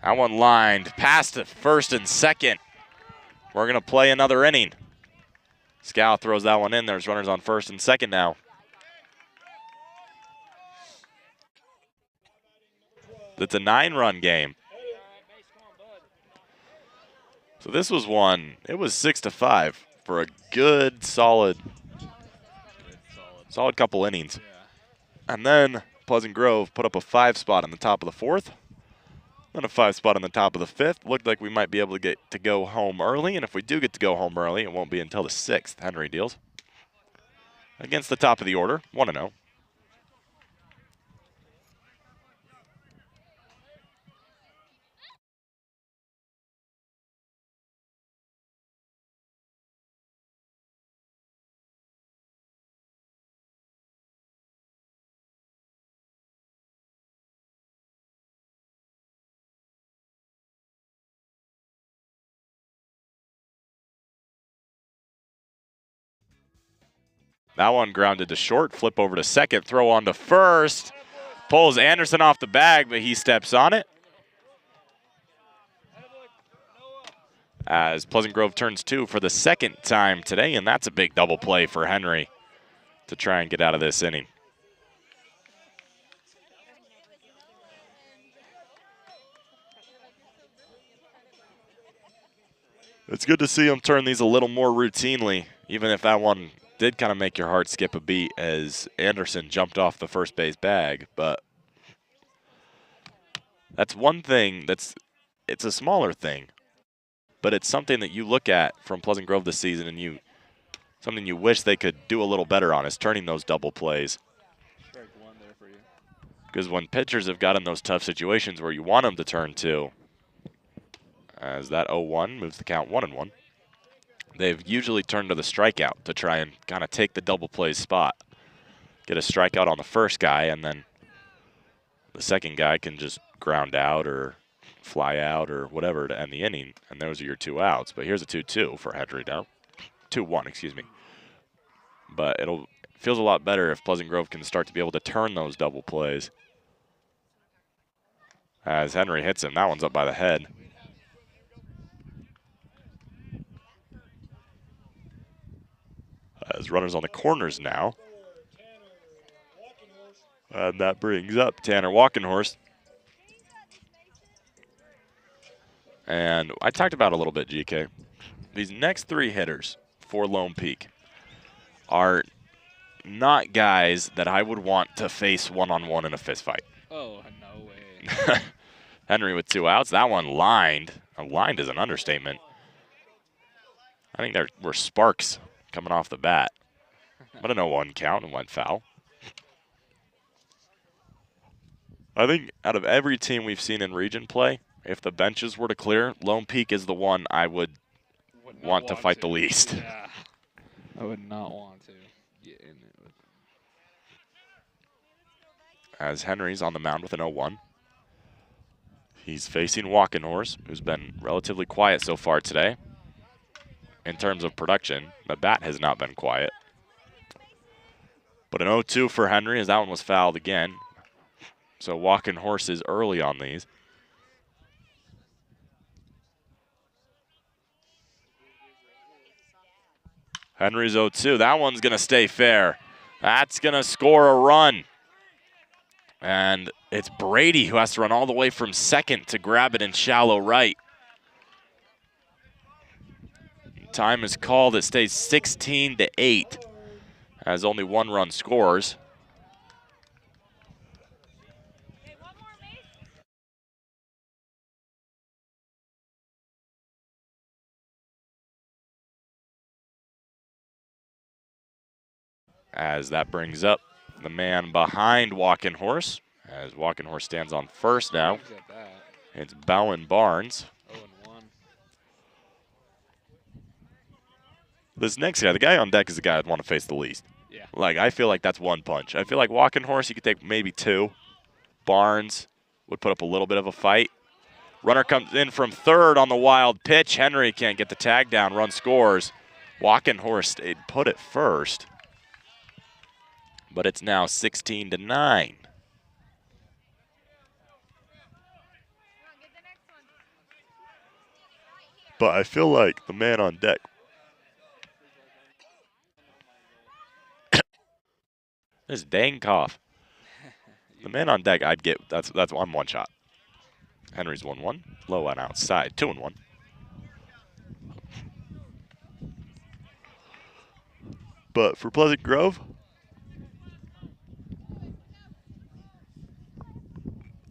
That one lined past the first and second. We're going to play another inning. Scow throws that one in. There's runners on first and second now. It's a 9-run game. So this was one. It was 6-5 for a good, solid Solid couple innings. Yeah. And then Pleasant Grove put up a 5 spot in the top of the 4th. Then a 5 spot in the top of the 5th. Looked like we might be able to get to go home early. And if we do get to go home early, it won't be until the 6th. Henry deals. Against the top of the order, 1-0. That one grounded to short, flip over to second, throw on to first. Pulls Anderson off the bag, but he steps on it. As Pleasant Grove turns 2 for the 2nd time today, and that's a big double play for Henry to try and get out of this inning. It's good to see him turn these a little more routinely, even if that one did kind of make your heart skip a beat as Anderson jumped off the first base bag. But that's one thing it's a smaller thing, but it's something that you look at from Pleasant Grove this season and something you wish they could do a little better on is turning those double plays. Strike one there for you. Because when pitchers have got in those tough situations where you want them to turn 2, as that 0-1 moves the count 1-1, they've usually turned to the strikeout to try and kind of take the double play spot. Get a strikeout on the first guy, and then the second guy can just ground out or fly out or whatever to end the inning, and those are your 2 outs. But here's a 2-2 for Henry now. 2-1, excuse me. But it feels a lot better if Pleasant Grove can start to be able to turn those double plays. As Henry hits him, that one's up by the head. As runners on the corners now. And that brings up Tanner Walkenhorst. And I talked about it a little bit, GK. These next 3 hitters for Lone Peak are not guys that I would want to face one-on-one in a fist fight. Oh, no way. Henry with 2 outs. That one lined. Lined is an understatement. I think there were sparks coming off the bat. But a 0-1 count and went foul. I think out of every team we've seen in region play, if the benches were to clear, Lone Peak is the one I would want to fight the least. Yeah. I would not want to get in it with them. As Henry's on the mound with an 0-1. He's facing Walkenhorst, who's been relatively quiet so far today. In terms of production, the bat has not been quiet. But an 0-2 for Henry as that one was fouled again. So Walkenhorst is early on these. Henry's 0-2. That one's going to stay fair. That's going to score a run. And it's Brady who has to run all the way from second to grab it in shallow right. Time is called. It stays 16-8 as only 1 run scores. As that brings up the man behind Walkenhorst, as Walkenhorst stands on first now. It's Bowen Barnes. 0-1. This next guy, the guy on deck is the guy I'd want to face the least. Yeah. Like, I feel like that's 1 punch. I feel like Walkenhorst, you could take maybe 2. Barnes would put up a little bit of a fight. Runner comes in from third on the wild pitch. Henry can't get the tag down. Run scores. Walkenhorst stayed put at first. But it's now 16-9. But I feel like the man on deck. This dang cough. The man on deck, I'd get. That's I'm 1 shot. Henry's 1-1. Low on outside. 2-1. But for Pleasant Grove,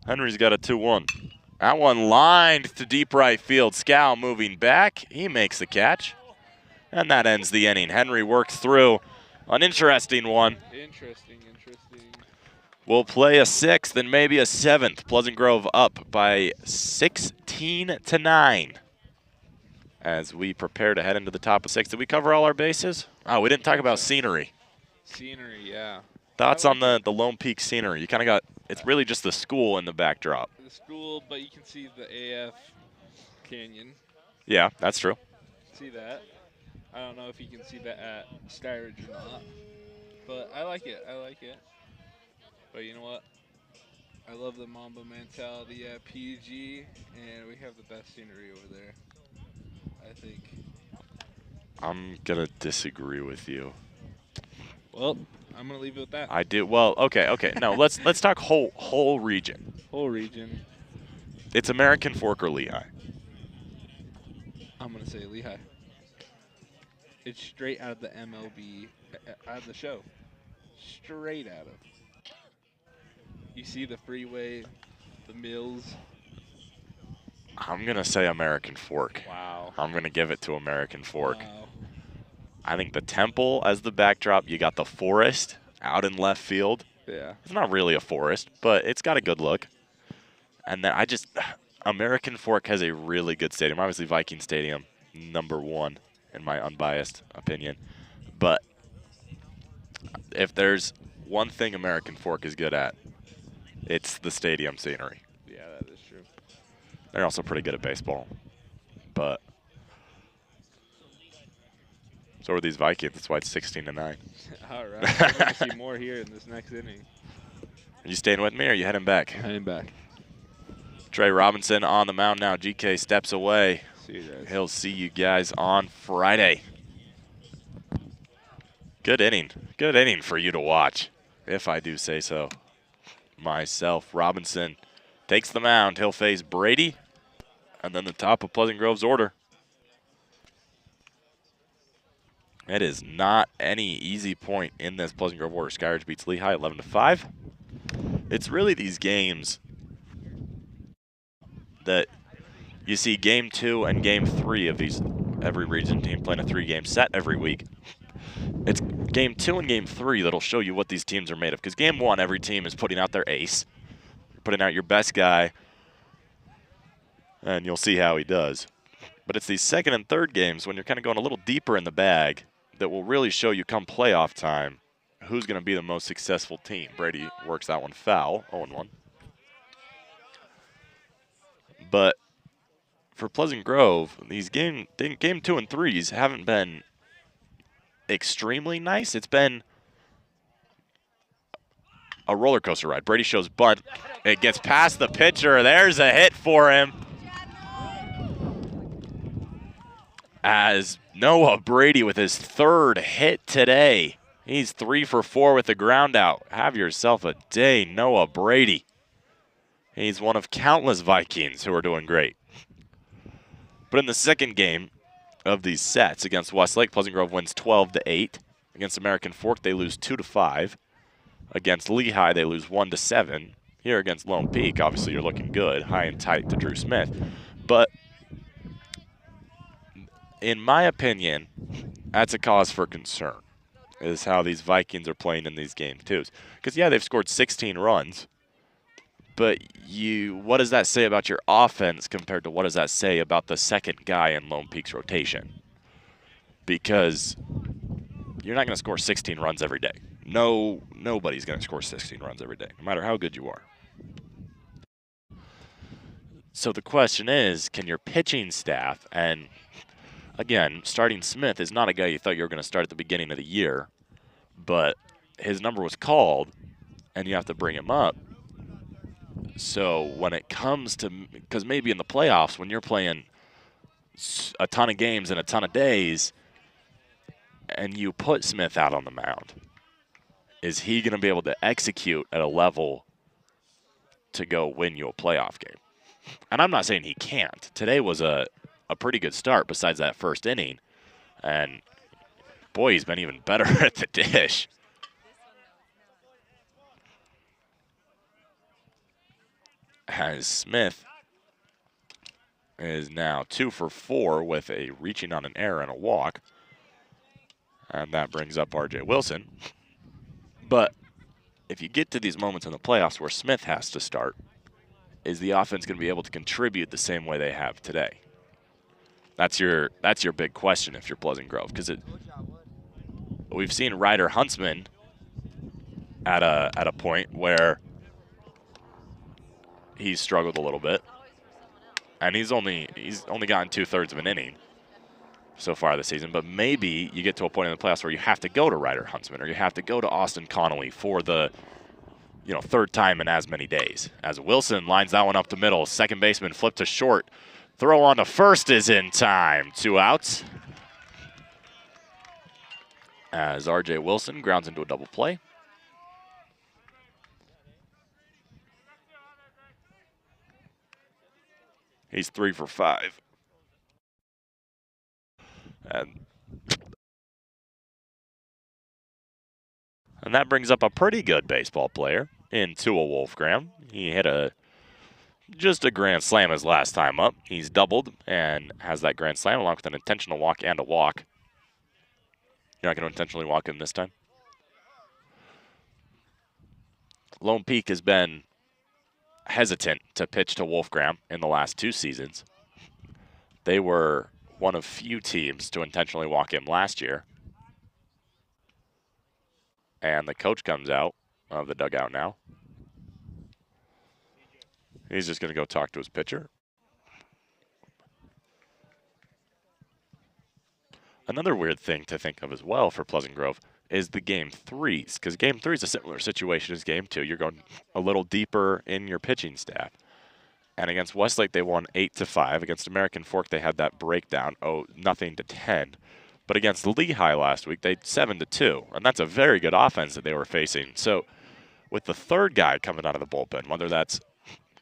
Henry's got a 2-1. That one lined to deep right field. Scow moving back. He makes the catch. And that ends the inning. Henry works through an interesting one. Interesting. We'll play a 6th and maybe a 7th. Pleasant Grove up by 16-9. As we prepare to head into the top of 6th. Did we cover all our bases? Oh, we didn't talk about scenery. Scenery, yeah. Thoughts on the Lone Peak scenery? You kind of got, it's really just the school in the backdrop. The school, but you can see the AF Canyon. Yeah, that's true. See that. I don't know if you can see that at Skyridge or not. But I like it. But you know what? I love the Mamba mentality at PG, and we have the best scenery over there, I think. I'm going to disagree with you. Well, I'm going to leave it with that. I do. Well, okay. No, let's talk whole region. Whole region. It's American Fork or Lehigh. I'm going to say Lehigh. It's straight out of the MLB, out of the show. Straight out of. You see the freeway, the mills. I'm going to say American Fork. Wow. I'm going to give it to American Fork. Wow. I think the temple as the backdrop, you got the forest out in left field. Yeah. It's not really a forest, but it's got a good look. And then American Fork has a really good stadium. Obviously, Viking Stadium, #1 in my unbiased opinion. But if there's one thing American Fork is good at, it's the stadium scenery. Yeah, that is true. They're also pretty good at baseball. But so are these Vikings. That's why it's 16-9. All right. We're going to see more here in this next inning. Are you staying with me or are you heading back? Heading back. Trey Robinson on the mound now. GK steps away. See you guys. He'll see you guys on Friday. Good inning. Good inning for you to watch, if I do say so myself. Robinson takes the mound. He'll face Brady and then the top of Pleasant Grove's order. It is not any easy point in this Pleasant Grove order. Skyridge beats Lehigh 11-5. It's really these games that you see game 2 and game 3 of these, every region team playing a 3-game set every week. It's game 2 and game 3 that'll show you what these teams are made of. Because game 1, every team is putting out their ace, putting out your best guy, and you'll see how he does. But it's these second and third games when you're kind of going a little deeper in the bag that will really show you come playoff time who's going to be the most successful team. Brady works that one foul, 0-1. But for Pleasant Grove, these game 2 and 3s haven't been extremely nice. It's been a roller coaster ride. Brady shows bunt. It gets past the pitcher. There's a hit for him. As Noah Brady with his 3rd hit today. He's 3 for 4 with a ground out. Have yourself a day, Noah Brady. He's one of countless Vikings who are doing great. But in the second game of these sets against Westlake, Pleasant Grove wins 12-8. Against American Fork, they lose 2-5. Against Lehigh, they lose 1-7. Here against Lone Peak, obviously you're looking good, high and tight to Drew Smith. But in my opinion, that's a cause for concern, is how these Vikings are playing in these game 2s. Because, yeah, they've scored 16 runs. But what does that say about your offense compared to what does that say about the second guy in Lone Peak's rotation? Because you're not going to score 16 runs every day. Nobody's going to score 16 runs every day, no matter how good you are. So the question is, can your pitching staff, and again, starting Smith is not a guy you thought you were going to start at the beginning of the year, but his number was called, and you have to bring him up. So when it comes to, because maybe in the playoffs, when you're playing a ton of games in a ton of days, and you put Smith out on the mound, is he going to be able to execute at a level to go win you a playoff game? And I'm not saying he can't. Today was a pretty good start besides that first inning. And, boy, he's been even better at the dish. as Smith is now 2 for 4 with a reaching on an error and a walk. And that brings up R.J. Wilson. But if you get to these moments in the playoffs where Smith has to start, is the offense going to be able to contribute the same way they have today? That's your big question if you're Pleasant Grove, because we've seen Ryder Huntsman at a point where he's struggled a little bit, and he's only gotten 2/3 of an inning so far this season. But maybe you get to a point in the playoffs where you have to go to Ryder Huntsman or you have to go to Austin Connolly for the third time in as many days. As Wilson lines that one up the middle, second baseman flip to short. Throw on to first is in time. 2 outs. As R.J. Wilson grounds into a double play. He's 3 for 5. And that brings up a pretty good baseball player in Tua Wolfgram. He hit just a grand slam his last time up. He's doubled and has that grand slam along with an intentional walk and a walk. You're not going to intentionally walk him this time? Lone Peak has been hesitant to pitch to Wolfgram in the last 2 seasons. They were one of few teams to intentionally walk him last year. And the coach comes out of the dugout now. He's just going to go talk to his pitcher. Another weird thing to think of as well for Pleasant Grove is the Game 3s, because Game 3 is a similar situation as Game 2. You're going a little deeper in your pitching staff. And against Westlake, they won 8-5. Against American Fork, they had that breakdown, 0-10. But against Lehigh last week, they 7-2. And that's a very good offense that they were facing. So with the third guy coming out of the bullpen, whether that's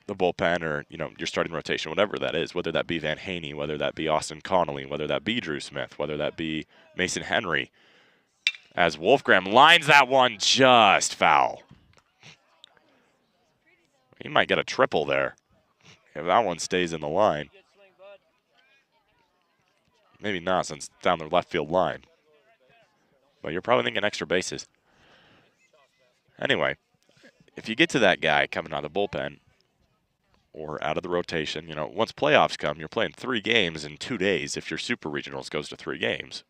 the bullpen or, your starting rotation, whatever that is, whether that be Van Haney, whether that be Austin Connolly, whether that be Drew Smith, whether that be Mason Henry, as Wolfgram lines that one just foul. He might get a triple there if that one stays in the line. Maybe not, since it's down the left field line. But you're probably thinking extra bases. Anyway, if you get to that guy coming out of the bullpen or out of the rotation, once playoffs come, you're playing 3 games in 2 days if your Super Regionals goes to 3 games.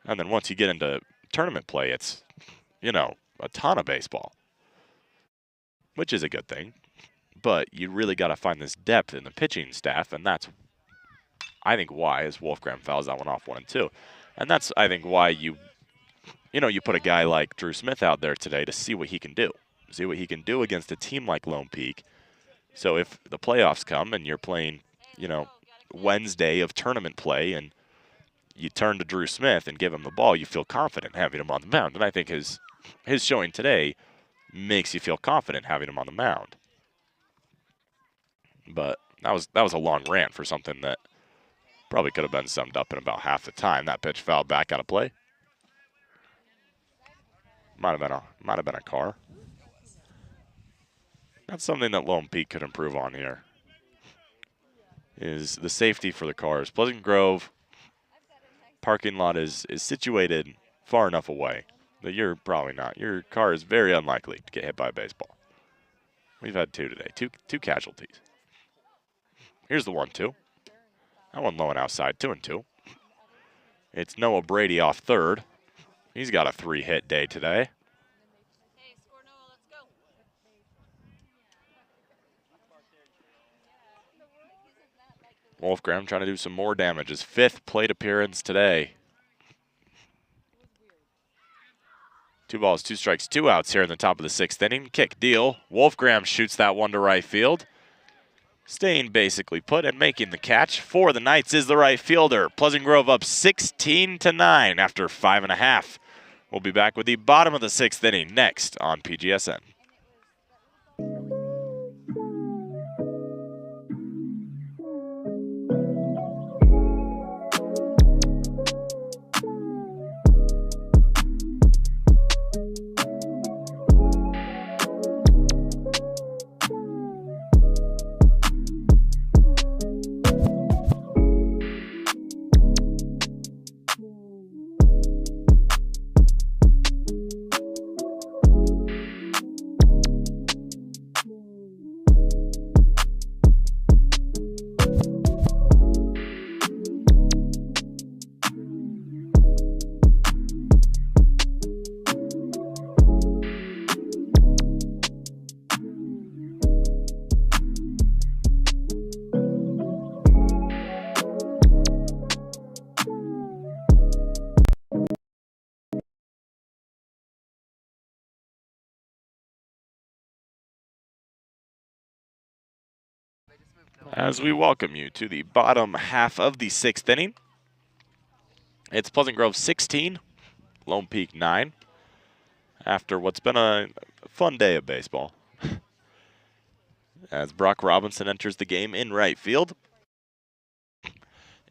And then once you get into tournament play, it's, a ton of baseball, which is a good thing. But you really got to find this depth in the pitching staff, and that's, I think, why as Wolfgram fouls that one off 1-2. And that's, I think, why you put a guy like Drew Smith out there today to see what he can do. See what he can do against a team like Lone Peak. So if the playoffs come and you're playing, Wednesday of tournament play and you turn to Drew Smith and give him the ball, you feel confident having him on the mound. And I think his showing today makes you feel confident having him on the mound. But that was a long rant for something that probably could have been summed up in about half the time. That pitch fouled back out of play. Might have been a car. That's something that Lone Peak could improve on here, is the safety for the cars. Pleasant Grove parking lot is situated far enough away that you're probably not. Your car is very unlikely to get hit by a baseball. We've had 2 today, two casualties. Here's the 1-2. That one low and outside, 2-2. It's Noah Brady off third. He's got a 3-hit day today. Wolfgram trying to do some more damage. His 5th plate appearance today. 2 balls, 2 strikes, 2 outs here in the top of the 6th inning. Kick deal. Wolfgram shoots that one to right field. Staying basically put and making the catch for the Knights is the right fielder. Pleasant Grove up 16-9 after 5.5. We'll be back with the bottom of the 6th inning next on PGSN. As we welcome you to the bottom half of the 6th inning. It's Pleasant Grove 16, Lone Peak 9, after what's been a fun day of baseball. As Brock Robinson enters the game in right field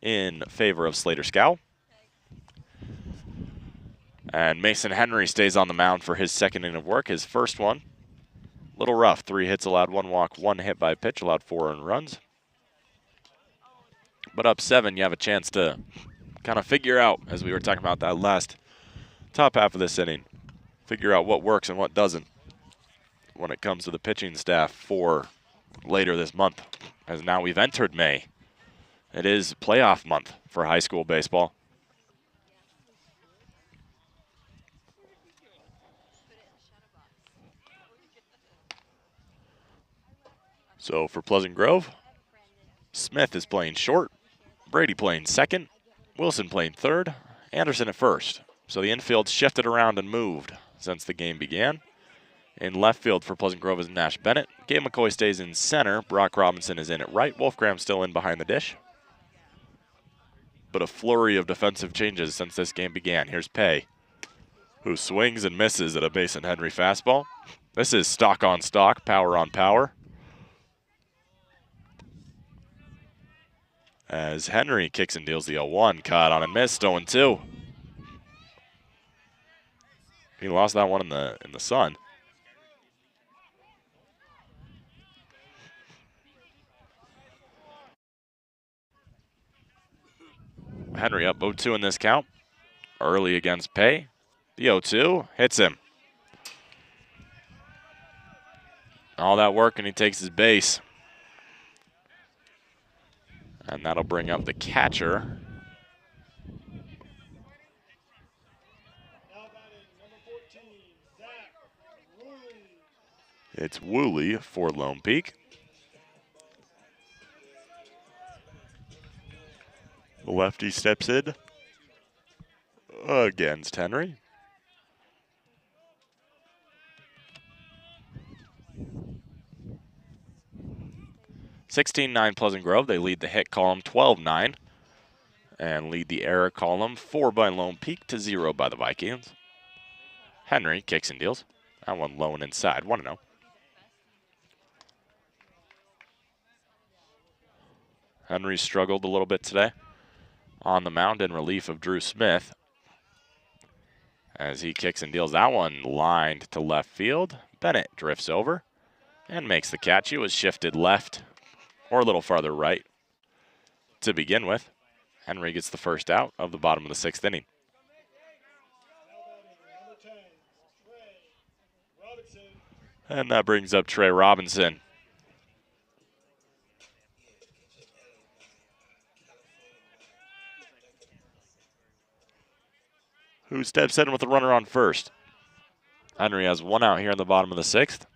in favor of Slater Scow. And Mason Henry stays on the mound for his second inning of work, his first one. Little rough, 3 hits allowed, 1 walk, 1 hit by pitch, allowed 4 earned runs. But up 7, you have a chance to kind of figure out, as we were talking about that last top half of this inning, figure out what works and what doesn't when it comes to the pitching staff for later this month, as now we've entered May. It is playoff month for high school baseball. So for Pleasant Grove, Smith is playing short, Brady playing second, Wilson playing third, Anderson at first. So the infield shifted around and moved since the game began. In left field for Pleasant Grove is Nash Bennett. Gabe McCoy stays in center. Brock Robinson is in at right. Wolfgram still in behind the dish. But a flurry of defensive changes since this game began. Here's Pay, who swings and misses at a Mason Henry fastball. This is stock on stock, power on power. As Henry kicks and deals the 0-1, caught on and missed, 0-2. He lost that one in the sun. Henry up 0-2 in this count. Early against Pay. The 0-2 hits him. All that work and he takes his base. And that'll bring up the catcher. Now batting number 14, Zach Woolley. It's Woolley for Lone Peak. The lefty steps in against Henry. (16-9) Pleasant Grove. They lead the hit column 12-9 and lead the error column 4 by Lone Peak to 0 by the Vikings. Henry kicks and deals. That one low and inside, 1-0. Henry struggled a little bit today on the mound in relief of Drew Smith, as he kicks and deals that one lined to left field. Bennett drifts over and makes the catch. He was shifted left or a little farther right to begin with. Henry gets the first out of the bottom of the 6th inning. Now batting number 10, Trey Robinson. And that brings up Trey Robinson. Who steps in with the runner on first. Henry has 1 out here in the bottom of the 6th.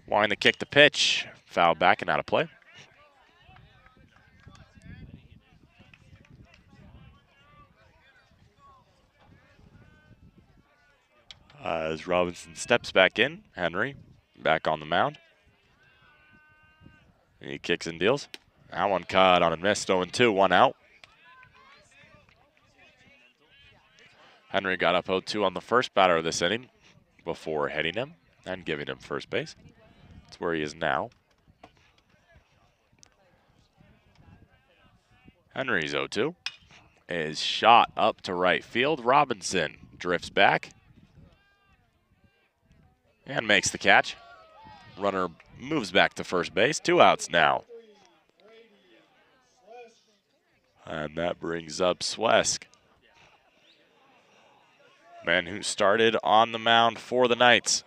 Wanting to kick the pitch. Foul back and out of play. As Robinson steps back in, Henry back on the mound. He kicks and deals. That one caught on a miss, 0-2, 1 out. Henry got up 0-2 on the first batter of this inning before hitting him and giving him first base. That's where he is now. Henry's 0-2 is shot up to right field. Robinson drifts back and makes the catch. Runner moves back to first base. 2 outs now. And that brings up Swesk, man who started on the mound for the Knights.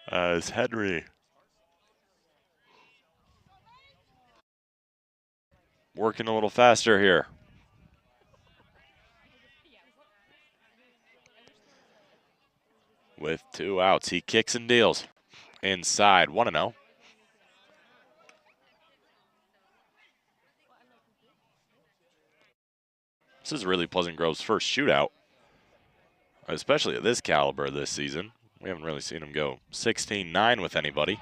As Henry working a little faster here. With 2 outs, he kicks and deals. Inside, 1-0. This is really Pleasant Grove's first shootout especially at this caliber this season. We haven't really seen him go 16-9 with anybody,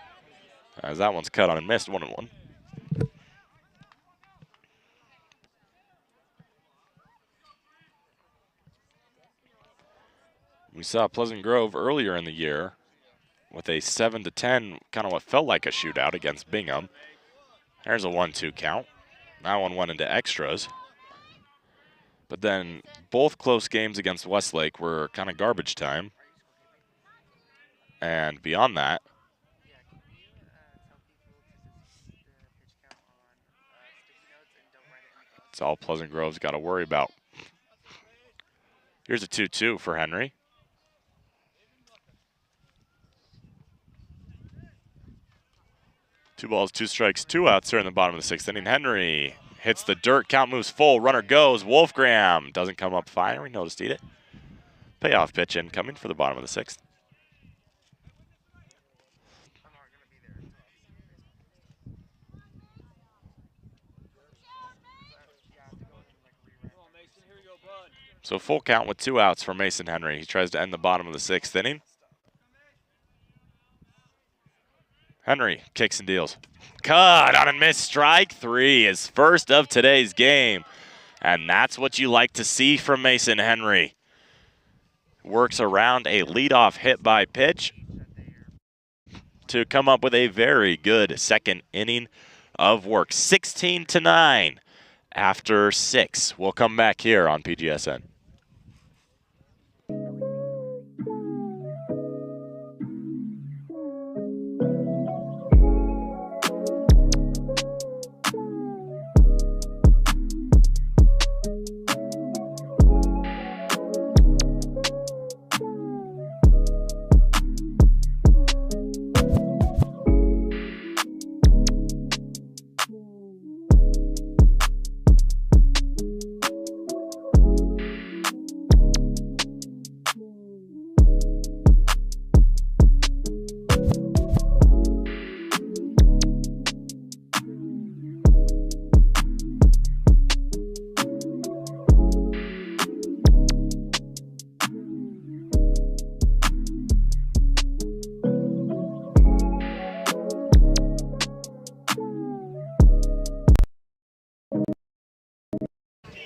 as that one's cut on and missed, 1-1. We saw Pleasant Grove earlier in the year with a 7-10, kind of what felt like a shootout against Bingham. There's a 1-2 count. That one went into extras. But then both close games against Westlake were kind of garbage time. And beyond that, it's all Pleasant Grove's got to worry about. Here's a 2-2 for Henry. Two balls, two strikes, two outs here in the bottom of the 6th inning. Henry hits the dirt, count moves full, runner goes. Wolfgram doesn't come up firing, no to eat it. Payoff pitch incoming for the bottom of the 6th. So full count with 2 outs for Mason Henry. He tries to end the bottom of the 6th inning. Henry kicks and deals. Cut on a missed, strike 3, his first of today's game. And that's what you like to see from Mason Henry. Works around a leadoff hit by pitch to come up with a very good second inning of work. 16-9 after 6. We'll come back here on PGSN.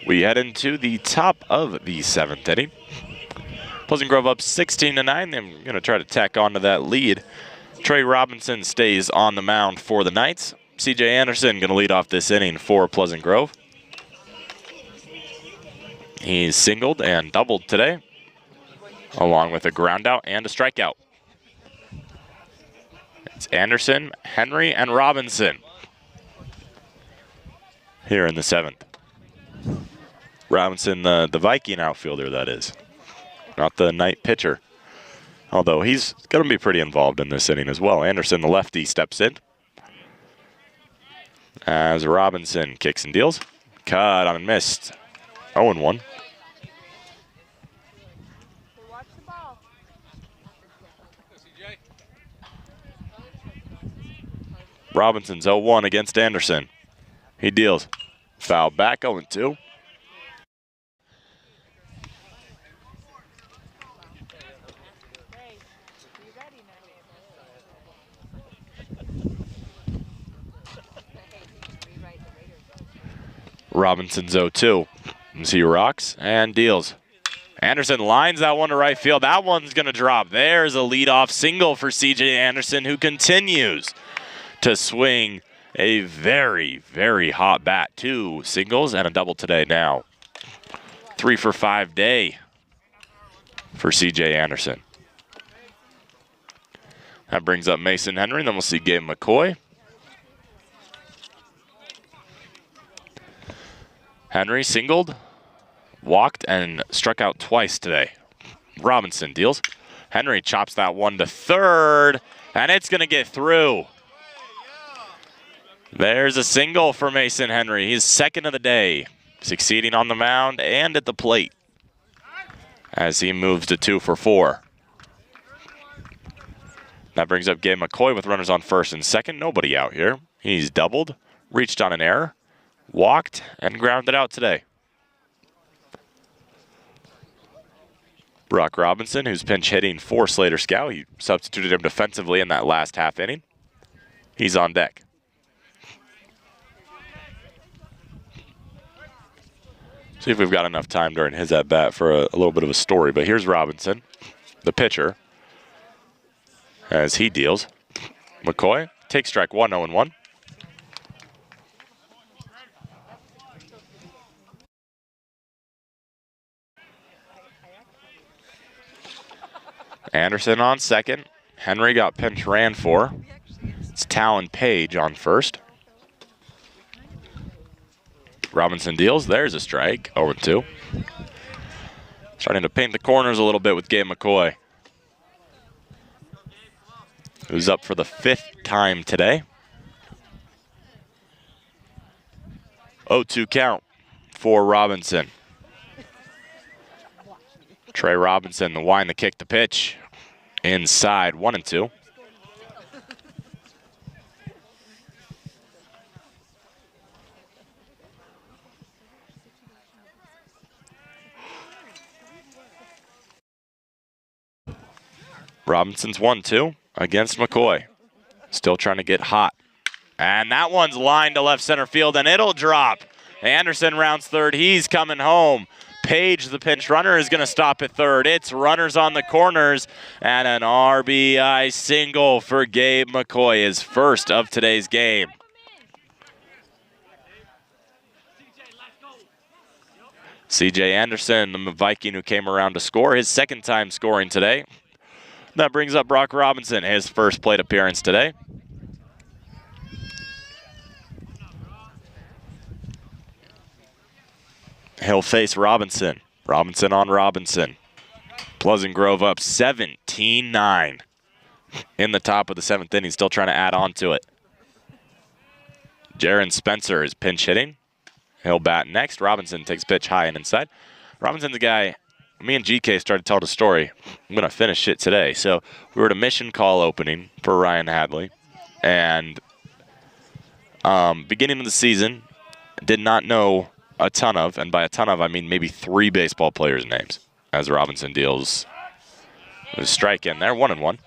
We head into the top of the 7th inning. Pleasant Grove up 16-9. They're going to try to tack onto that lead. Trey Robinson stays on the mound for the Knights. CJ Anderson going to lead off this inning for Pleasant Grove. He's singled and doubled today, along with a groundout and a strikeout. It's Anderson, Henry, and Robinson here in the 7th. Robinson, the Viking outfielder, that is, not the Knight pitcher. Although he's going to be pretty involved in this inning as well. Anderson, the lefty, steps in as Robinson kicks and deals. Cut on and missed. 0-1. Robinson's 0-1 against Anderson. He deals. Foul back, 0-2. Robinson's 0-2. He rocks and deals. Anderson lines that one to right field. That one's going to drop. There's a leadoff single for CJ Anderson, who continues to swing a very, very hot bat. 2 singles and a double today now. 3 for 5 day for CJ Anderson. That brings up Mason Henry. Then we'll see Gabe McCoy. Henry singled, walked, and struck out twice today. Robinson deals. Henry chops that one to third, and it's going to get through. There's a single for Mason Henry. He's second of the day, succeeding on the mound and at the plate as he moves to 2 for 4. That brings up Gabe McCoy with runners on first and second. Nobody out here. He's doubled, reached on an error, walked, and grounded out today. Brock Robinson, who's pinch hitting for Slater Scout. He substituted him defensively in that last half inning. He's on deck. See if we've got enough time during his at-bat for a little bit of a story. But here's Robinson, the pitcher, as he deals. McCoy takes strike one, 0-1. Anderson on second. Henry got pinch ran for. It's Talon Page on first. Robinson deals. There's a strike. 0-2. Starting to paint the corners a little bit with Gabe McCoy, who's up for the 5th time today. 0-2 count for Robinson. Trey Robinson, the wind, the kick, the pitch. Inside, 1-2. Robinson's 1-2 against McCoy. Still trying to get hot. And that one's lined to left center field, and it'll drop. Anderson rounds third. He's coming home. Page, the pinch runner, is going to stop at third. It's runners on the corners, and an RBI single for Gabe McCoy, his first of today's game. CJ Anderson, the Viking who came around to score, his 2nd time scoring today. That brings up Brock Robinson, his first plate appearance today. He'll face Robinson. Robinson on Robinson. Pleasant Grove up 17-9 in the top of the 7th inning, still trying to add on to it. Jaron Spencer is pinch hitting. He'll bat next. Robinson takes pitch high and inside. Robinson's a guy, me and GK started to tell the story. I'm going to finish it today. So we were at a mission call opening for Ryan Hadley. And beginning of the season, did not know a ton of, and by a ton of, I mean maybe 3 baseball players' names, as Robinson deals a strike in there, 1-1.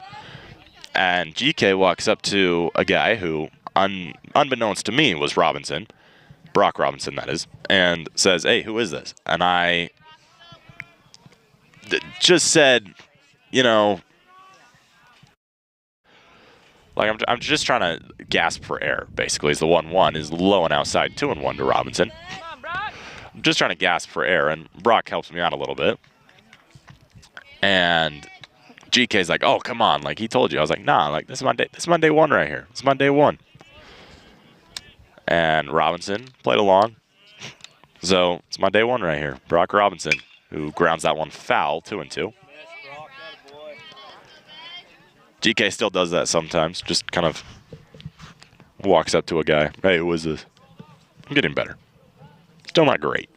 And GK walks up to a guy who, unbeknownst to me, was Robinson, Brock Robinson, that is, and says, "Hey, who is this?" And I just said, you know, like I'm just trying to gasp for air, basically, as the 1-1 is low and outside, 2-1 to Robinson. I'm just trying to gasp for air, and Brock helps me out a little bit. And GK's like, "Oh, come on, like he told you." I was like, "Nah, like this is my day one right here. This is my day one." And Robinson played along. So it's my day one right here. Brock Robinson, who grounds that one foul, 2-2. GK still does that sometimes, just kind of walks up to a guy. "Hey, who is this?" I'm getting better. Still not great,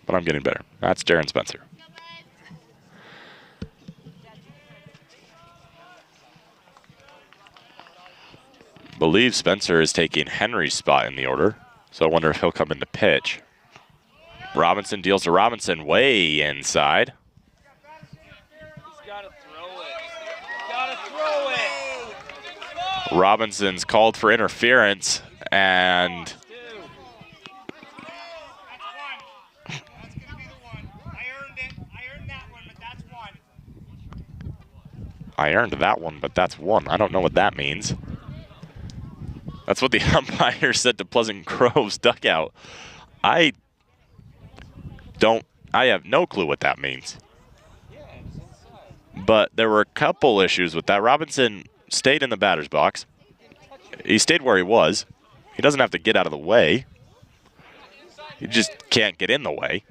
but I'm getting better. That's Jaron Spencer. Believe Spencer is taking Henry's spot in the order, so I wonder if he'll come in to pitch. Robinson deals to Robinson way inside. He's got to throw it. He's got to throw it. Robinson's called for interference, and I earned that one, but that's one. I don't know what that means. That's what the umpire said to Pleasant Grove's dugout. I have no clue what that means. But there were a couple issues with that. Robinson stayed in the batter's box. He stayed where he was. He doesn't have to get out of the way. He just can't get in the way.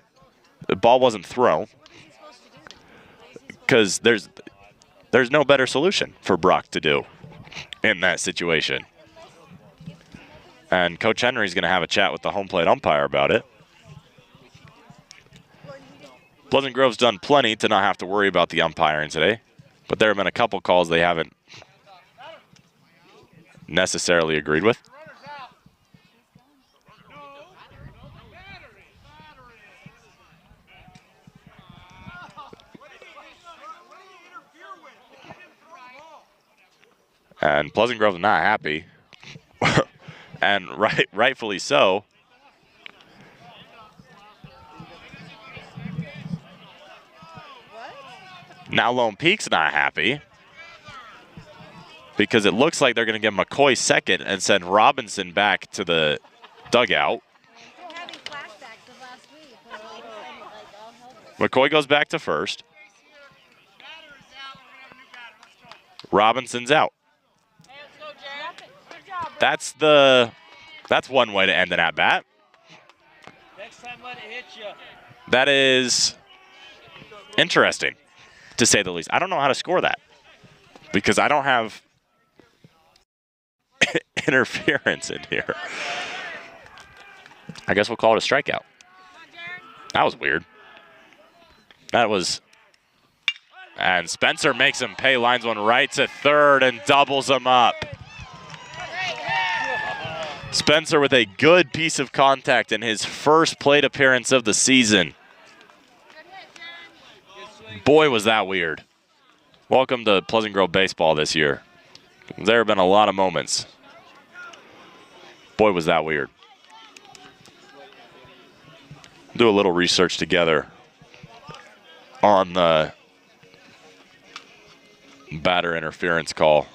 The ball wasn't thrown. Because there's no better solution for Brock to do in that situation. And Coach Henry's going to have a chat with the home plate umpire about it. Pleasant Grove's done plenty to not have to worry about the umpiring today, but there have been a couple calls they haven't necessarily agreed with. And Pleasant Grove's not happy. And rightfully so. Now Lone Peak's not happy because it looks like they're going to give McCoy second and send Robinson back to the dugout. McCoy goes back to first. Robinson's out. That's one way to end an at-bat. Next time, let it hit you. That is interesting, to say the least. I don't know how to score that because I don't have interference in here. I guess we'll call it a strikeout. That was weird. That was... And Spencer makes him pay, lines one right to third and doubles him up. Spencer with a good piece of contact in his first plate appearance of the season. Boy, was that weird. Welcome to Pleasant Grove baseball this year. There have been a lot of moments. Boy, was that weird. Do a little research together on the batter interference call.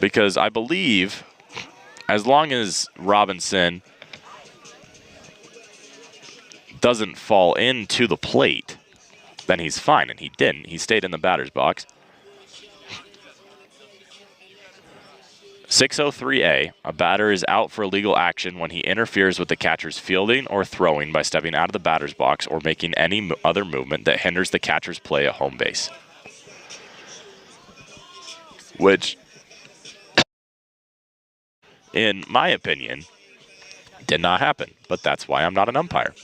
Because I believe as long as Robinson doesn't fall into the plate, then he's fine, and he didn't. He stayed in the batter's box. 603A, a batter is out for illegal action when he interferes with the catcher's fielding or throwing by stepping out of the batter's box or making any other movement that hinders the catcher's play at home base. Which, in my opinion, did not happen, but that's why I'm not an umpire.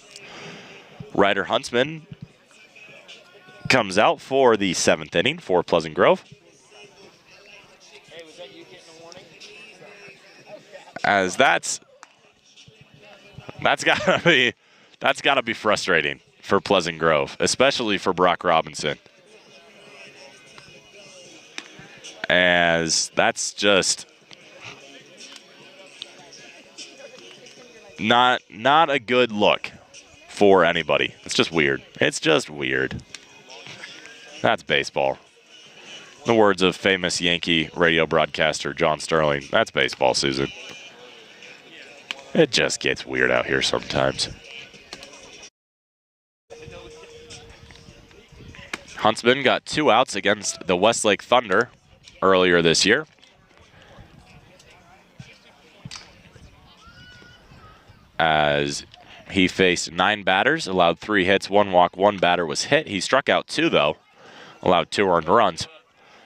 Ryder Huntsman comes out for the 7th inning for Pleasant Grove. Hey, was that you getting a warning? As that's gotta be frustrating for Pleasant Grove, especially for Brock Robinson. As that's just not a good look for anybody. It's just weird. It's just weird. That's baseball. In the words of famous Yankee radio broadcaster John Sterling, that's baseball, Susan. It just gets weird out here sometimes. Huntsman got 2 outs against the Westlake Thunder earlier this year. As he faced 9 batters, allowed 3 hits, 1 walk, 1 batter was hit. He struck out 2, though, allowed 2 earned runs.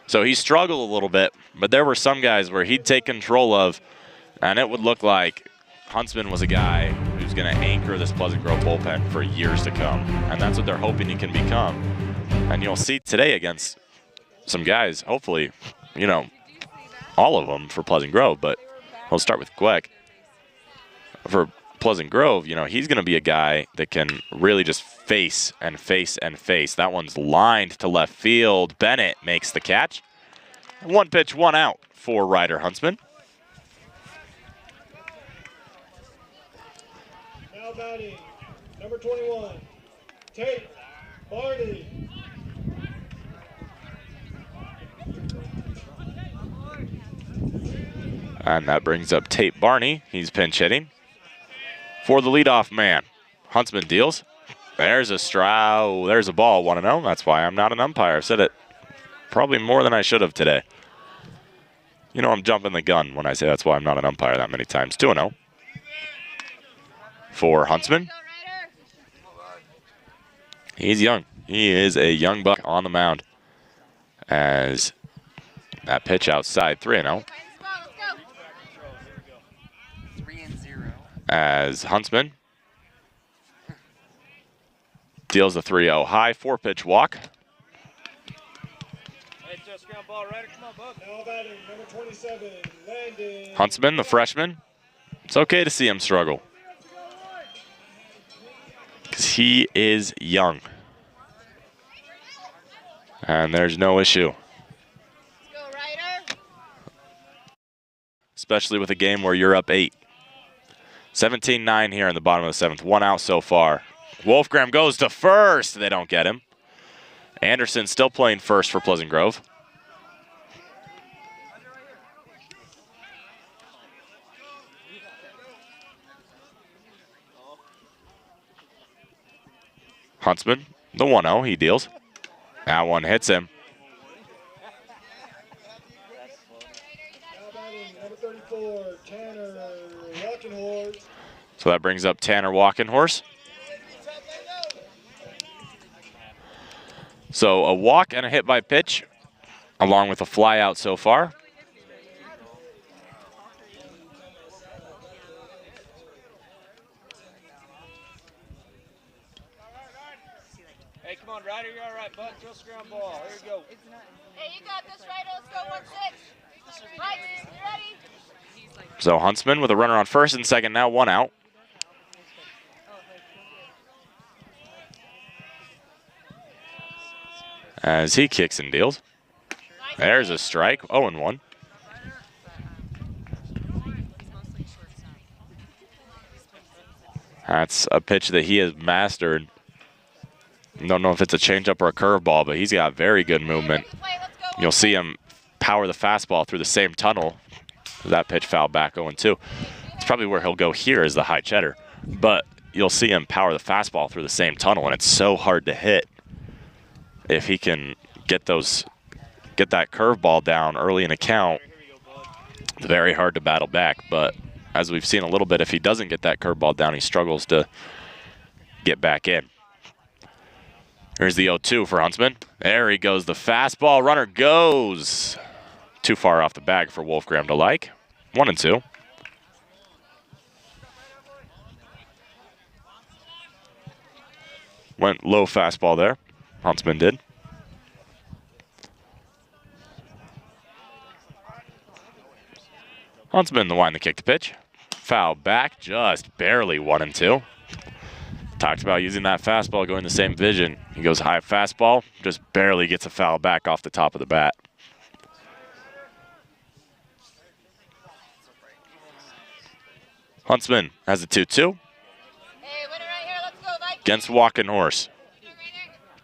So he struggled a little bit, but there were some guys where he'd take control of, and it would look like Huntsman was a guy who's going to anchor this Pleasant Grove bullpen for years to come, and that's what they're hoping he can become. And you'll see today against some guys, hopefully, you know, all of them for Pleasant Grove, but we'll start with Queck. For Pleasant Grove, you know, he's going to be a guy that can really just face and face and face. That one's lined to left field. Bennett makes the catch. 1 pitch, 1 out for Ryder Huntsman. Now batting, number 21, Tate Barney. And that brings up Tate Barney. He's pinch hitting for the leadoff man. Huntsman deals. There's a strike. There's a ball, 1-0. That's why I'm not an umpire. I've said it probably more than I should have today. You know, I'm jumping the gun when I say that's why I'm not an umpire that many times. 2-0 for Huntsman. He's young. He is a young buck on the mound. As that pitch outside, 3-0. 3-0. As Huntsman deals the 3-0 high, 4-pitch walk. Hey, just ground ball, Ryder. Come on, bud. Now batting, number 27, Landon. Huntsman, the freshman. It's okay to see him struggle, because he is young. And there's no issue. Go, Ryder. Especially with a game where you're up 8. 17-9 here in the bottom of the 7th. 1 out so far. Wolfgram goes to first. They don't get him. Anderson still playing first for Pleasant Grove. Huntsman, the 1-0, he deals. That one hits him. Now batting, number 34, Tanner Walkenhorse. So that brings up Tanner Walkenhorse. So a walk and a hit by pitch, along with a fly out so far. Hey, come on, Ryder, you're all right, bud. Drill ground ball. Here you go. Hey, you got this, Ryder. Let's go 1-6. Mike, you ready? So Huntsman with a runner on first and second now, 1 out. As he kicks and deals. There's a strike, 0-1. That's a pitch that he has mastered. Don't know if it's a changeup or a curveball, but he's got very good movement. You'll see him power the fastball through the same tunnel. That pitch fouled back 0-2. It's probably where he'll go here is the high cheddar. But you'll see him power the fastball through the same tunnel, and it's so hard to hit. If he can get that curveball down early in a count, it's very hard to battle back. But as we've seen a little bit, if he doesn't get that curveball down, he struggles to get back in. Here's the 0-2 for Huntsman. There he goes, the fastball. Runner goes. Too far off the bag for Wolfgram to like. 1-2. Went low fastball there. Huntsman did. Huntsman the one to kick the pitch. Foul back, just barely 1-2. Talked about using that fastball, going the same vision. He goes high fastball, just barely gets a foul back off the top of the bat. Huntsman has a 2-2 Hey, winner right here. Let's go, Vikings. against Walkenhorse.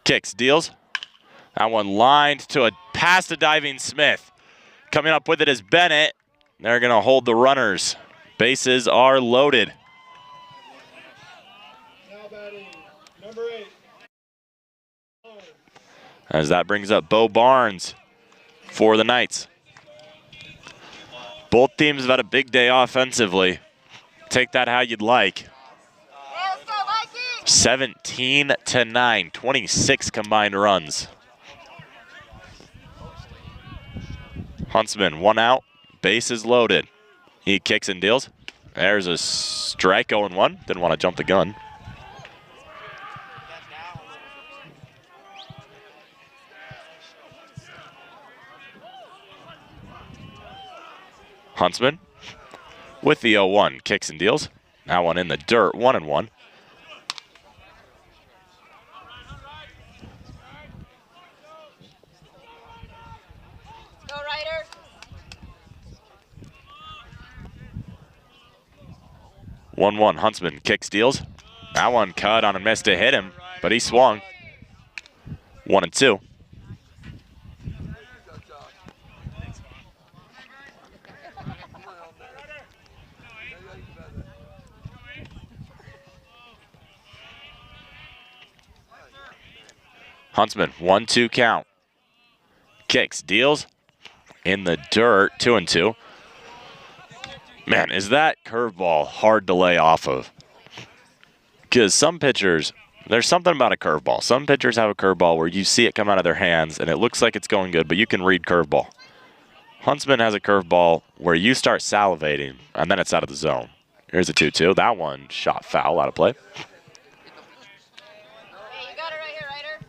Kicks, deals. That one lined to a past the diving Smith. Coming up with it is Bennett. They're going to hold the runners. Bases are loaded. Now batting, number 8. As that brings up Bo Barnes for the Knights. Both teams have had a big day offensively. Take that how you'd like. Hey, let's go, Vikings. 17-9, 26 combined runs. Huntsman, 1 out, bases loaded. He kicks and deals. There's a strike, 0-1. Didn't want to jump the gun. Huntsman with the 0-1, kicks and deals. That one in the dirt, 1-1. Go, Ryder. One Huntsman kicks, deals. That one cut on a miss to hit him, but he swung. 1-2. Huntsman, 1-2 count. Kicks, deals. In the dirt, 2-2. Man, is that curveball hard to lay off of? Because some pitchers, there's something about a curveball. Some pitchers have a curveball where you see it come out of their hands and it looks like it's going good, but you can read curveball. Huntsman has a curveball where you start salivating and then it's out of the zone. Here's a 2-2. That one shot foul, out of play. Hey, you got it right here, Ryder.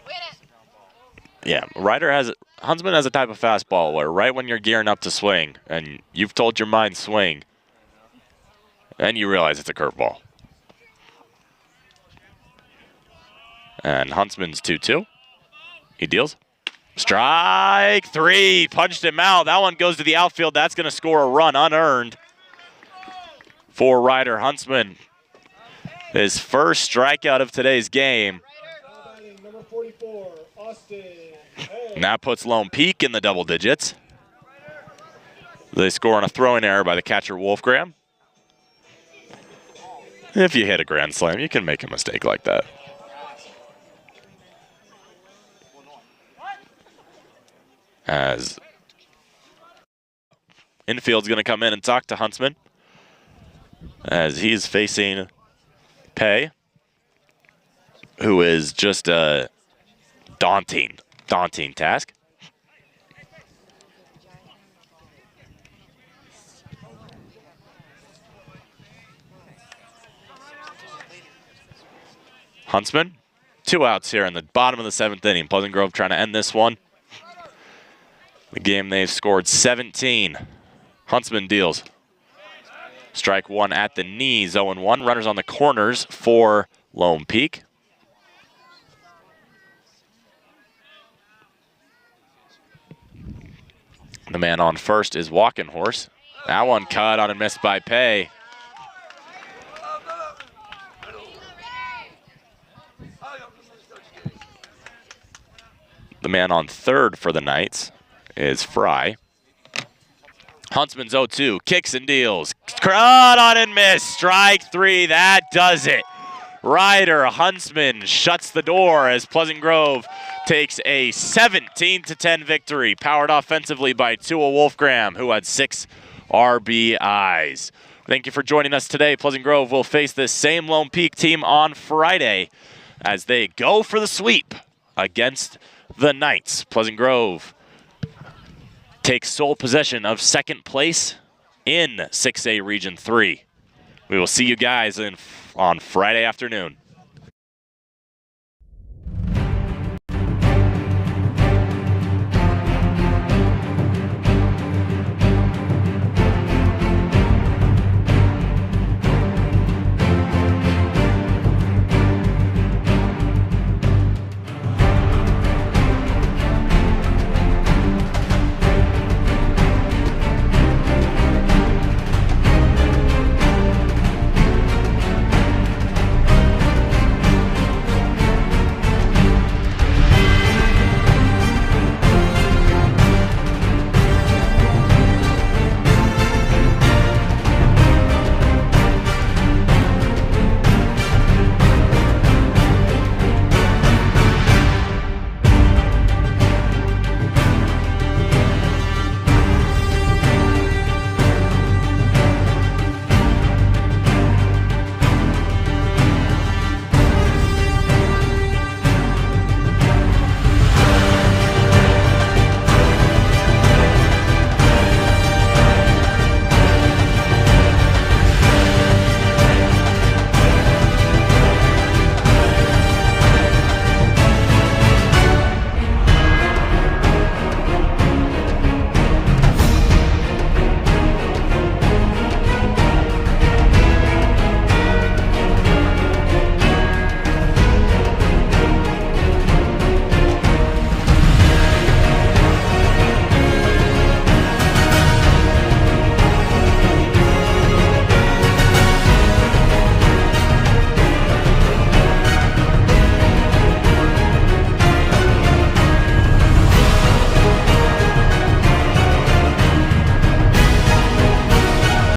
Win it. Yeah, Huntsman has a type of fastball where right when you're gearing up to swing and you've told your mind swing, then you realize it's a curveball. And Huntsman's 2-2. He deals. Strike 3. Punched him out. That one goes to the outfield. That's going to score a run unearned for Ryder Huntsman. His first strikeout of today's game. Number 44, Austin. And that puts Lone Peak in the double digits. They score on a throwing error by the catcher, Wolfgram. If you hit a grand slam, you can make a mistake like that. As infield's going to come in and talk to Huntsman as he's facing Pei, who is just a daunting task. Huntsman, 2 outs here in the bottom of the 7th inning. Pleasant Grove trying to end this one. The game they've scored 17. Huntsman deals. Strike 1 at the knees, 0-1. Runners on the corners for Lone Peak. The man on first is Walking Horse. That one cut on and missed by Pei. The man on third for the Knights is Fry. Huntsman's 0-2, kicks and deals. Cut on and miss, strike 3, that does it. Ryder Huntsman shuts the door as Pleasant Grove takes a 17-10 victory, powered offensively by Tua Wolfgram, who had 6 RBIs. Thank you for joining us today. Pleasant Grove will face this same Lone Peak team on Friday as they go for the sweep against the Knights. Pleasant Grove takes sole possession of 2nd place in 6A Region 3. We will see you guys on Friday afternoon.